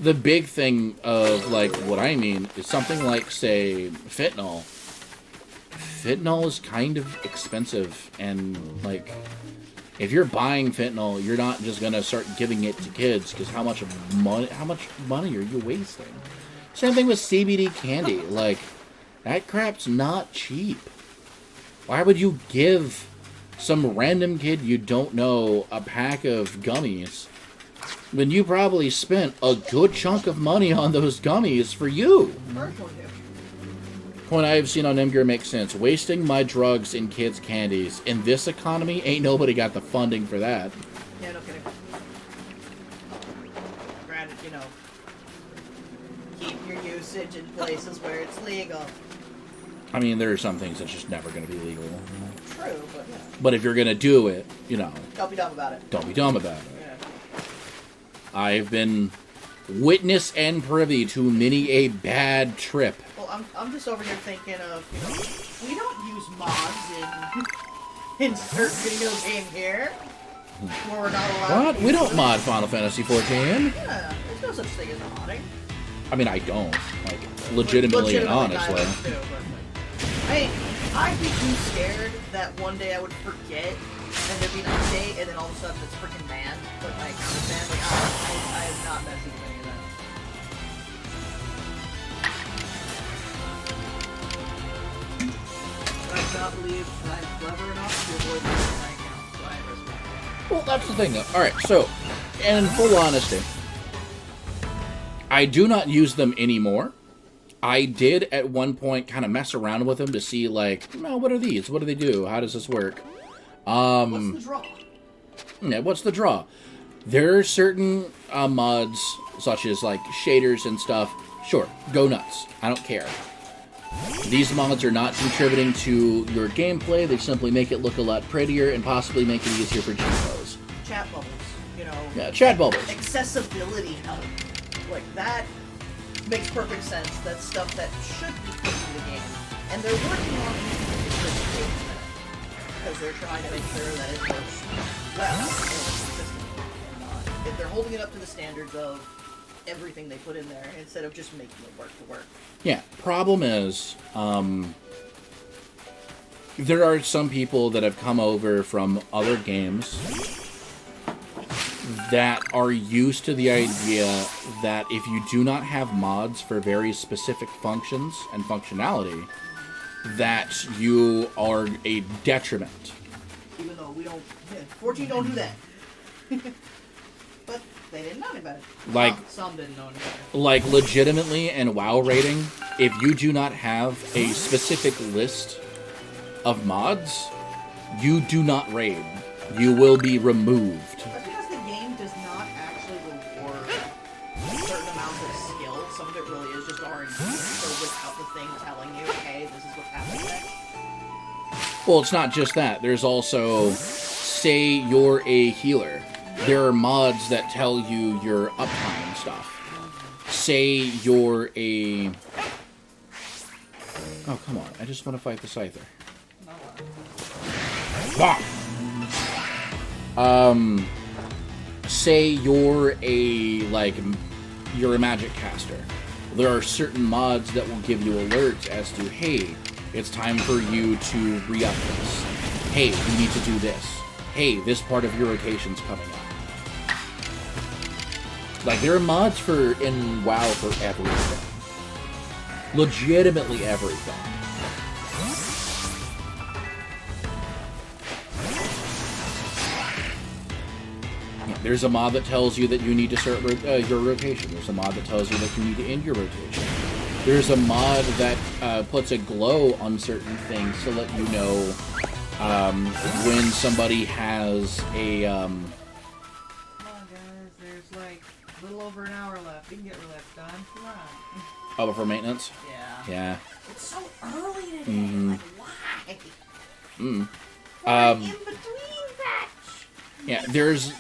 the big thing of, like, what I mean is something like, say, fentanyl. Fentanyl is kind of expensive, and, like, if you're buying fentanyl, you're not just gonna start giving it to kids, because how much money are you wasting? Same thing with CBD candy. Like, that crap's not cheap. Why would you give some random kid you don't know a pack of gummies when you probably spent a good chunk of money on those gummies for you? Point I've seen on Imgur makes sense. Wasting my drugs in kids' candies. In this economy, ain't nobody got the funding for that.
Yeah, no kidding. Granted, you know, keep your usage in places where it's legal.
I mean, there are some things that's just never going to be legal.
True, but yeah.
But if you're going to do it, you know.
Don't be dumb about it.
Don't be dumb about it.
Yeah.
I've been witness and privy to many a bad trip.
Well, I'm just over here thinking of, you know, we don't use mods in certain video game here. Where we're not allowed
What?
to
We
use
don't
them.
mod Final Fantasy XIV.
Yeah, there's no such thing as modding.
I mean, I don't. Like, legitimately and honestly.
I too, but, I'd be too scared that one day I would forget and there'd be an update and then all of a sudden it's freaking banned. But like, understand, like, I am not messing with any of that. I do not believe I'm clever enough to avoid using my account, so I risk it.
Well, that's the thing, though. Alright, so, in full honesty, I do not use them anymore. I did, at one point, kind of mess around with them to see, like, oh, what are these? What do they do? How does this work?
What's the draw?
Yeah, what's the draw? There are certain mods, such as, like, shaders and stuff. Sure, go nuts. I don't care. These mods are not contributing to your gameplay. They simply make it look a lot prettier and possibly make it easier for cheapos.
Chat bubbles, you know.
Yeah, chat bubbles.
Accessibility help. Like, that makes perfect sense. That's stuff that should be put in the game. And they're working on it because they're trying to make sure that it works well and consistently. If they're holding it up to the standards of everything they put in there instead of just making it work to work.
Yeah, problem is, there are some people that have come over from other games that are used to the idea that if you do not have mods for very specific functions and functionality, that you are a detriment.
Even though we don't, 14 don't do that. But they didn't know any better.
Like,
some didn't know any better.
Like, legitimately, in WoW rating, if you do not have a specific list of mods, you do not raid. You will be removed.
That's because the game does not actually reward certain amounts of skill. Some of it really is just RNG. So without the thing telling you, hey, this is what's happening next.
Well, it's not just that. There's also, say you're a healer. There are mods that tell you your uptime and stuff. Say you're a... Oh, come on. I just want to fight the Scyther. Say you're a, like, you're a magic caster. There are certain mods that will give you alerts as to, hey, it's time for you to re-up this. Hey, you need to do this. Hey, this part of your rotation's coming up. Like, there are mods in WoW for everything. Legitimately everything. There's a mod that tells you that you need to start your rotation. There's a mod that tells you that you need to end your rotation. There's a mod that puts a glow on certain things to let you know when somebody has a...
Come on, guys. There's like a little over an hour left. We can get relief done. Come on.
Oh, before maintenance?
Yeah.
Yeah.
It's so early today.
Mhm.
Like, why?
Mm.
For an in-between patch.
Yeah, there's...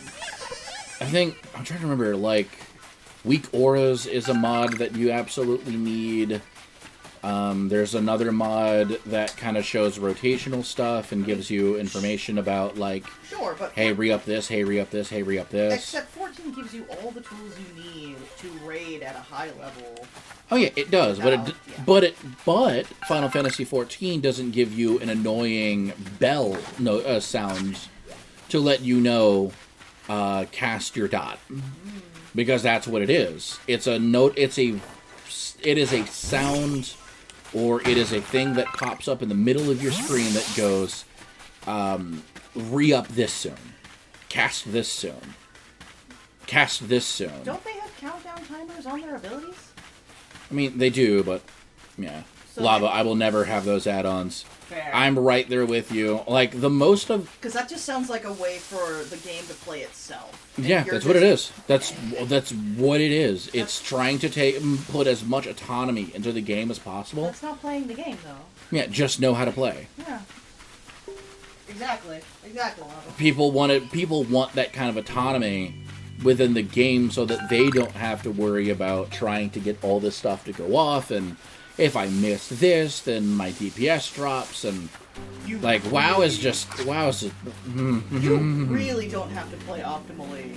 I think... I'm trying to remember, like... Weak Auras is a mod that you absolutely need. There's another mod that kind of shows rotational stuff and gives you information about, like...
Sure, but...
Hey, re-up this, hey, re-up this, hey, re-up this.
Except 14 gives you all the tools you need to raid at a high level.
Oh yeah, it does,
Without-
but Final Fantasy XIV doesn't give you an annoying bell sound to let you know cast your dot, because that's what it is. It's a note. It is a sound, or it is a thing that pops up in the middle of your screen that goes, re-up this soon, cast this soon, cast this soon.
Don't they have countdown timers on their abilities?
I mean, they do, but, yeah.
So
Lava, I will never have those add-ons.
Fair.
I'm right there with you. Like, the most of...
Because that just sounds like a way for the game to play itself. And
Yeah,
you're
that's what it
just-
is. That's what it is. It's trying to put as much autonomy into the game as possible.
That's not playing the game, though.
Yeah, just know how to play.
Yeah. Exactly. Exactly, Lava.
People want that kind of autonomy within the game so that they don't have to worry about trying to get all this stuff to go off, and if I miss this, then my DPS drops, and
You
WoW is just
You really don't have to play optimally.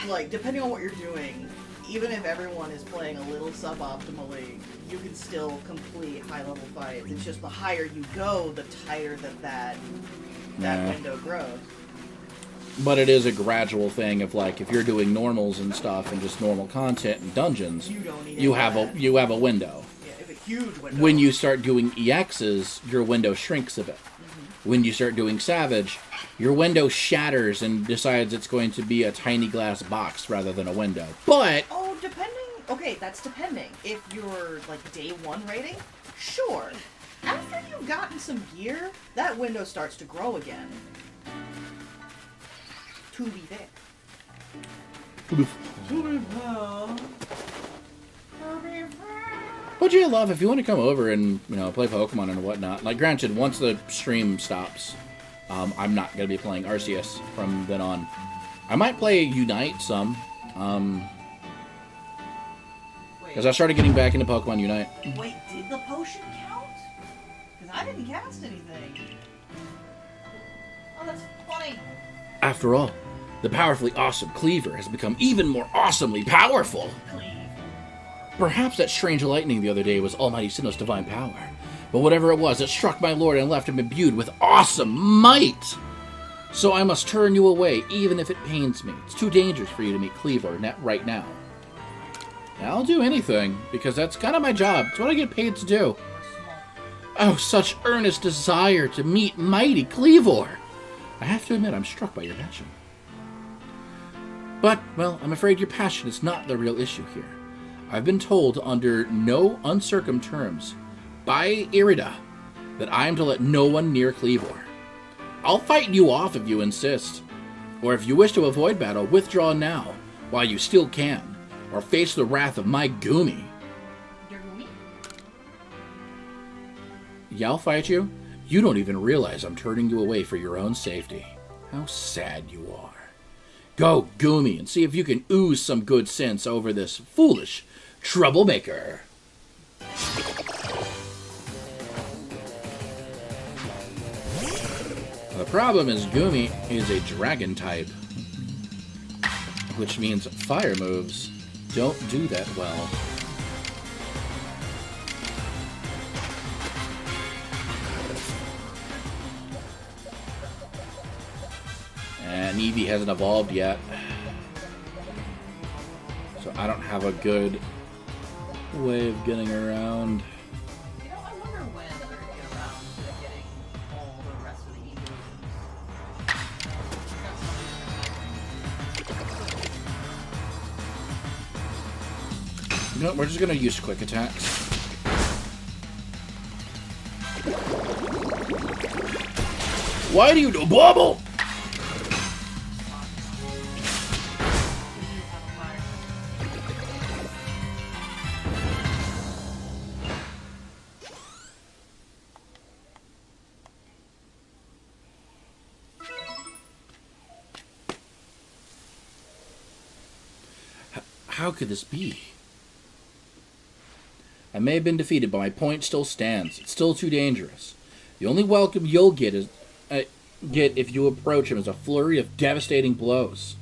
Like, depending on what you're doing, even if everyone is playing a little suboptimally, you can still complete high-level fights. It's just the higher you go, the tighter that
Yeah.
window grows.
But it is a gradual thing of, like, if you're doing normals and stuff and just normal content and dungeons,
You don't need
you
any
have
of that.
you have a window.
Yeah, it's a huge window.
When you start doing EXs, your window shrinks a bit. When you start doing Savage, your window shatters and decides it's going to be a tiny glass box rather than a window. But
Oh, depending... Okay, that's depending. If you're, like, day one rating, sure. After you've gotten some gear, that window starts to grow again. To be fair.
But yeah, love, if you want to come over and, play Pokemon and whatnot, like, granted, once the stream stops, I'm not going to be playing Arceus from then on. I might play Unite some, because I started getting back into Pokemon Unite.
Wait, did the potion count? Because I didn't cast anything. Oh, that's funny.
After all, the powerfully awesome Cleaver has become even more awesomely powerful. Perhaps that strange lightning the other day was Almighty Sinnoh's divine power. But whatever it was, it struck my lord and left him imbued with awesome might. So I must turn you away, even if it pains me. It's too dangerous for you to meet Cleaver right now. And I'll do anything, because that's kind of my job. It's what I get paid to do. Oh, such earnest desire to meet mighty Cleaver. I have to admit, I'm struck by your passion. But, well, I'm afraid your passion is not the real issue here. I've been told under no uncircum terms by Irida that I am to let no one near Cleavor. I'll fight you off if you insist. Or if you wish to avoid battle, withdraw now, while you still can, or face the wrath of my Goomy.
Your Goomy?
Yeah, I'll fight you. You don't even realize I'm turning you away for your own safety. How sad you are. Go, Goomy, and see if you can ooze some good sense over this foolish troublemaker. The problem is Goomy is a dragon type, which means fire moves don't do that well. And Eevee hasn't evolved yet, so I don't have a good way of getting around.
I wonder when they're going to get around to getting all the rest of the Eevees.
No, we're just gonna use quick attacks. Why do you do bubble? How could this be? I may have been defeated, but my point still stands. It's still too dangerous. The only welcome you'll get if you approach him is a flurry of devastating blows.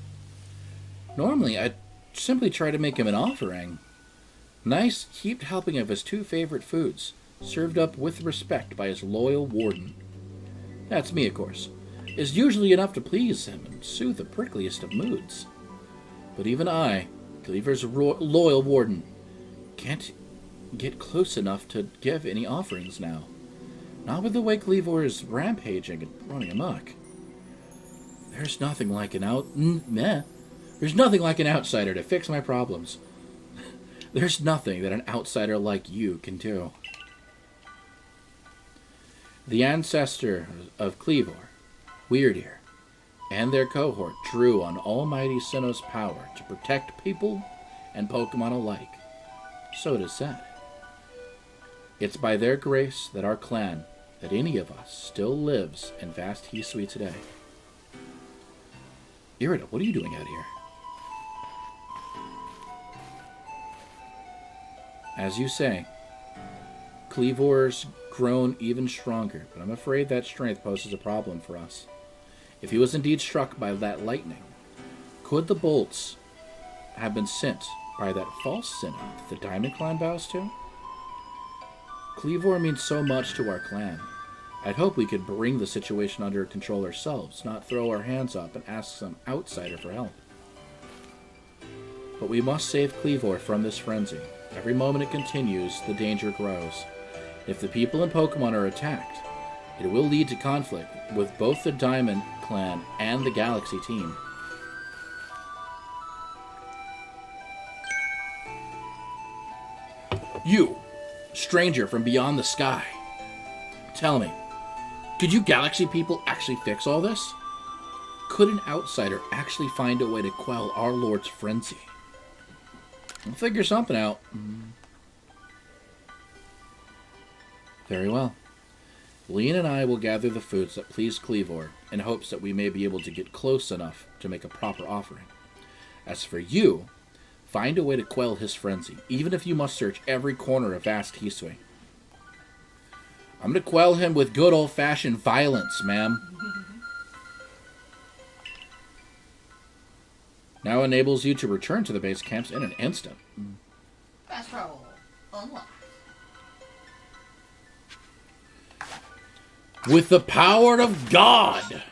Normally, I'd simply try to make him an offering. Nice heaped helping of his 2 favorite foods, served up with respect by his loyal warden. That's me, of course. Is usually enough to please him and soothe the prickliest of moods. But even I, Cleaver's loyal warden, can't get close enough to give any offerings now. Not with the way Cleavor is rampaging and running amok. There's nothing like an outsider to fix my problems. There's nothing that an outsider like you can do. The ancestor of Cleavor, Weirdear, and their cohort drew on Almighty Sinnoh's power to protect people and Pokemon alike. So it is said. It's by their grace that our clan, that any of us, still lives in vast Hisui today. Irida, what are you doing out here? As you say, Cleavor's grown even stronger, but I'm afraid that strength poses a problem for us. If he was indeed struck by that lightning, could the bolts have been sent by that false Sinnoh that the Diamond Clan bows to? Cleavor means so much to our clan. I'd hope we could bring the situation under control ourselves, not throw our hands up and ask some outsider for help. But we must save Cleavor from this frenzy. Every moment it continues, the danger grows. If the people in Pokemon are attacked, it will lead to conflict with both the Diamond Clan and the Galaxy team. You, stranger from beyond the sky, tell me, could you Galaxy people actually fix all this? Could an outsider actually find a way to quell our Lord's frenzy? We'll figure something out. Very well. Lean and I will gather the foods that please Cleavor in hopes that we may be able to get close enough to make a proper offering. As for you, find a way to quell his frenzy, even if you must search every corner of vast Hisui. I'm going to quell him with good old-fashioned violence, ma'am. Now enables you to return to the base camps in an instant.
Fast travel unlocked.
With the power of God!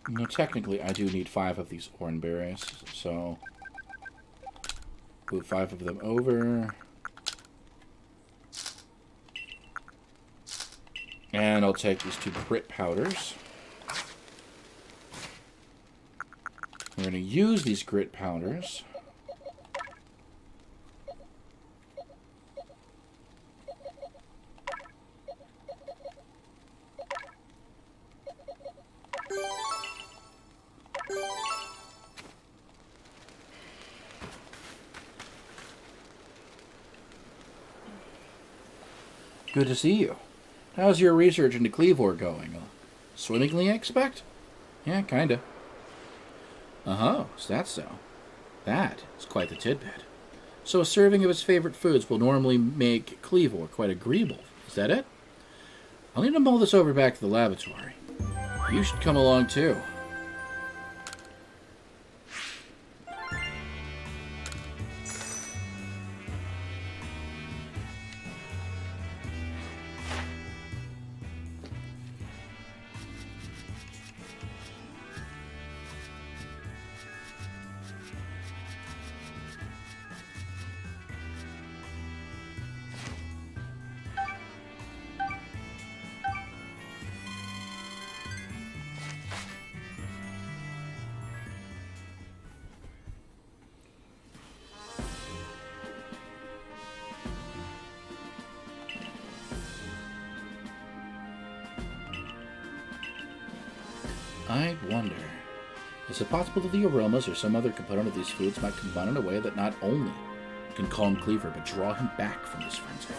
No, technically, I do need 5 of these orange berries, so move 5 of them over. And I'll take these 2 grit powders. We're going to use these grit powders. Good to see you. How's your research into Cleavor going? Swimmingly, I expect? Yeah, kinda. Uh-huh, is that so? That is quite the tidbit. So a serving of his favorite foods will normally make Cleavor quite agreeable. Is that it? I'll need to mull this over back to the laboratory. You should come along, too. I wonder, is it possible that the aromas or some other component of these foods might combine in a way that not only can calm Cleaver, but draw him back from his frenzy?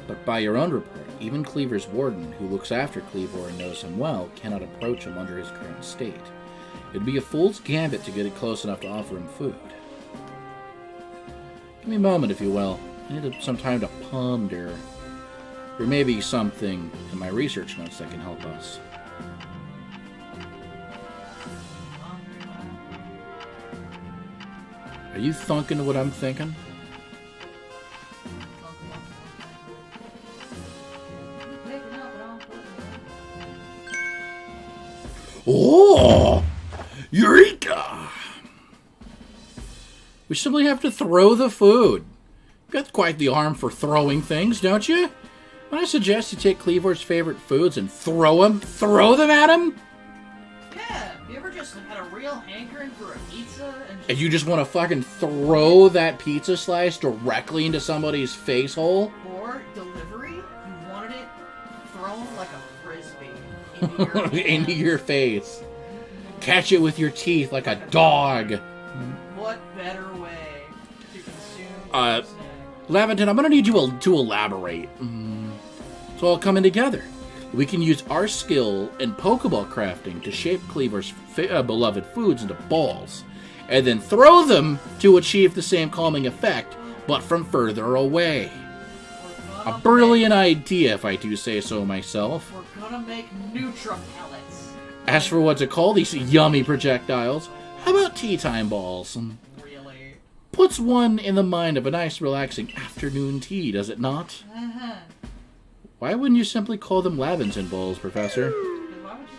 But by your own report, even Cleaver's warden, who looks after Cleaver and knows him well, cannot approach him under his current state. It'd be a fool's gambit to get it close enough to offer him food. Give me a moment, if you will. I need some time to ponder. There may be something in my research notes that can help us. Are you thunking what I'm thinking? Oh! Eureka! We simply have to throw the food. You've got quite the arm for throwing things, don't you? When I suggest you take Cleavor's favorite foods and throw them at him?
Yeah, you ever just had a real hankering for a pizza
And you just want to fucking throw that pizza slice directly into somebody's face hole?
Or delivery, you wanted it thrown like a frisbee
into your face. Catch it with your teeth like a dog.
What better way to consume
Uh,
snack?
Laventon, I'm going to need you to elaborate. It's all coming together. We can use our skill in Pokeball crafting to shape Cleaver's beloved foods into balls, and then throw them to achieve the same calming effect, but from further away. A brilliant idea, if I do say so myself.
We're gonna make Nutra pellets.
As for what to call these yummy projectiles, how about tea time balls?
Really?
Puts one in the mind of a nice relaxing afternoon tea, does it not?
Uh-huh.
Why wouldn't you simply call them Laventon balls, Professor?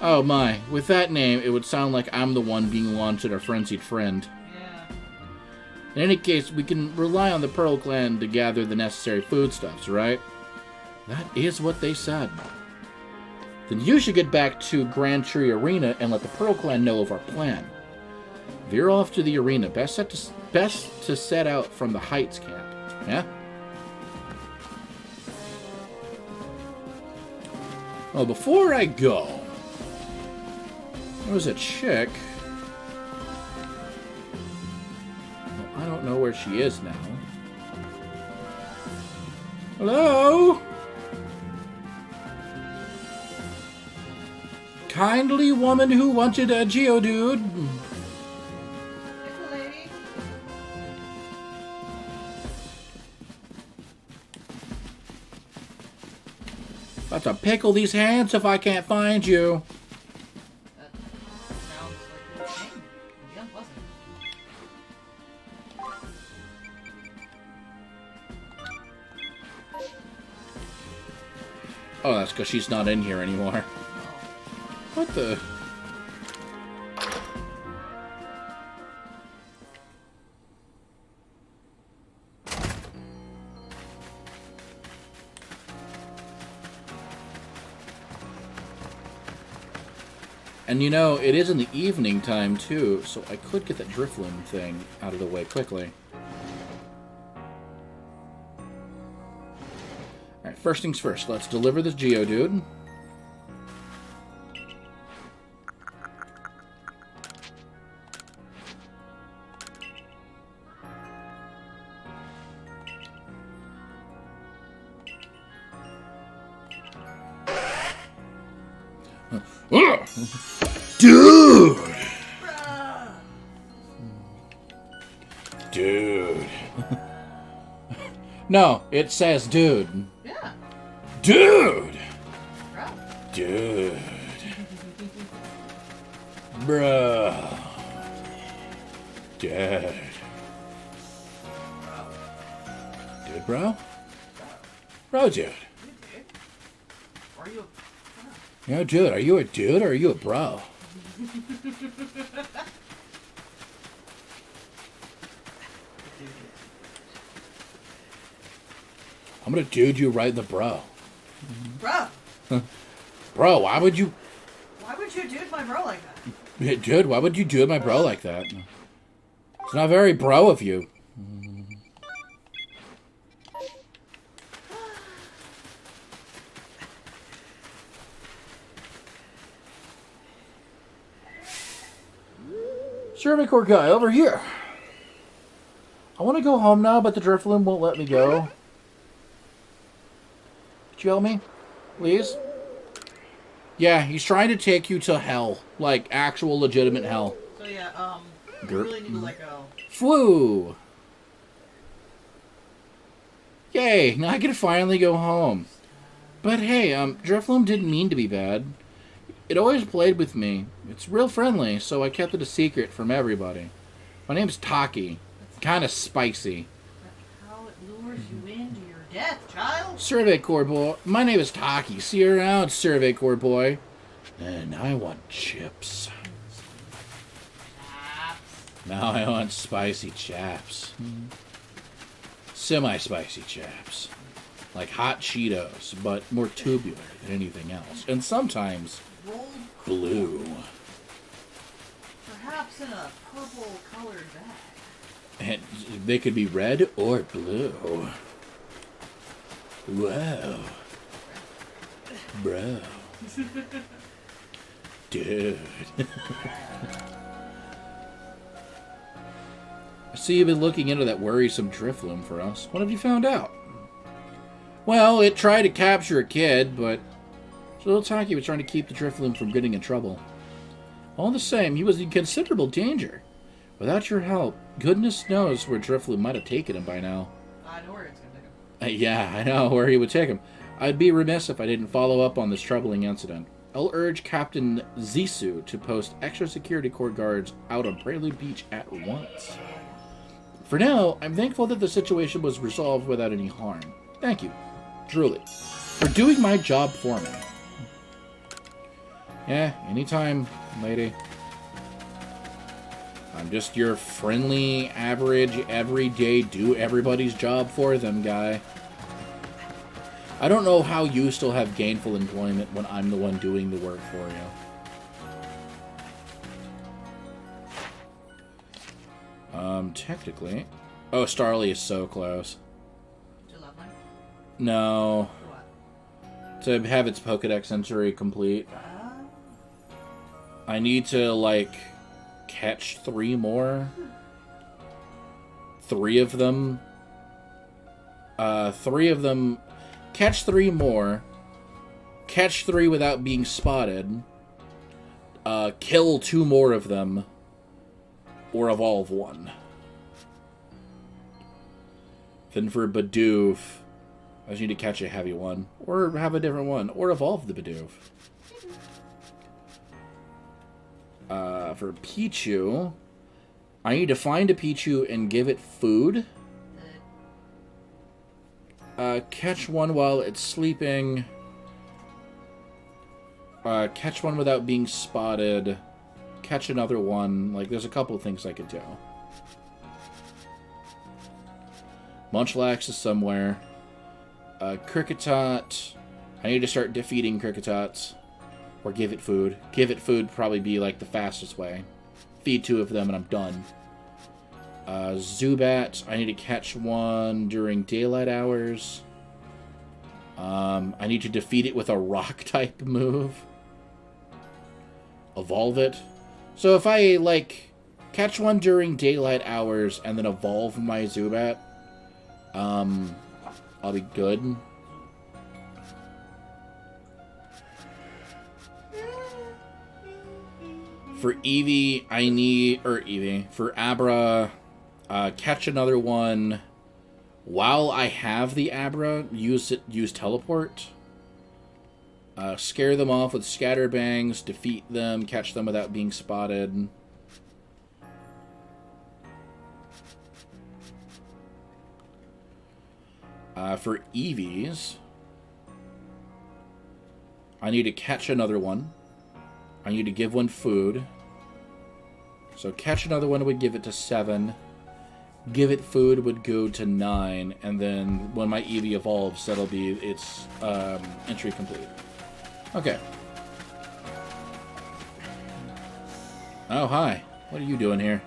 Oh my, with that name, it would sound like I'm the one being launched at our frenzied friend.
Yeah.
In any case, we can rely on the Pearl Clan to gather the necessary foodstuffs, right? That is what they said. Then you should get back to Grand Tree Arena and let the Pearl Clan know of our plan. Veer off to the arena, best to set out from the Heights camp, yeah? Well, before I go, there was a chick. Well, I don't know where she is now. Hello? Kindly woman who wanted a Geodude.
Lady.
About to pickle these hands if I can't find you.
That sounds like a shame. Yeah, wasn't
Oh, that's because she's not in here anymore. What the? And you know, it is in the evening time too, so I could get that Drifloon thing out of the way quickly. Alright, first things first, let's deliver this Geodude. Dude! Dude. No, it says dude.
Yeah.
Dude!
Bro.
Dude. Bruh. Dude. Dude, bro? Bro, dude.
Are you
Yo, dude, are you a dude or are you a bro? I'm gonna dude you right in the bro.
Bro?
Bro, why would you...
Why would you dude my bro like that?
Hey, dude, why would you do my bro like that? It's not very bro of you. Survey Corps guy, over here. I want to go home now, but the Drifloon won't let me go. Could you help me? Please? Yeah, he's trying to take you to hell. Like, actual legitimate hell.
So yeah, you really need to let go.
Flew! Yay, now I can finally go home. But hey, Drifloon didn't mean to be bad. It always played with me. It's real friendly, so I kept it a secret from everybody. My name's Taki. Kind of spicy.
That's how it lures you into your death, child.
Survey Corps boy. My name is Taki. See you around, Survey Corps boy. And I want chips. Now I want spicy chaps. Semi-spicy chaps. Like hot Cheetos, but more tubular than anything else. And sometimes
Rolled
blue.
perhaps in a purple-colored bag.
And they could be red or blue. Whoa. Bro. Dude. I see you've been looking into that worrisome Drifloon for us. What have you found out? Well, it tried to capture a kid, but little Taki was trying to keep the Drifloon from getting in trouble. All the same, he was in considerable danger. Without your help, goodness knows where Drifloon might have taken him by now.
I know where it's going to take him.
Yeah, I know where he would take him. I'd be remiss if I didn't follow up on this troubling incident. I'll urge Captain Hisui to post extra security corps guards out on Prelude Beach at once. For now, I'm thankful that the situation was resolved without any harm. Thank you, truly, for doing my job for me. Yeah, anytime, lady. I'm just your friendly, average, everyday, do everybody's job for them guy. I don't know how you still have gainful employment when I'm the one doing the work for you. Technically... Oh, Starly is so close.
To Lovely?
No.
What?
To have its Pokedex entry complete. I need to, like, catch 3 more. 3 of them. 3 of them... Catch 3 more. Catch 3 without being spotted. Kill 2 more of them. Or evolve 1. Then for Bidoof, I just need to catch a heavy one. Or have a different one. Or evolve the Bidoof. For Pichu, I need to find a Pichu and give it food. Catch one while it's sleeping. Catch one without being spotted. Catch another one. Like, there's a couple of things I could do. Munchlax is somewhere. Kricketot. I need to start defeating Cricketots. Or give it food. Give it food probably be, like, the fastest way. Feed 2 of them and I'm done. Zubat. I need to catch one during daylight hours. I need to defeat it with a rock-type move. Evolve it. So if I, like, catch one during daylight hours and then evolve my Zubat, I'll be good. For Eevee, I need... Or Eevee. For Abra, catch another one. While I have the Abra, use Teleport. Scare them off with Scatterbangs. Defeat them. Catch them without being spotted. For Eevees, I need to catch another one. I need to give one food. So catch another one would give it to 7. Give it food would go to 9. And then when my Eevee evolves, that'll be its entry complete. Okay. Oh, hi. What are you doing here?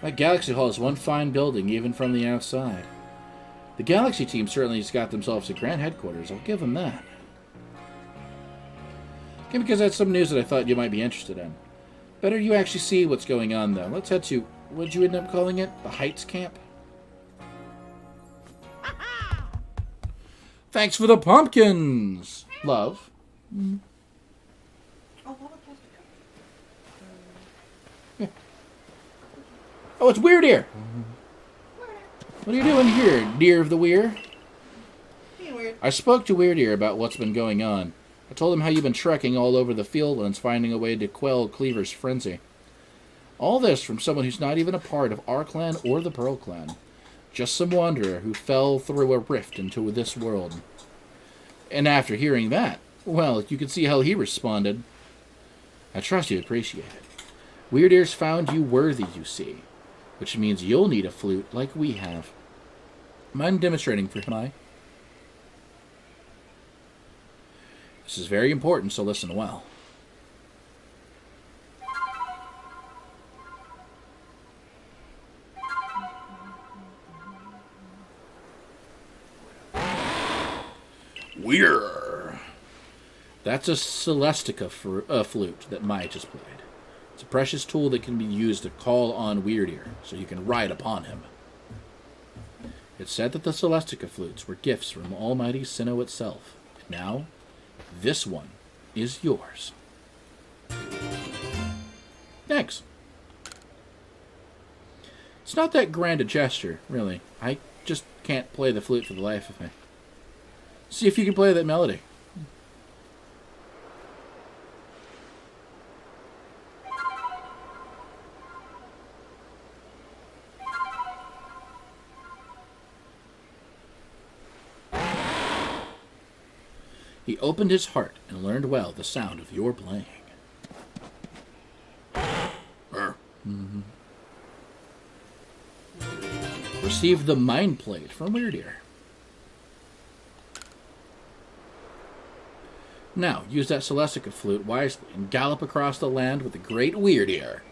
That Galaxy Hall is one fine building, even from the outside. The Galaxy team certainly has got themselves a grand headquarters. I'll give them that. Okay, because that's some news that I thought you might be interested in. Better you actually see what's going on, though. Let's head to, what'd you end up calling it? The Heights Camp? Thanks for the pumpkins, love.
Oh, what was that?
Yeah. Oh, it's Weird Ear. What are you doing here, dear of the Weir?
Being weird.
I spoke to Weird Ear about what's been going on. I told him how you've been trekking all over the fieldlands, finding a way to quell Cleaver's frenzy. All this from someone who's not even a part of our clan or the Pearl clan. Just some wanderer who fell through a rift into this world. And after hearing that, well, you can see how he responded. I trust you appreciate it. Weird Ear's found you worthy, you see. Which means you'll need a flute like we have. Mind demonstrating for him? This is very important, so listen well. Weird. That's a Celestica flute that Mai just played. It's a precious tool that can be used to call on Weird Ear, so you can ride upon him. It's said that the Celestica flutes were gifts from Almighty Sinnoh itself. And now, this one is yours. Thanks. It's not that grand a gesture, really. I just can't play the flute for the life of me. See if you can play that melody. He opened his heart and learned well the sound of your playing. Received the Mind Plate from Weird Ear. Now, use that Celestica flute wisely and gallop across the land with the great Weird Ear.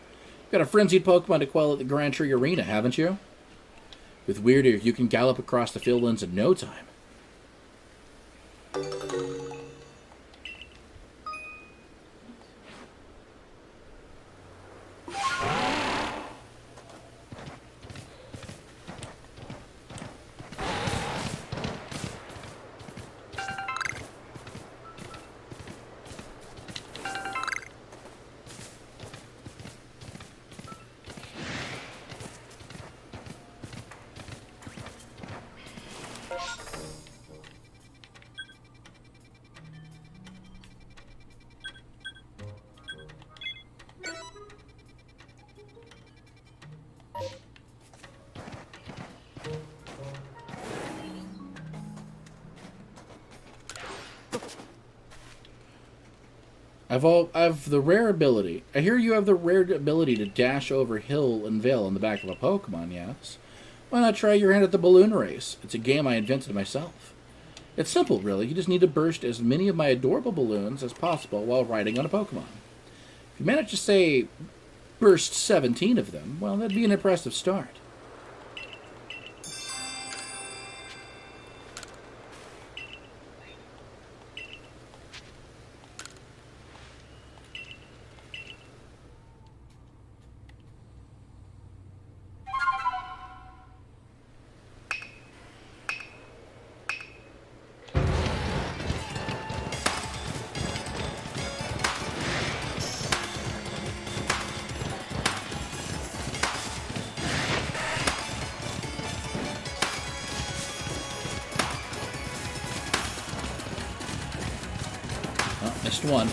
Got a frenzied Pokemon to quell at the Grand Tree Arena, haven't you? With Weird Ear, you can gallop across the fieldlands in no time. I've the rare ability. I hear you have the rare ability to dash over hill and vale on the back of a Pokemon, yes? Why not try your hand at the balloon race? It's a game I invented myself. It's simple, really. You just need to burst as many of my adorable balloons as possible while riding on a Pokemon. If you manage to, say, burst 17 of them, well, that'd be an impressive start. Missed one.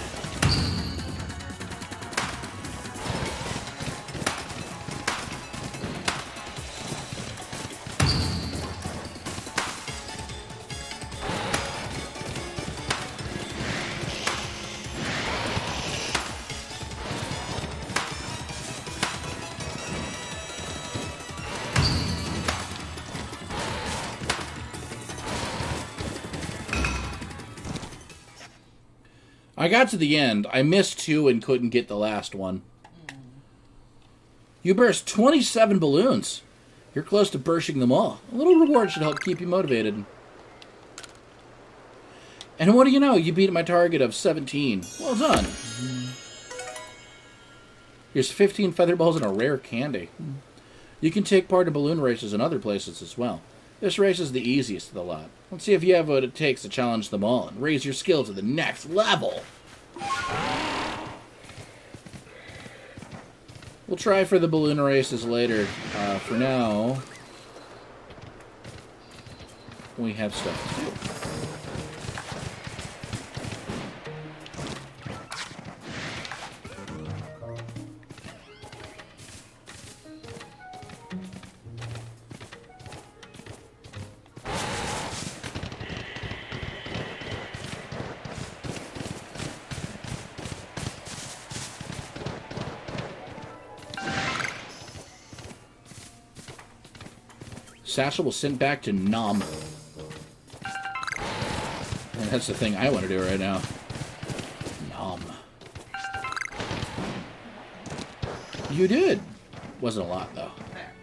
I got to the end. I missed two and couldn't get the last one. You burst 27 balloons. You're close to bursting them all. A little reward should help keep you motivated. And what do you know? You beat my target of 17. Well done. Here's 15 feather balls and a rare candy. You can take part in balloon races in other places as well. This race is the easiest of the lot. Let's see if you have what it takes to challenge them all and raise your skill to the next level. We'll try for the balloon races later. For now, we have stuff to do. Satchel was sent back to Nom. And that's the thing I want to do right now. Nom. You did. Wasn't a lot, though.
There.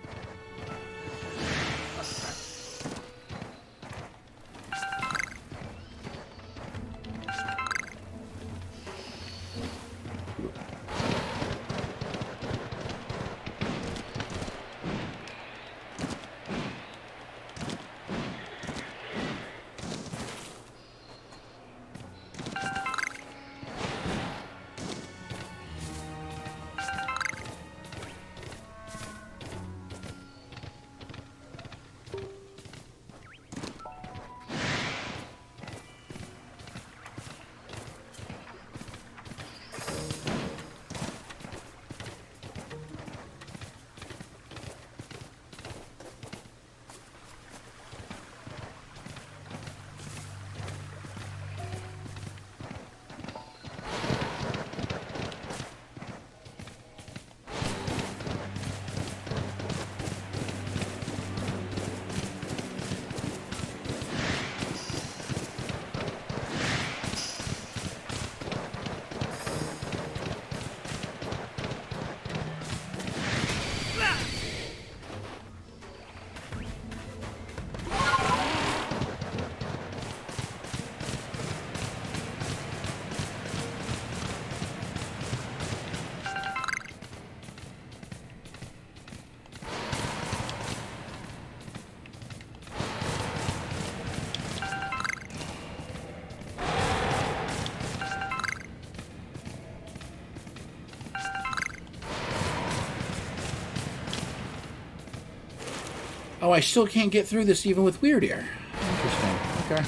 Oh, I still can't get through this even with Weird Ear. Interesting. Okay.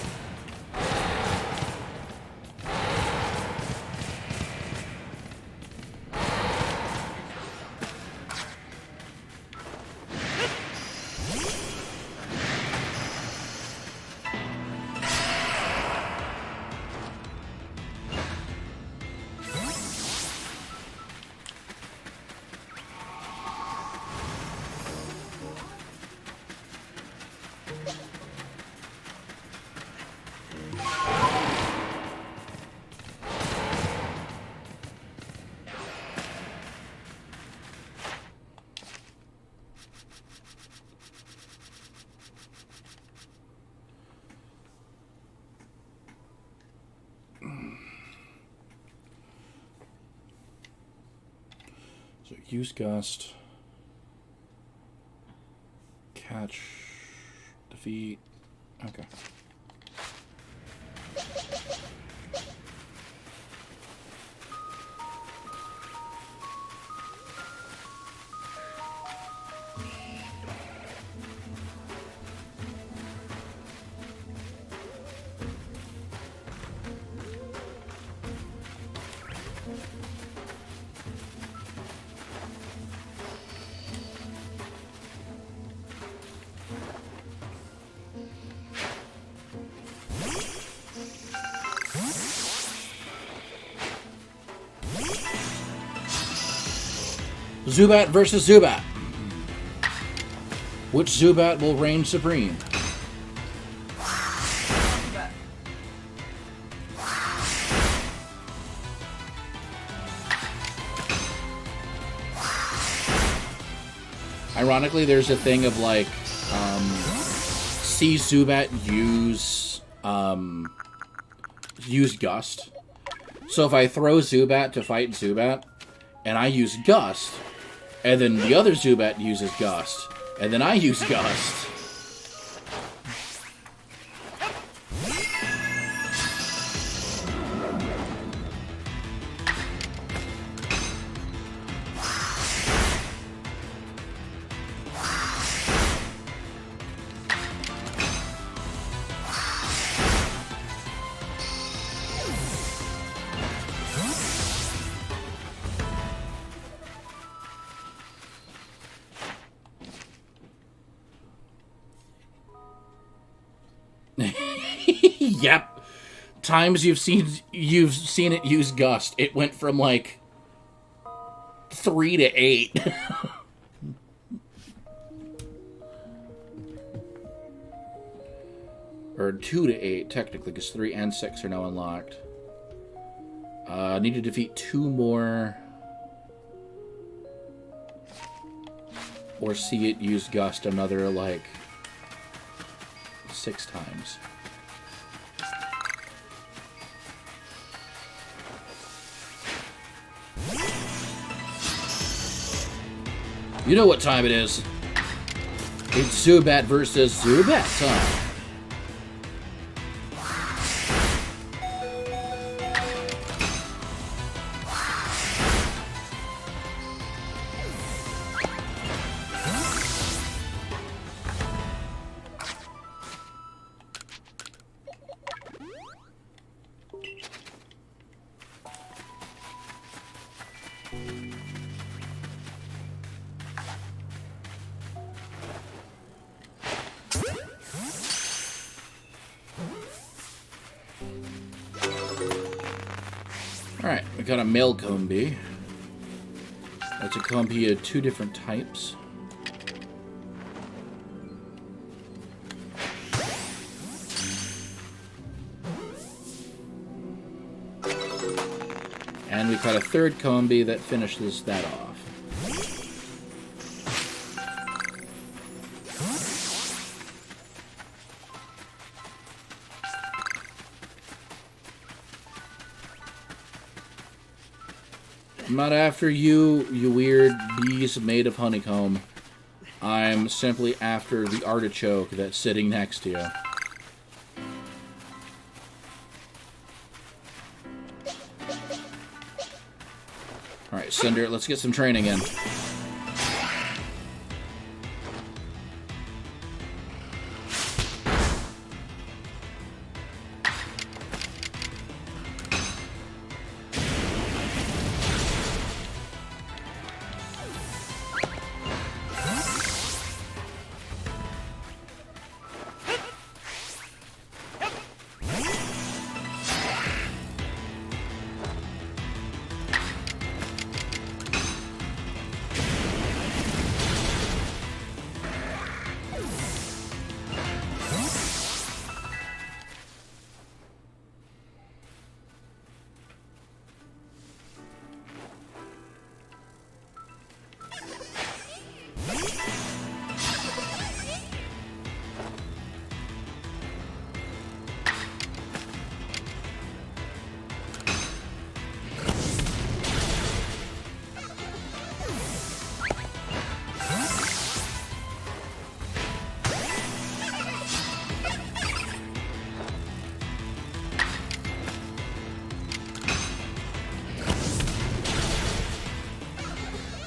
So use Gust, catch, defeat. Okay. Zubat versus Zubat. Which Zubat will reign supreme?
But
Ironically, there's a thing of like, see Zubat use Gust. So if I throw Zubat to fight Zubat, and I use Gust, and then the other Zubat uses Gust, and then I use Gust. Yep. Times you've seen it use Gust. It went from like 3 to 8. Or 2 to 8 technically, because 3 and 6 are now unlocked. Need to defeat 2 more, or see it use Gust another like 6 times. You know what time it is. It's Zubat versus Zubat time. Alright, we got a male Combi. That's a Combi of 2 different types. And we got a third Combi that finishes that off. I'm not after you, you weird bees made of honeycomb. I'm simply after the artichoke that's sitting next to you. Alright, Cinder, let's get some training in.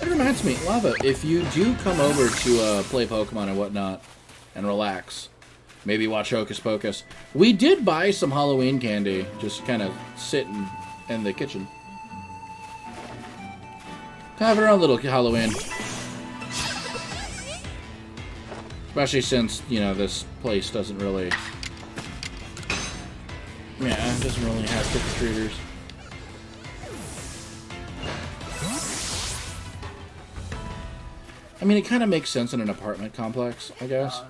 Reminds me, Lava, if you do come over to play Pokemon and whatnot and relax, maybe watch Hocus Pocus, we did buy some Halloween candy, just kind of sitting in the kitchen. Have our own little Halloween. Especially since, you know, this place doesn't really... Yeah, it doesn't really have trick-or-treaters. I mean, it kind of makes sense in an apartment complex, I guess.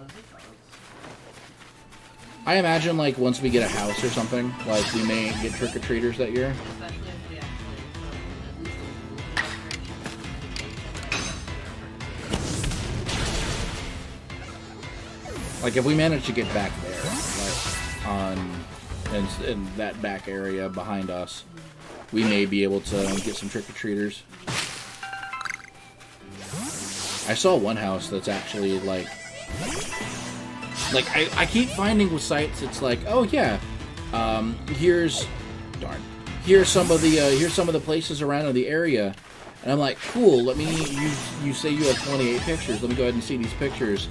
I imagine, like, once we get a house or something, like, we may get trick-or-treaters that year.
Especially if we actually put at least a little decoration.
Like, if we manage to get back there, like, in that back area behind us, we may be able to get some trick-or-treaters. I saw one house that's actually like I keep finding with sites it's like, oh yeah, here's some of the places around in the area, and I'm like, cool. Let me you say you have 28 pictures. Let me go ahead and see these pictures.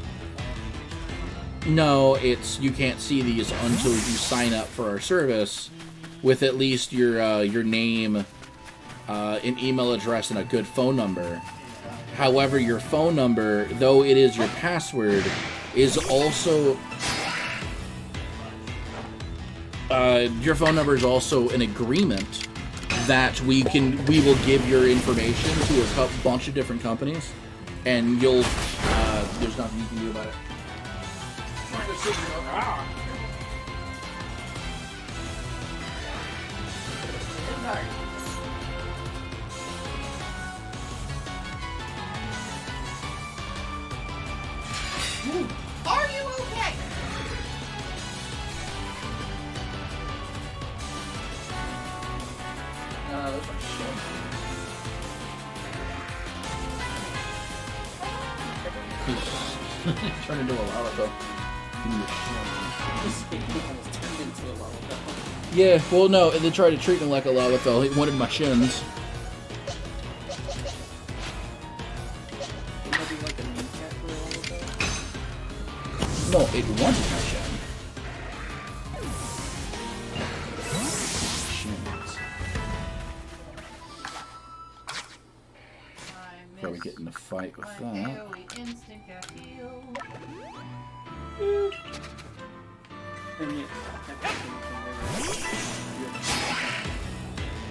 No, it's you can't see these until you sign up for our service with at least your name, an email address, and a good phone number. However, your phone number, though it is your password, is also your phone number is also an agreement that we will give your information to a bunch of different companies, and you'll there's nothing you can do about it.
Are you okay?
Turn into a lava. Yeah, well, no, they tried to treat me like a lava fell. He wanted my shins. No, it wanted my shin. Shins. Probably get in a fight with that.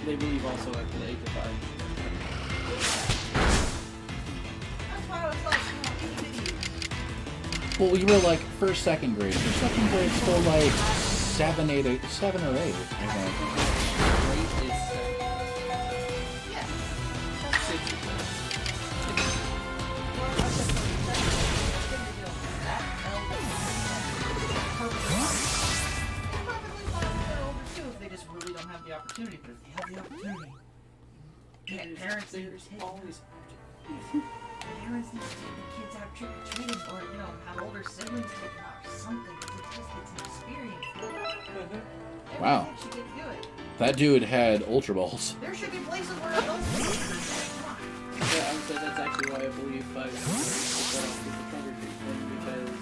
They believe also after the age of 5.
That's why I was like,
Well, you were like first, second grade. First, second grade, still like 7 or 8, I think.
yeah. The opportunity, but if they have the opportunity, parents need to
always
parents need to take the kids out trick or treating, or have older siblings take them out or something. It's an experience.
Wow.
Should get to do it.
That dude had Ultra Balls.
There should be places where adults can do it. Come on.
Yeah, I would say that's actually why I believe 5 is the trigger treatment, because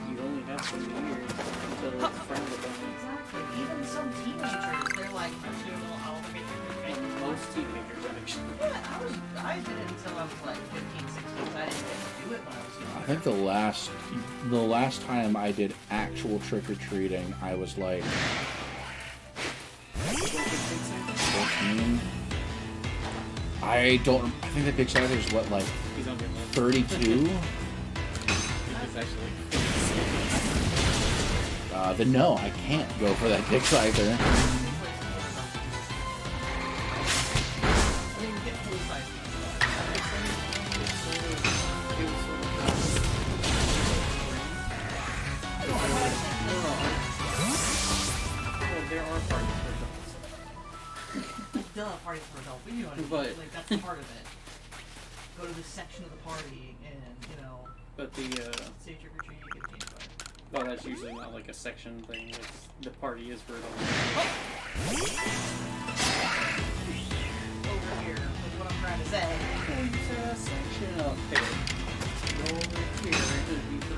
you only have so many years until it's frowned upon.
Exactly. Even some teenagers, they're like, I'm doing a little
Most teenagers actually.
Yeah, I did it until I was like 15, 16. I didn't get to do it when I was young.
I think the last time I did actual trick-or-treating, I was like 14. I think the big size is what, like 32? Then no, I can't go for that big sizer.
Parties for adults. We do understand. Like, that's part of it. Go to this section of the party and,
But the,
say trick or treat, you get changed by it.
well, that's usually not like a section thing. It's, the party is for adults.
Over here, is what I'm trying to say.
There's a section up there. Go over here. It'd be for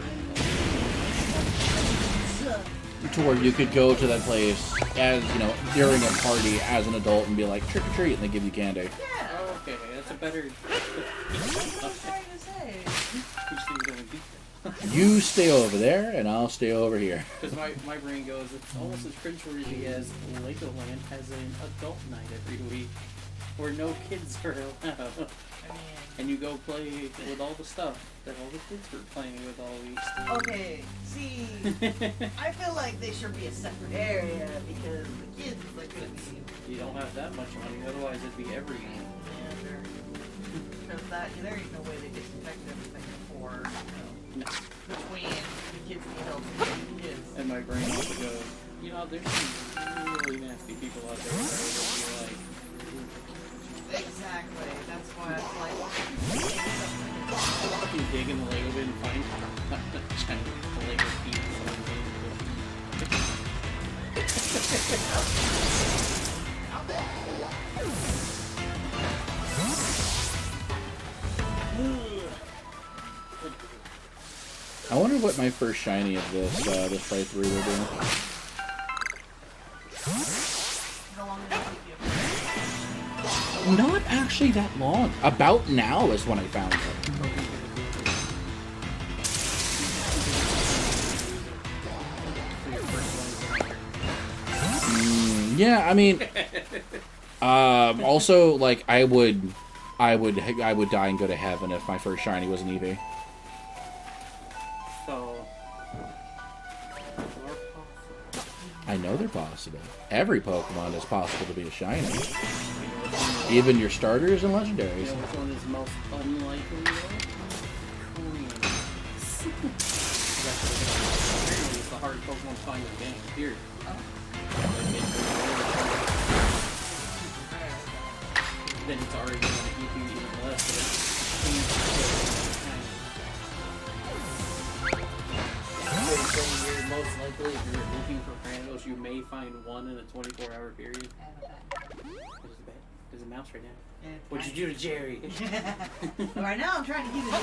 To where you could go to that place as, during a party as an adult and be like, trick or treat, and they give you candy.
Yeah.
Oh, okay, that's a better.
That's what I'm trying to say.
Which thing's gonna beat them?
You stay over there, and I'll stay over here.
Because my brain goes, it's almost as cringeworthy as Legoland has an adult night every week, where no kids are allowed. And you go play with all the stuff that all the kids were playing with all week.
Okay, see, I feel like they should be a separate area because the kids are gonna be.
You don't have that much money, otherwise it'd be every game.
Because there ain't no way they disinfect everything before,
No.
between the kids and the adults and the kids.
And my brain also goes, there's some really nasty people out there that would be like,
Exactly. That's why it's like
Fucking dig in the Lego bin and find the Lego piece.
I wonder what my first shiny of this playthrough will be.
How long did it take you?
Not actually that long. About now is when I found it. Yeah, I mean, also like I would die and go to heaven if my first shiny was an Eevee.
So,
I know they're possible. Every Pokemon is possible to be a shiny. Even your starters and
you
legendaries.
know which one is most unlikely though? Korean. Apparently it's the hardest Pokemon to find in the game, period. Then it's already going to give you even less of it. So you're most likely, if you're looking for Kratos, you may find one in a 24-hour period. There's a mouse right now. What'd you do to Jerry?
Right now I'm trying to keep it.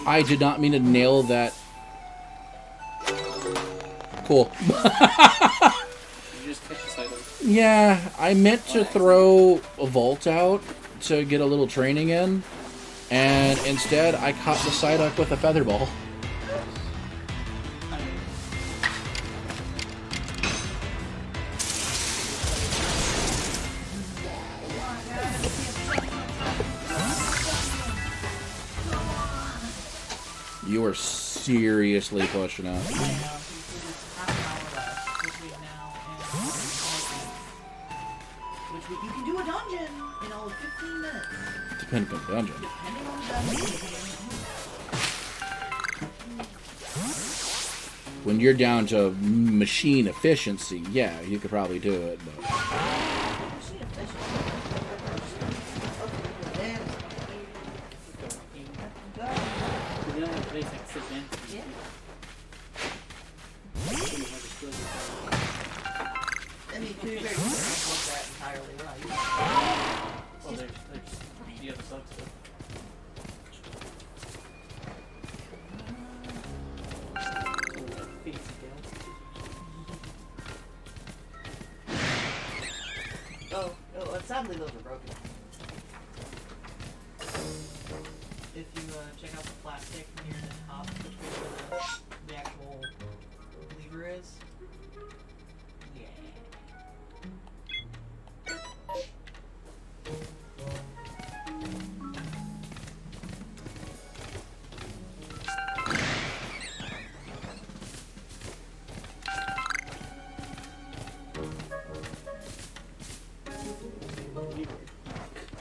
I did not mean to nail that. Cool.
You just catch the sight of it.
Yeah, I meant to throw a Volt out to get a little training in, and instead I caught the Psyduck with a Feather Ball. You are seriously pushing out.
I know. It's half an hour left this week now, and which week you can do a dungeon in all of 15 minutes.
Depending on the dungeon.
Depending on the dungeon.
When you're down to machine efficiency, yeah, you could probably do it, but...
You know, they say sit down.
Yeah. I mean, to be very clear, I looked that entirely right.
Well, there's the other side still.
Oh, sadly those are broken.
If you check out the plastic near the top, which is where the actual lever is. Yeah.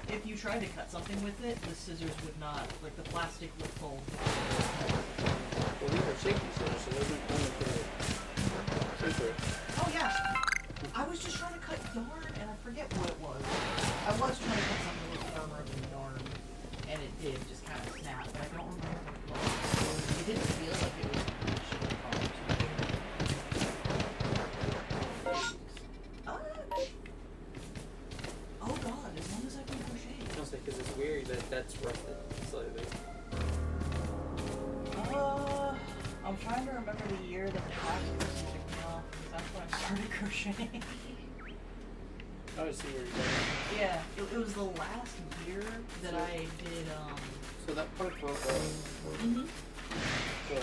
If you try to cut something with it, the scissors would not, like the plastic would fold.
Well, these are safety scissors, so those aren't only for the paper.
Oh yeah. I was just trying to cut yarn and I forget what it was. I was trying to cut something with firmer than yarn and it did just kind of snap, but I don't remember what it was. It didn't feel like it was actually hard to do. Oh god, as long as I can crochet.
I'll say, because it's weird that that's rusted slightly.
I'm trying to remember the year that the patch was took me off, because that's when I started crocheting.
I would see where you're going.
Yeah, it was the last year that I did,
So that part broke off.
mm-hmm.
So,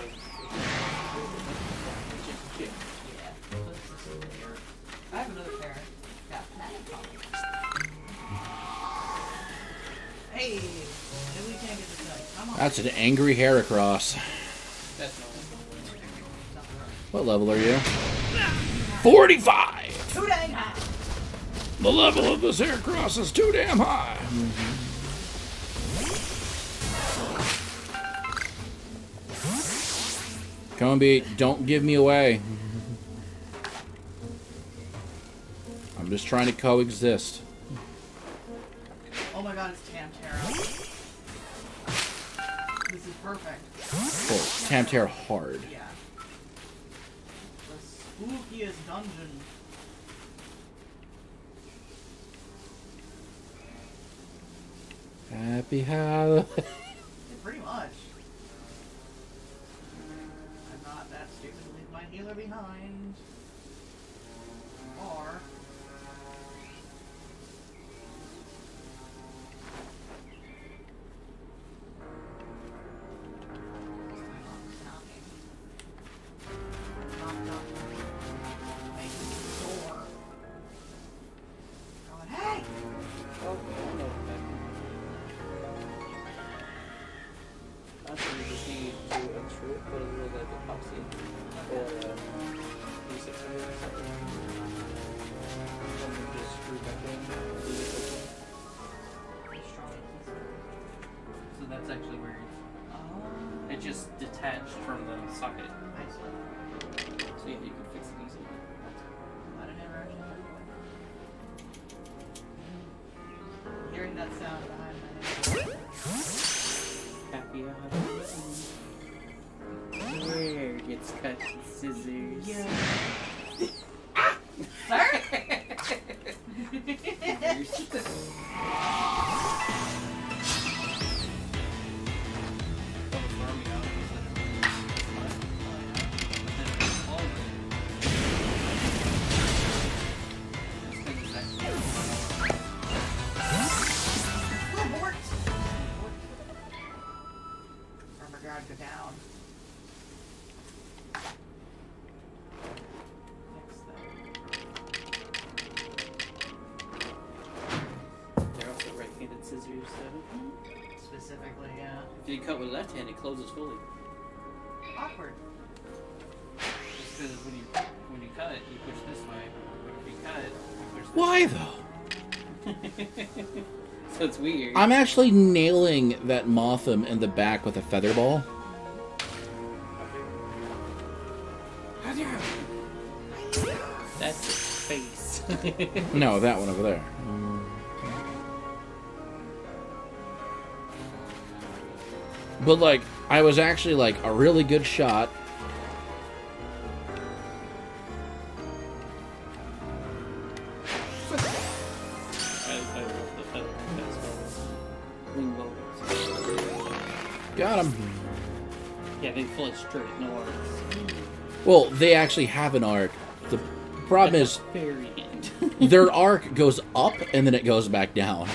shit.
Yeah, so it's the same year. I have another pair. Got that. Hey, maybe we can't get this done. Come on.
That's an angry Heracross.
That's not
What level are you? 45!
Too dang high.
The level of this Heracross is too damn high. Combi, don't give me away. I'm just trying to coexist.
Oh my god, it's Tamtara.
Oh, Tamterra hard.
Yeah. The spookiest dungeon.
Happy Halloween.
Yeah, pretty much. I'm not that stupid to leave my healer behind. Or... Hey!
Oh, no. Actually, you just need to unscrew it, put a little like epoxy or E600 or something. And then just screw back in. So that's actually where it just detached from the socket.
I see.
So yeah, you can fix it easily.
I don't ever actually heard of it. Hearing that sound behind my head.
Happy Halloween. Where gets cut with scissors?
Yeah. Abort! Armor guard, go down. Fix that.
They're also right-handed scissors, so
Specifically, yeah.
if you cut with left hand, it closes fully.
Awkward.
Just because when you cut it, you push this way. But if you cut it, you push this
Why
way.
though?
So it's weird.
I'm actually nailing that Motham in the back with a feather ball.
That's his face.
No, that one over there. But like, I was actually like a really good shot.
I love the feather fastballs. Wing logos.
Got him.
Yeah, they fly straight, no arcs.
Well, they actually have an arc. The problem is
Very end.
their arc goes up and then it goes back down.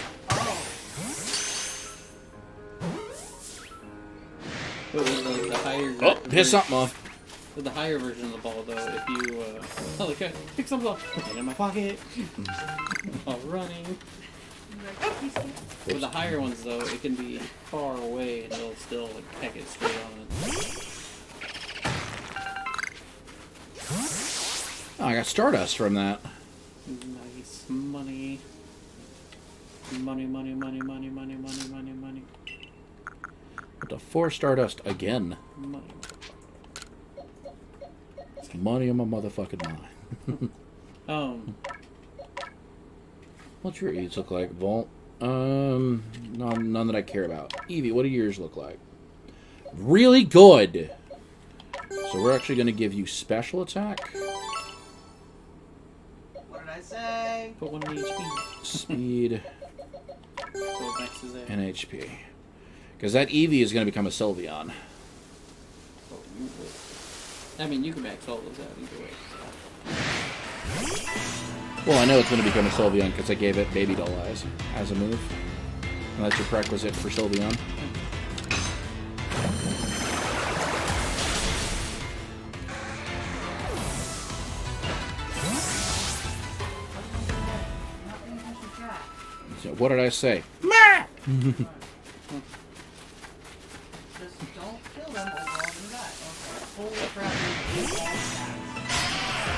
But with the higher...
Oh, piss something off.
With the higher version of the ball, though, if you, oh, look, pick something up, put it in my pocket, while running. With the higher ones, though, it can be far away and they'll still, like, peck it straight on it.
Oh, I got Stardust from that.
Nice. Money. Money, money, money, money, money, money, money, money.
What the 4 Stardust again?
Money.
Money on my motherfucking mind. What's your E's look like, Volt? None that I care about. Eevee, what do yours look like? Really good! So we're actually going to give you special attack.
What did I say?
Put 1 HP.
Speed.
So it maxes out.
And HP. Because that Eevee is going to become a Sylveon.
Oh, you would. I mean, you can max all those out either way.
Well, I know it's going to become a Sylveon because I gave it Baby Doll Eyes as a move. And that's your prerequisite for Sylveon. So what did I say?
Just don't kill them overall and that. Okay. Holy crap, we ate all snacks.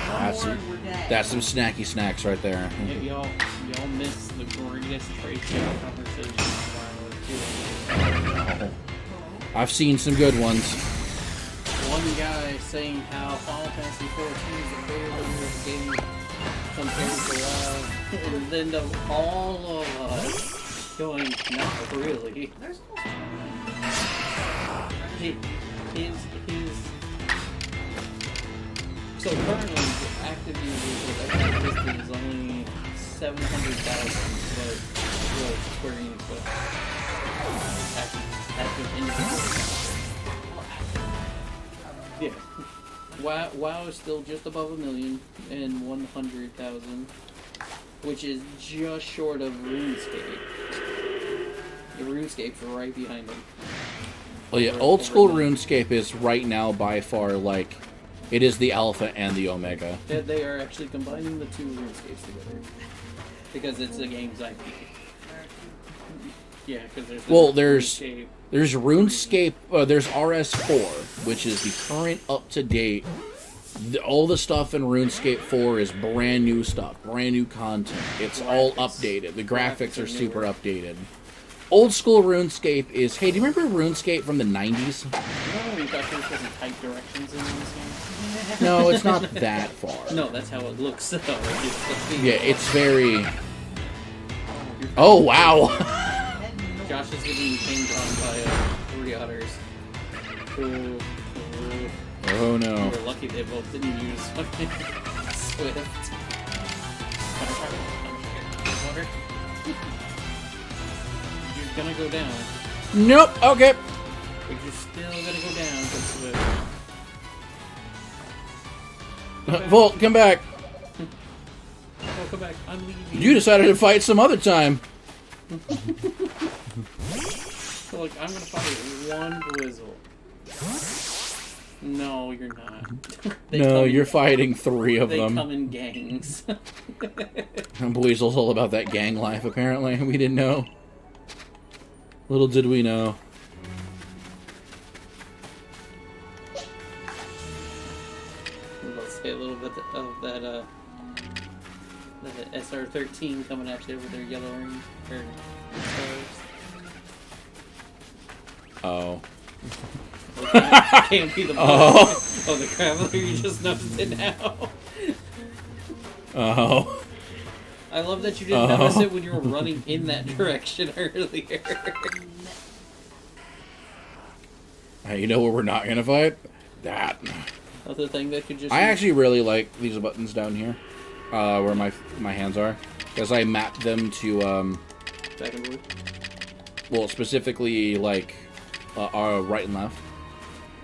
That's
One
some,
more and we're dead.
that's some snacky snacks right there.
Yeah, y'all missed the greatest trade show conversation while
I've seen some good ones.
one guy saying how Final Fantasy 14 is a failure game compared to WoW, and then all of us going, not really.
There's
his so currently the active users that are listed is only 700,000 what Square Enix put active individuals. Yeah. WoW is still just above 1,100,000, which is just short of RuneScape. The RuneScape's right behind them.
Well, yeah, old school RuneScape is right now by far like it is the alpha and the omega.
They are actually combining the two RuneScapes together because it's the game's IP. Yeah, because there's RuneScape. There's RS4, which is the current up to date. All the stuff in RuneScape 4 is brand new stuff, brand new content. It's all updated. The graphics are super updated. Old school RuneScape is, hey, do you remember RuneScape from the 90s? No, you thought there was supposed to type directions in this game?
No, it's not that far.
No, that's how it looks, though.
Yeah, it's very... Oh, wow!
Josh is getting pinged on by 3 otters. Ooh.
Oh, no.
We're lucky they both didn't use fucking Swift. Water. You're gonna go down.
Nope, okay.
But you're still gonna go down with Swift.
Volt, come back.
Oh, come back. I'm leaving.
You decided to fight some other time.
So, like, I'm gonna fight one Blizzle. No, you're not.
No, you're fighting 3 of
they
them.
They come in gangs.
And Weasel's all about that gang life, apparently. We didn't know. Little did we know.
Let's say a little bit of that, that SR-13 coming at you with their yellow ring, or
Oh.
Can't be the oh, the Traveler, you just noticed it now.
Oh.
I love that you didn't notice it when you were running in that direction earlier.
Hey, you know where we're not gonna fight? That.
Other thing that could just...
I actually really like these buttons down here, where my hands are, because I map them to,
Back and forth?
well, specifically, like, right and left.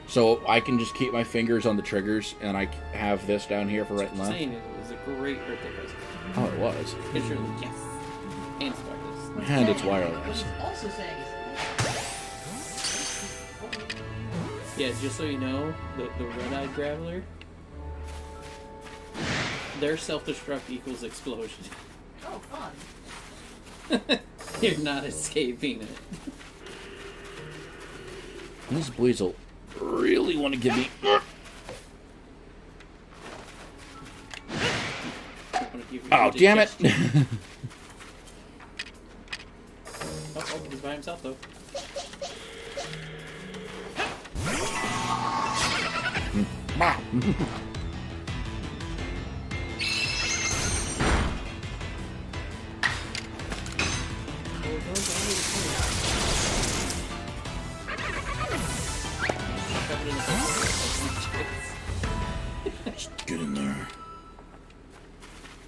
So I can just keep my fingers on the triggers, and I have this down here for right and left.
Saying it was a great birthday present.
Oh, it was.
It's really, yes. And wireless.
And it's wireless.
Also saying
Yeah, just so you know, the red-eyed Graveler, their self-destruct equals explosion.
oh, fun.
You're not escaping it.
This Weasel really want to give me... Oh, damn it!
Oh, he's by himself, though.
Just get in there.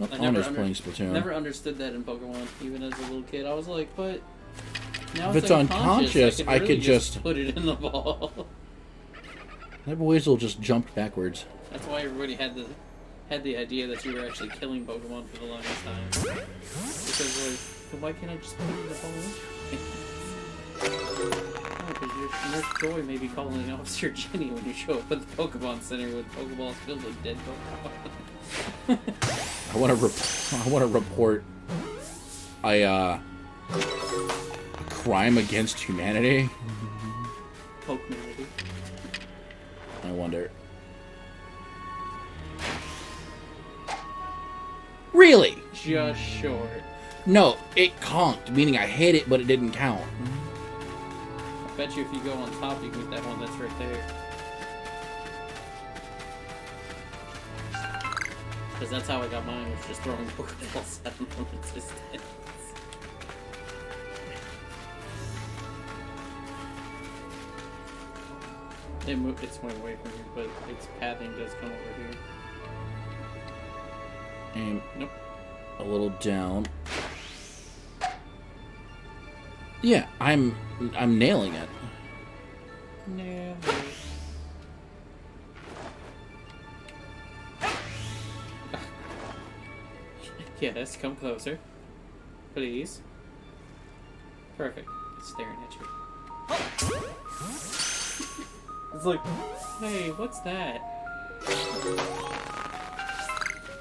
I
Playing Splatoon.
never understood that in Pokemon, even as a little kid. I was like, but now
If it's unconscious, I
really
could just
put it in the ball.
That Weasel just jumped backwards.
That's why everybody had the idea that you were actually killing Pokemon for the longest time. Because like, well, why can't I just put it in the ball? Oh, because your Nurse Joy may be calling Officer Jenny when you show up at the Pokemon Center with Pokeballs filled with dead Pokemon.
I want to report a crime against humanity.
Pokemanity.
I wonder. Really?
Just short.
No, it conked, meaning I hit it, but it didn't count.
I bet you if you go on top, you can get that one that's right there. Because that's how I got mine, was just throwing Pokeballs at non-existent. It's going away from you, but its pathing does come over here.
Aim
Nope.
a little down. Yeah, I'm nailing it.
No. Yes, come closer. Please. Perfect. It's staring at you. It's like, hey, what's that?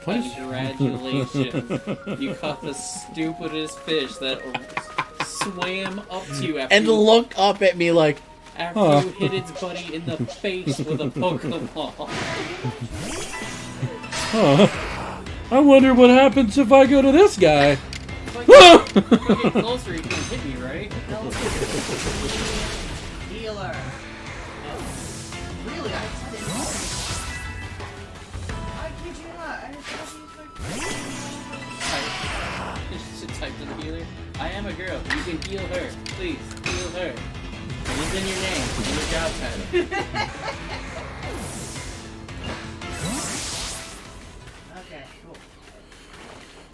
Congratulations. You caught the stupidest fish that swam up to you after
And
you,
look up at me like,
after you hit its buddy in the face with a Pokeball.
huh. I wonder what happens if I go to this guy.
If I get closer, you can hit me, right?
Healer. Really, I didn't know. I kid you not. I just
Should type to the healer. I am a girl. You can heal her. Please, heal her. And it's in your name, in your job title.
Okay, cool.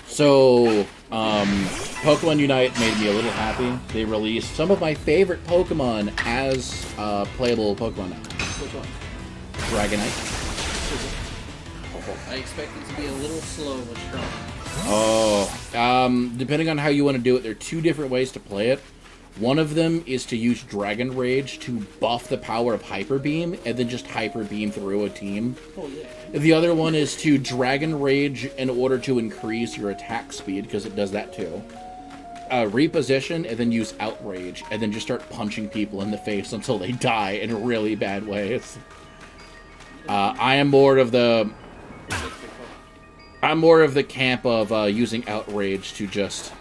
So, Pokemon Unite made me a little happy. They released some of my favorite Pokemon as playable Pokemon now.
Which one?
Dragonite.
I expect it to be a little slow but strong.
Oh, depending on how you want to do it, there are two different ways to play it. One of them is to use Dragon Rage to buff the power of Hyper Beam, and then just Hyper Beam through a team.
Oh, yeah.
The other one is to Dragon Rage in order to increase your attack speed, because it does that too. Reposition, and then use Outrage, and then just start punching people in the face until they die in really bad ways. I am more of the camp of using Outrage to just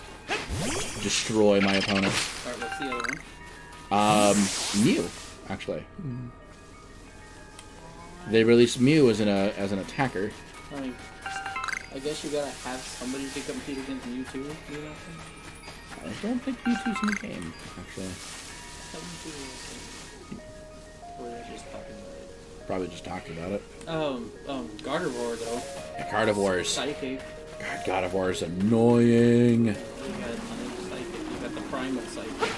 destroy my opponents.
Alright, what's the other one?
Mew, actually. They released Mew as an attacker.
I guess you gotta have somebody to compete against Mewtwo, you know?
I don't think Mewtwo's in the game, actually.
Or they're just talking about it.
Probably just talked about it.
Gardevoir, though.
Yeah, Gardevoir's.
Psychic.
God, Gardevoir's annoying.
You got Psychic. You got the Primal Psychic.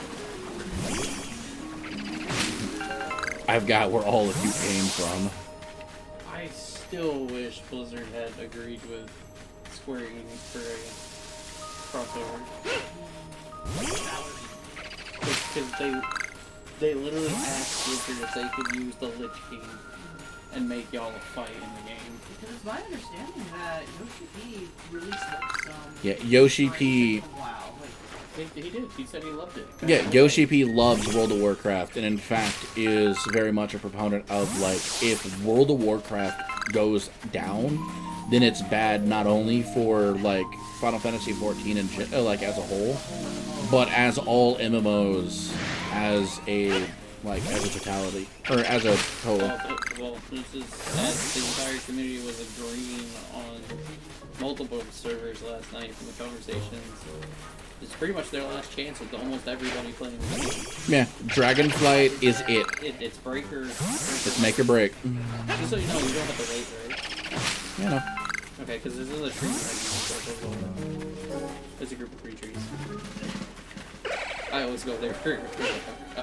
I've got where all of you came from.
I still wish Blizzard had agreed with Square Enix for a crossover. Because they literally asked Blizzard if they could use the Lich King and make y'all a fight in the game.
Because it's my understanding that Yoshi P released some...
Yeah, Yoshi P...
Wow,
He did. He said he loved it.
Yeah, Yoshi P loves World of Warcraft, and in fact is very much a proponent of, like, if World of Warcraft goes down, then it's bad not only for, like, Final Fantasy XIV and like as a whole, but as all MMOs as a totality, or as a total.
Well, this is as the entire community was agreeing on multiple servers last night from the conversations. It's pretty much their last chance with almost everybody playing the game.
Yeah, Dragonflight is it.
It's breaker.
It's make or break.
Just so you know, you don't have to wait, right?
You know.
Okay, because this is a tree right. There's a group of 3 trees. I always go there first. I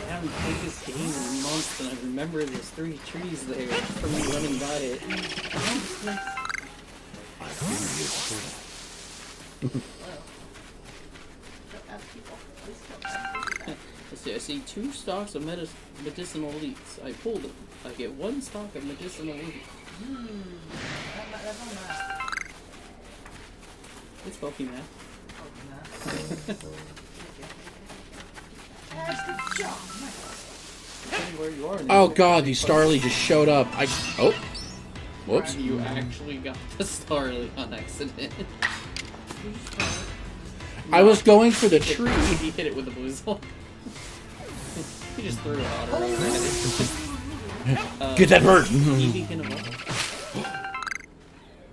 haven't played this game in months, and I remember there's 3 trees there from me running by it. I see 2 stalks of medicinal leaves. I pulled them. I get 1 stalk of medicinal leaves.
that's on that.
It's Pokemon.
Good job.
Where you are
Oh god, the Starly just showed up. Oh. Whoops.
You actually got the Starly on accident.
I was going for the tree.
He hit it with a Blizzle. He just threw it out over it.
Get that bird!
Eevee can evolve.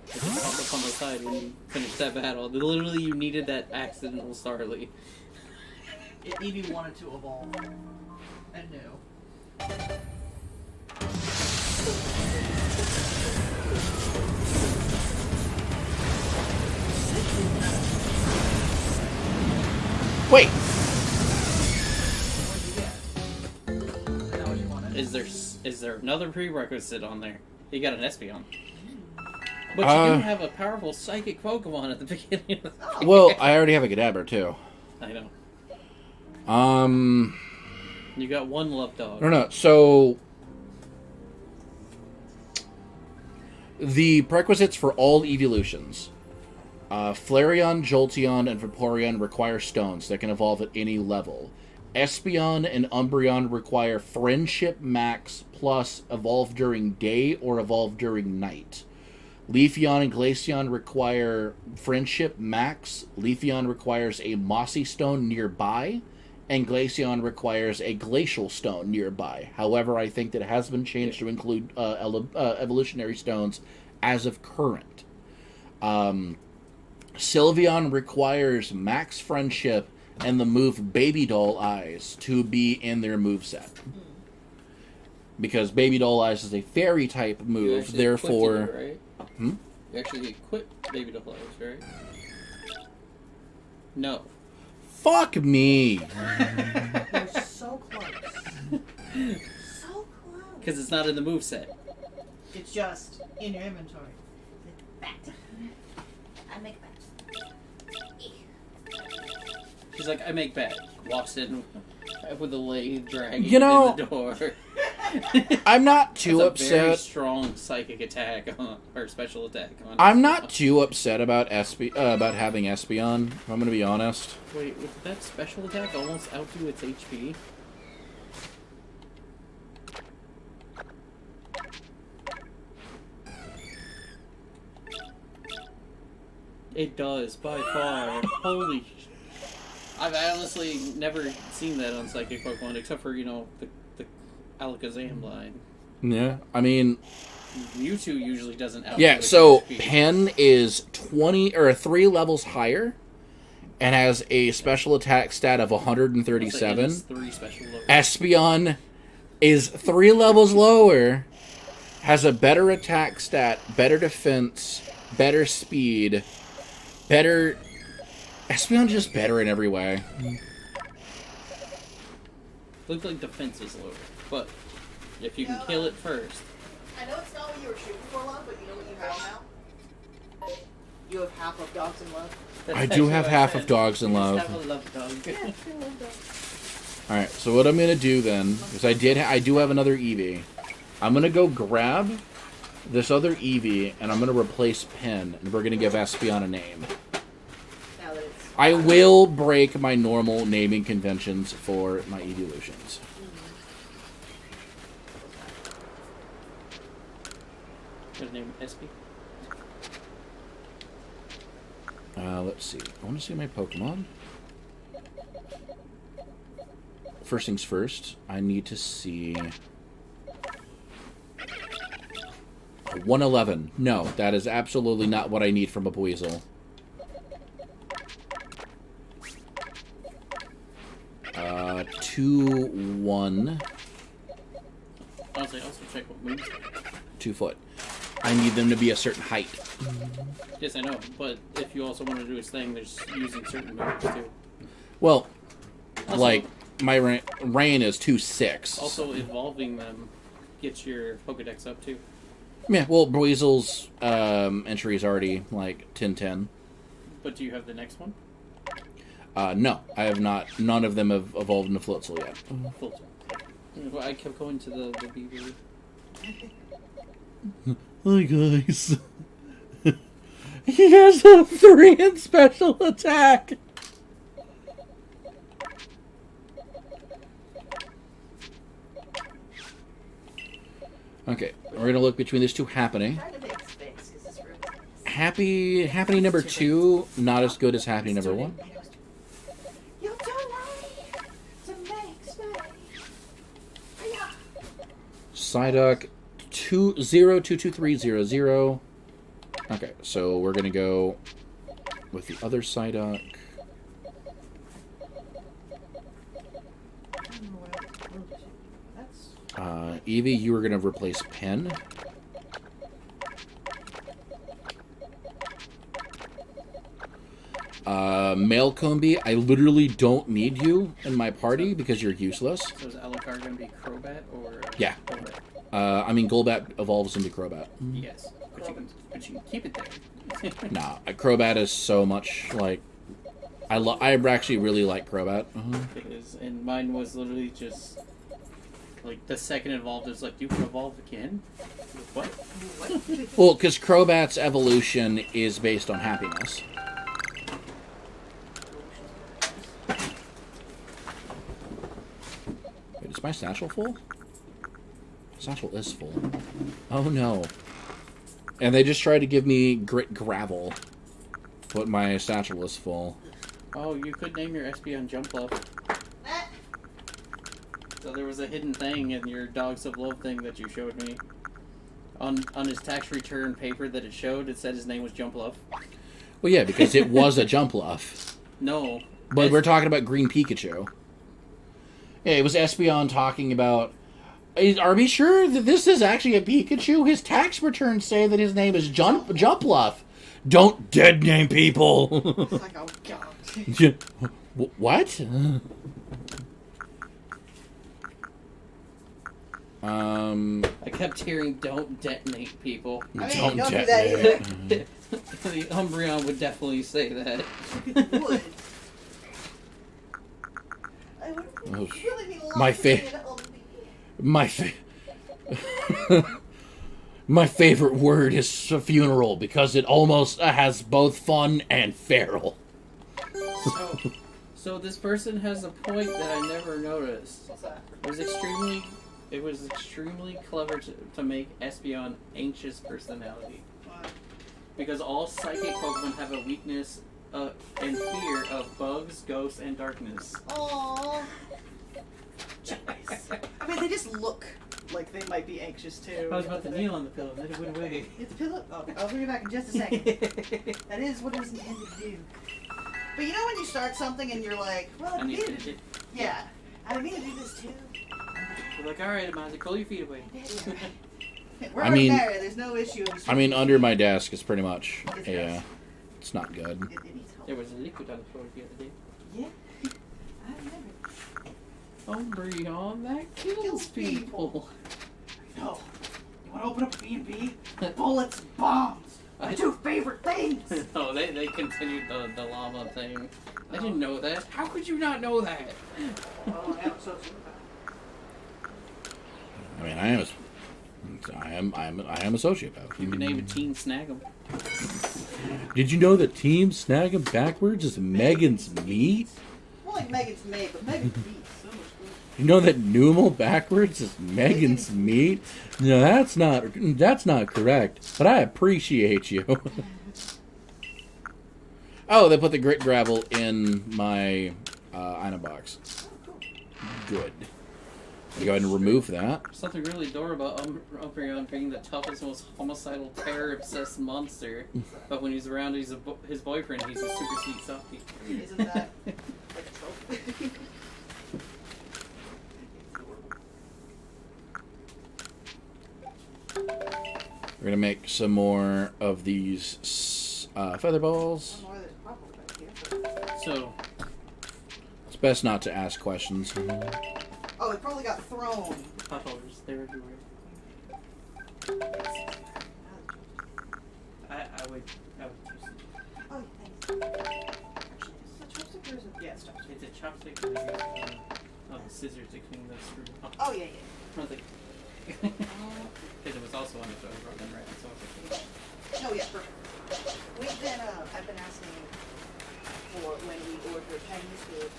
It just popped up on the side when you finished that battle. Literally, you needed that accidental Starly.
Eevee wanted to evolve. And knew.
Wait.
What did you get? Is that what you wanted?
Is there another prerequisite on there? You got an Espeon. But you do have a powerful psychic Pokemon at the beginning of the game.
Well, I already have a Kadabra too.
I know.
Um.
You got one love dog.
No. So the prerequisites for all evolutions. Flareon, Jolteon, and Vaporeon require stones that can evolve at any level. Espeon and Umbreon require Friendship Max plus evolve during day or evolve during night. Leafeon and Glaceon require Friendship Max. Leafeon requires a Mossy Stone nearby, and Glaceon requires a Glacial Stone nearby. However, I think that it has been changed to include evolutionary stones as of current. Sylveon requires Max Friendship and the move Baby Doll Eyes to be in their moveset. Because Baby Doll Eyes is a fairy type move, therefore...
It, right? You actually equip Baby Doll Eyes, right? No.
Fuck me!
You're so close. So close.
Because it's not in the moveset.
It's just in your inventory. Back. I make that.
She's like, I make bed. Walks in with a lathe dragging
You know,
in the door.
I'm not too
That's a very
upset.
strong psychic attack or special attack on.
I'm not too upset about about having Espeon, if I'm going to be honest.
Wait, would that special attack almost outdo its HP? It does, by far. Holy sh... I've honestly never seen that on Psychic Pokemon, except for, the Alakazam line.
Yeah, I mean...
Mewtwo usually doesn't outdo
Yeah,
its
so
HP.
Pen is 3 levels higher and has a special attack stat of
It
137.
is 3 special levels.
Espeon is 3 levels lower, has a better attack stat, better defense, better speed, better... Espeon's just better in every way.
Looks like defense is lower, but if you can kill it first...
I know it's not what you were shooting for, love, but you know what you have now? You have half of Dogs in Love.
I do have half of Dogs in Love.
Have a love dog.
Alright, so what I'm going to do then, because I do have another Eevee, I'm going to go grab this other Eevee, and I'm going to replace Pen, and we're going to give Espeon a name.
Now that it's...
I will break my normal naming conventions for my evolutions.
Gonna name it SP.
Let's see. I want to see my Pokemon. First things first, I need to see... 111. No, that is absolutely not what I need from a Buizel. 2-1.
Honestly, also check what moves.
2 foot. I need them to be a certain height.
Yes, I know, but if you also want to do his thing, there's using certain moves too.
Well,
Also,
like, my Rain is 2-6.
Also, evolving them gets your Pokedex up too.
Yeah, well, Buizel's entry is already, like, 10-10.
But do you have the next one?
No, I have not. None of them have evolved into Floatzel yet.
Full turn. Well, I kept going to the Beaver.
Hi, guys. He has a 3 in special attack. Okay, we're going to look between these two happening.
Trying to make space, 'cause this room is...
Happening number 2, not as good as happening number 1.
You don't like to make space. Yeah.
Psyduck 02300. Okay, so we're gonna go with the other Psyduck. Eevee, you were going to replace Pen. Malcombi, I literally don't need you in my party because you're useless.
So is Alucard going to be Crobat or...
Yeah.
Golbat?
I mean, Golbat evolves into Crobat.
Yes, but you can keep it there.
Nah, Crobat is so much, like... I actually really like Crobat.
It is, and mine was literally just... Like, the second it evolved, it was like, you can evolve again? What?
Well, because Crobat's evolution is based on happiness. Wait, is my satchel full? Satchel is full. Oh no. And they just tried to give me grit gravel, but my satchel is full.
Oh, you could name your Espeon Jumpluff. So there was a hidden thing in your Dogs of Love thing that you showed me. On his tax return paper that it showed, it said his name was Jumpluff.
Well, yeah, because it was a Jumpluff.
No.
But we're talking about Green Pikachu. Yeah, it was Espeon talking about... Are we sure that this is actually a Pikachu? His tax returns say that his name is Jumpluff. Don't dead name people!
It's like, oh god.
What?
I kept hearing, don't detonate people.
I mean,
Don't
don't do that
detonate.
either.
The Umbreon would definitely say that.
It would. I would
Oh,
really be
my
lying
fa-
to say that on me.
My favorite word is funeral because it almost has both fun and feral.
So this person has a point that I never noticed.
What's that?
It was extremely clever to make Espeon anxious personality.
Why?
Because all psychic Pokemon have a weakness and fear of bugs, ghosts, and darkness.
Aww. I mean, they just look like they might be anxious too.
I was about to kneel on the pillow, then it went away.
Hit the pillow. Oh, I'll bring it back in just a second. That is what it was intended to do. But you know when you start something and you're like, well,
I needed it.
yeah, I didn't mean to do this too.
We're like, alright, Amazi, pull your feet away.
We're
I
already
mean-
married. There's no issue.
I mean, under my desk is pretty much...
It's
Yeah,
gross.
it's not good.
It needs help.
There was a liquid on the floor the other day.
Yeah, I remember.
Umbreon, that kills people.
No. You want to open up a B&B? Bullets, bombs. My two favorite things.
No, they continued the llama thing. I didn't know that. How could you not know that?
Oh, I am so sorry.
I mean, I am a sociopath.
You can name a teen Snag'em.
Did you know that Team Snag 'em backwards is Megan's meat?
More like Megan's made, but Megan's beats so much good.
You know that Numal backwards is Megan's meat? No, that's not correct. But I appreciate you. Oh, they put the grit gravel in my item box. Good. Go ahead and remove that.
Something really adorable about Umbreon being the toughest, most homicidal, terror-obsessed monster. But when he's around his boyfriend, he's a super sweet softie.
Isn't that like a trope?
We're gonna make some more of these feather balls.
I don't know why there's pop-up back here,
So,
It's best not to ask questions.
but... Oh, it probably got thrown.
pop holders, they're everywhere. I would choose it.
Oh, thanks. Actually, is this a chopstick or is it? Yeah, it's a chopstick.
It's a chopstick and the scissors to clean the screw.
Oh, yeah,
I was like... Because it was also on the phone, Robin, right? So I was like,
yeah. Oh, yeah, perfect. We've been, I've been asking for when we order Chinese food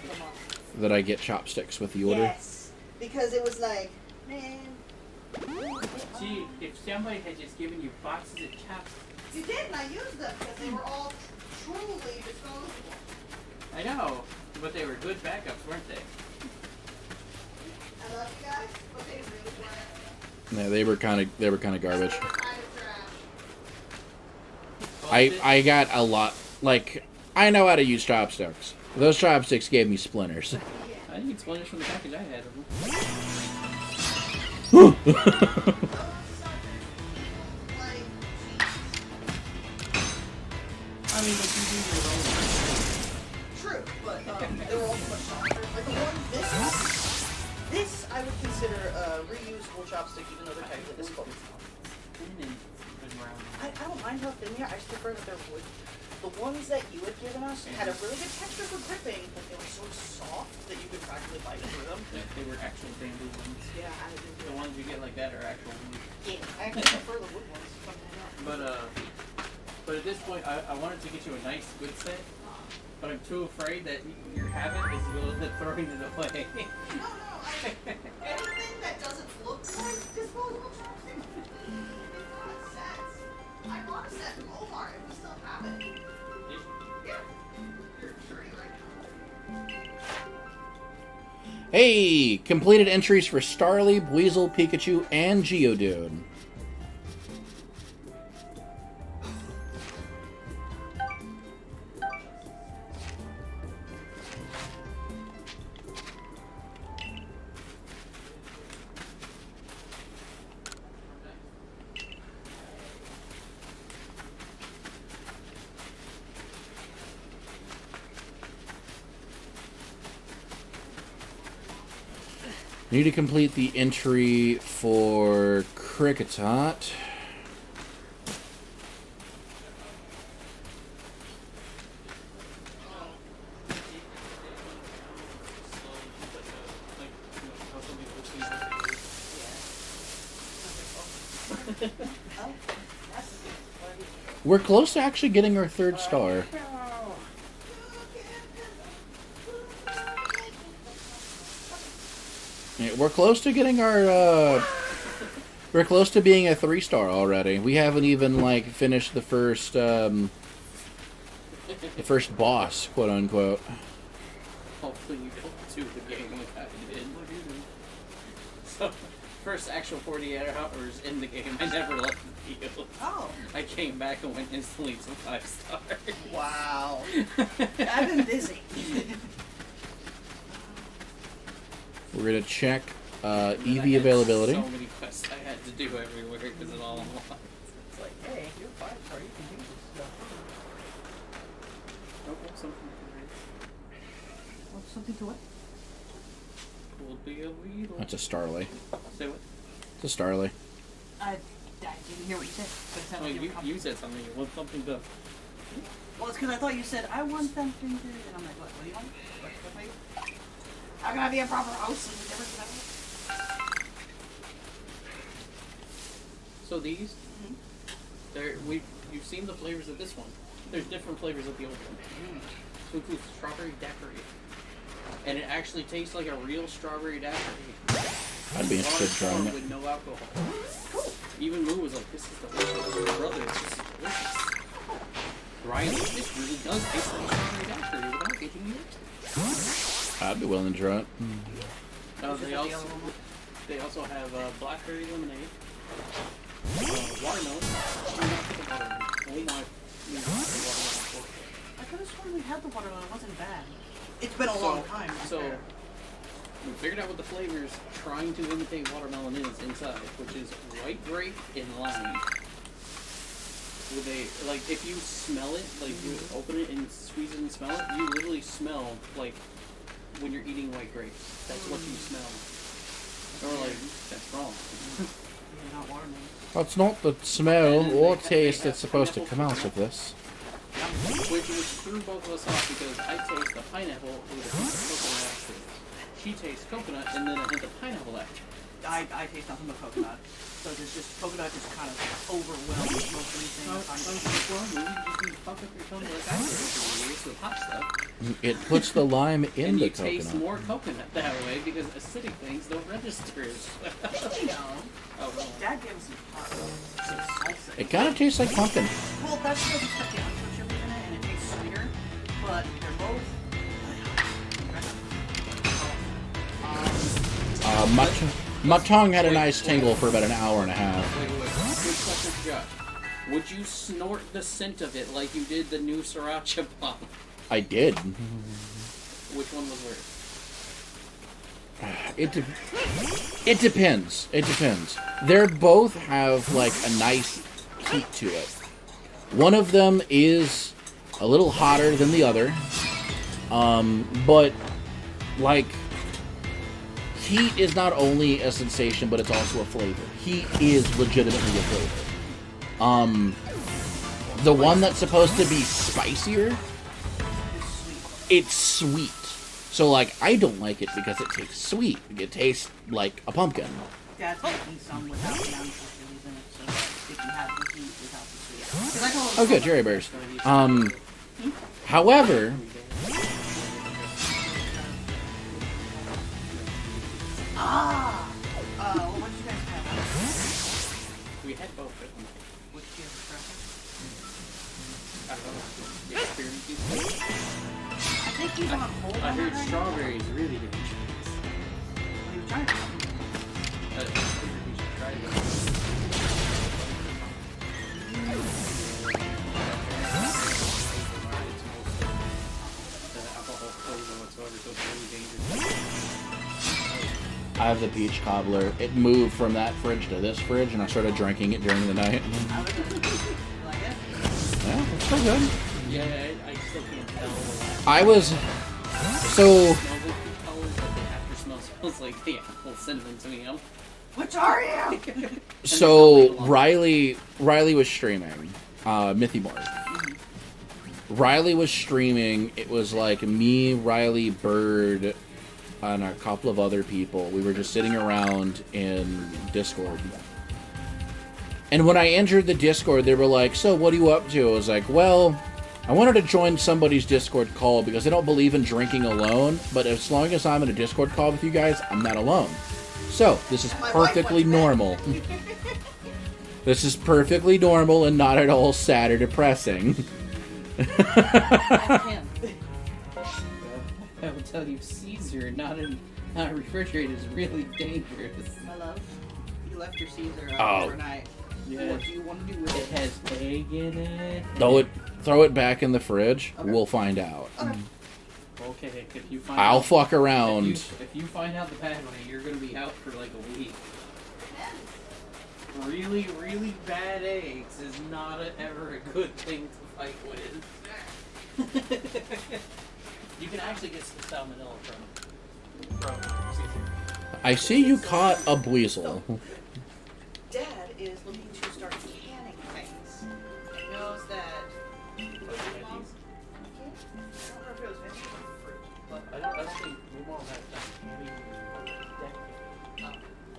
from us.
That I get chopsticks with the order.
Yes, because it was like, man.
gee, if somebody had just given you boxes of chopsticks...
You did, and I used them because they were all truly disposable.
I know, but they were good backups, weren't they?
I love you guys, but they really weren't.
Yeah, they were kind of garbage.
They were kind of trash.
I got a lot. Like, I know how to use chopsticks. Those chopsticks gave me splinters.
I didn't get splinters from the package I had of them. I mean, but you do your own.
True, but they were also much softer. Like the one, this I would consider a reusable chopstick, even though they're technically disposable. I don't mind how thin they are. I just prefer that they're wood. The ones that you had given us had a really good texture for gripping, but they were so soft that you could practically bite through them.
Yeah, they were actual bamboo ones.
Yeah, I didn't do
The ones you get like that are actual wood.
Yeah, I actually prefer the wood ones.
But at this point, I wanted to get you a nice, good set. But I'm too afraid that your habit is throwing it away.
No, anything that doesn't look like disposable chopsticks really makes a lot of sense. I bought a set from Omar and we still have it. Yeah. You're dirty right now.
Hey! Completed entries for Starly, Weasel, Pikachu, and Geodude. Need to complete the entry for Cricketot. We're close to actually getting our 3rd star. Yeah, we're close to getting our, we're close to being a 3-star already. We haven't even, like, finished the first boss, quote unquote.
Hopefully you don't do the game like I did. So, first actual 48 hours in the game, I never left the field.
Oh.
I came back and went instantly to 5 stars.
Wow. I've been busy.
We're gonna check
I
Eevee
had
availability.
So many quests I had to do everywhere because it all unlocked.
It's like, hey, you're 5-star, you can do this stuff.
Oh, something to read.
What's something to what?
Will be a weedle.
That's a Starly.
Say what?
It's a Starly.
I didn't hear what you said. But it sounded
Oh,
like you were
you said something. You want something to...
Well, it's because I thought you said, I want something to... And I'm like, what do you want? What are you? How can I be a proper host and never do that?
So these, you've seen the flavors of this one. There's different flavors of the old one. So it includes strawberry daiquiri. And it actually tastes like a real strawberry daiquiri.
I'd be interested in trying it.
With no alcohol. Even Moo was like, this is delicious. Brother, this is delicious. Ryan, this really does taste like strawberry daiquiri without getting it.
I'd be willing to try it.
They also have blackberry lemonade, watermelon. Oh my!
I could have sworn we had the watermelon. It wasn't bad. It's been a long time.
So we figured out what the flavors trying to imitate watermelon is inside, which is white grape and lime. With if you smell it, like you open it and squeeze it and smell it, you literally smell like when you're eating white grapes. That's what you smell. Or like, that's wrong.
Yeah, not watermelon.
That's not the smell or taste that's supposed to come out of this.
Which threw both of us off because I taste the pineapple with a hint of coconut after. She tastes coconut and then a hint of pineapple after.
I taste nothing but coconut. So there's just coconut just kind of overwhelms most anything.
It puts the lime in
and
the
you taste
coconut.
more coconut that way because acidic things don't register as well.
You know,
Oh, well.
Dad gave us some salsa.
It kind of tastes like pumpkin.
Well, that's because it's got the anchovies in it and it tastes sweeter. But they're both.
My tongue had a nice tingle for about an hour and a half.
Wait. Good question for Josh. Would you snort the scent of it like you did the new Sriracha bomb?
I did.
Which one was worse?
It depends. It depends. They both have like a nice heat to it. One of them is a little hotter than the other, but like heat is not only a sensation, but it's also a flavor. Heat is legitimately a flavor. The one that's supposed to be spicier, it's sweet. So, like, I don't like it because it tastes sweet. It tastes like a pumpkin.
Dad's making some without the chilies in it, so you can have the heat without the sweet. 'Cause I told him
Oh, good, cherry bears. However,
what did you guys have?
We had both of them.
Which do you have preference?
I don't know. The experiences.
I think he's on hold.
I heard strawberries really good.
He was trying to.
I figured we should try this. The alcohol flavor whatsoever, so it's really dangerous.
I have the peach cobbler. It moved from that fridge to this fridge, and I started drinking it during the night.
You like it?
Yeah, it's still good.
Yeah, I still can't tell.
I was... So...
It smells like peach colors, but the after smell smells like the apple cinnamon to me.
Which are you?
So Riley was streaming Mythy Mart. Riley was streaming. It was like me, Riley, Bird, and a couple of other people. We were just sitting around in Discord. And when I entered the Discord, they were like, "So what are you up to?" I was like, "Well, I wanted to join somebody's Discord call because I don't believe in drinking alone, but as long as I'm in a Discord call with you guys, I'm not alone. So, this is perfectly normal." This is perfectly normal and not at all sad or depressing.
I
I will tell you, Caesar, not a refrigerator, is really dangerous.
My love, you left your Caesar
Oh.
overnight.
Yeah.
What do you want to do with
It
it?
has egg in it.
Throw it back in the fridge.
Okay.
We'll find out.
Okay, if you find
I'll
out,
fuck around.
If you find out the bad way, you're gonna be out for like a week. Really, really bad eggs is not ever a good thing to fight with. You can actually get some salmonella from Caesar.
I see you caught a weasel.
Dad is looking to start canning things. He knows that. I don't know if it was veggies or fruit, but
I don't think your mom has done canning
well,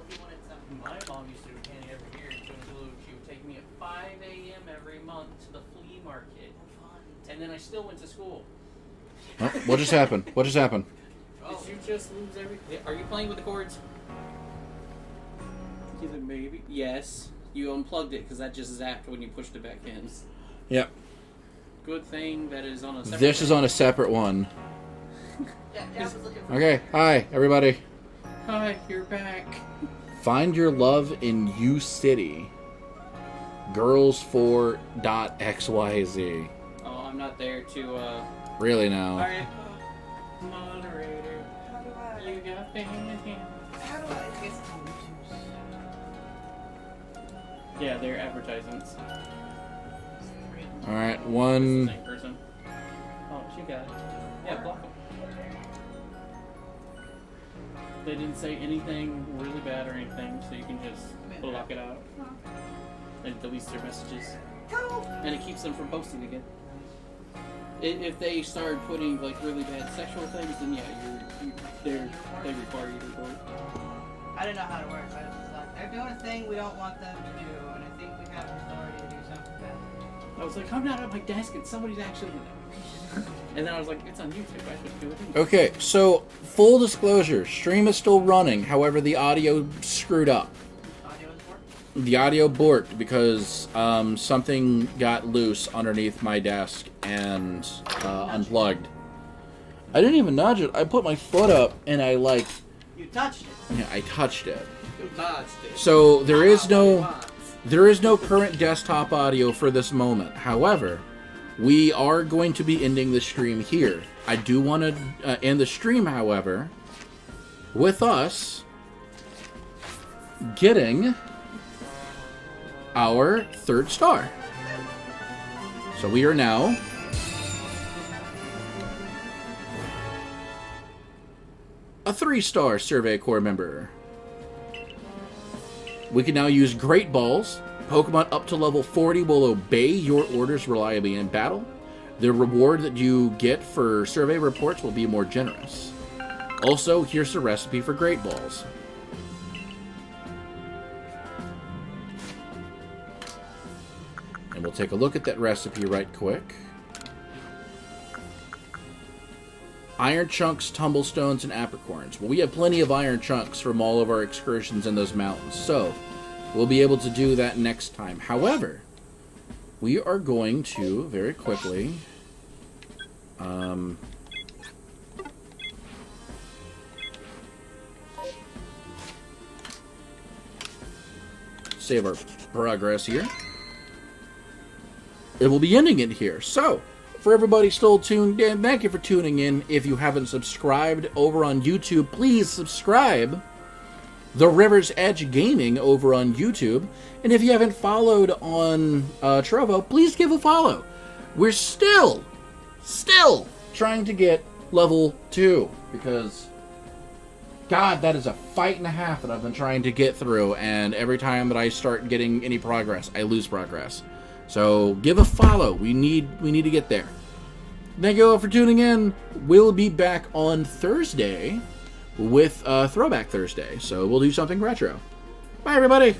he wanted some.
My mom used to do canning every year until she would take me at 5 a.m. every month to the flea market. And then I still went to school.
Oh, what just happened? What just happened?
Did you just lose everything? Are you playing with the cords? He's like, maybe. Yes. You unplugged it because that just zapped when you pushed it back in.
Yep.
Good thing that is on a separate
This is on a separate one.
Yeah, Dad was looking for.
Okay, hi, everybody.
Hi, you're back.
Find your love in U City. Girls4.xyz.
Oh, I'm not there to,
Really now.
Alright. Moderator.
How do I?
You got family.
How do I? Guess
Yeah, they're advertisements.
Alright,
It's the
one.
same person. Oh, she got it. Yeah, block them. They didn't say anything really bad or anything, so you can just block it out. And it deletes their messages. And it keeps them from posting again. If they start putting like really bad sexual things, then yeah, they require you to report.
I didn't know how to work. I was just like, they're doing a thing we don't want them to do, and I think we have the authority to do something about it.
I was like, I'm not at my desk and somebody's actually. And then I was like, it's on YouTube. I should do it. Anyway.
Okay, so full disclosure, stream is still running. However, the audio screwed up.
Audio is working.
The audio borked because something got loose underneath my desk and unplugged. I didn't even nudge it. I put my foot up and I
You touched it.
yeah, I touched it.
You dodged it.
So there is no current desktop audio for this moment. However, we are going to be ending the stream here. I do want to end the stream, however, with us getting our 3rd star. So we are now a 3-star Survey Corps member. We can now use Great Balls. Pokemon up to level 40 will obey your orders reliably in battle. The reward that you get for survey reports will be more generous. Also, here's the recipe for Great Balls. And we'll take a look at that recipe right quick. Iron chunks, tumblestones, and apricorns. Well, we have plenty of iron chunks from all of our excursions in those mountains, so we'll be able to do that next time. However, we are going to, very quickly, save our progress here. It will be ending it here. So, for everybody still tuned in, thank you for tuning in. If you haven't subscribed over on YouTube, please subscribe. The River's Edge Gaming over on YouTube. And if you haven't followed on Trovo, please give a follow. We're still trying to get level 2. Because, God, that is a fight and a half that I've been trying to get through. And every time that I start getting any progress, I lose progress. So give a follow. We need to get there. Thank you all for tuning in. We'll be back on Thursday with Throwback Thursday. So we'll do something retro. Bye, everybody.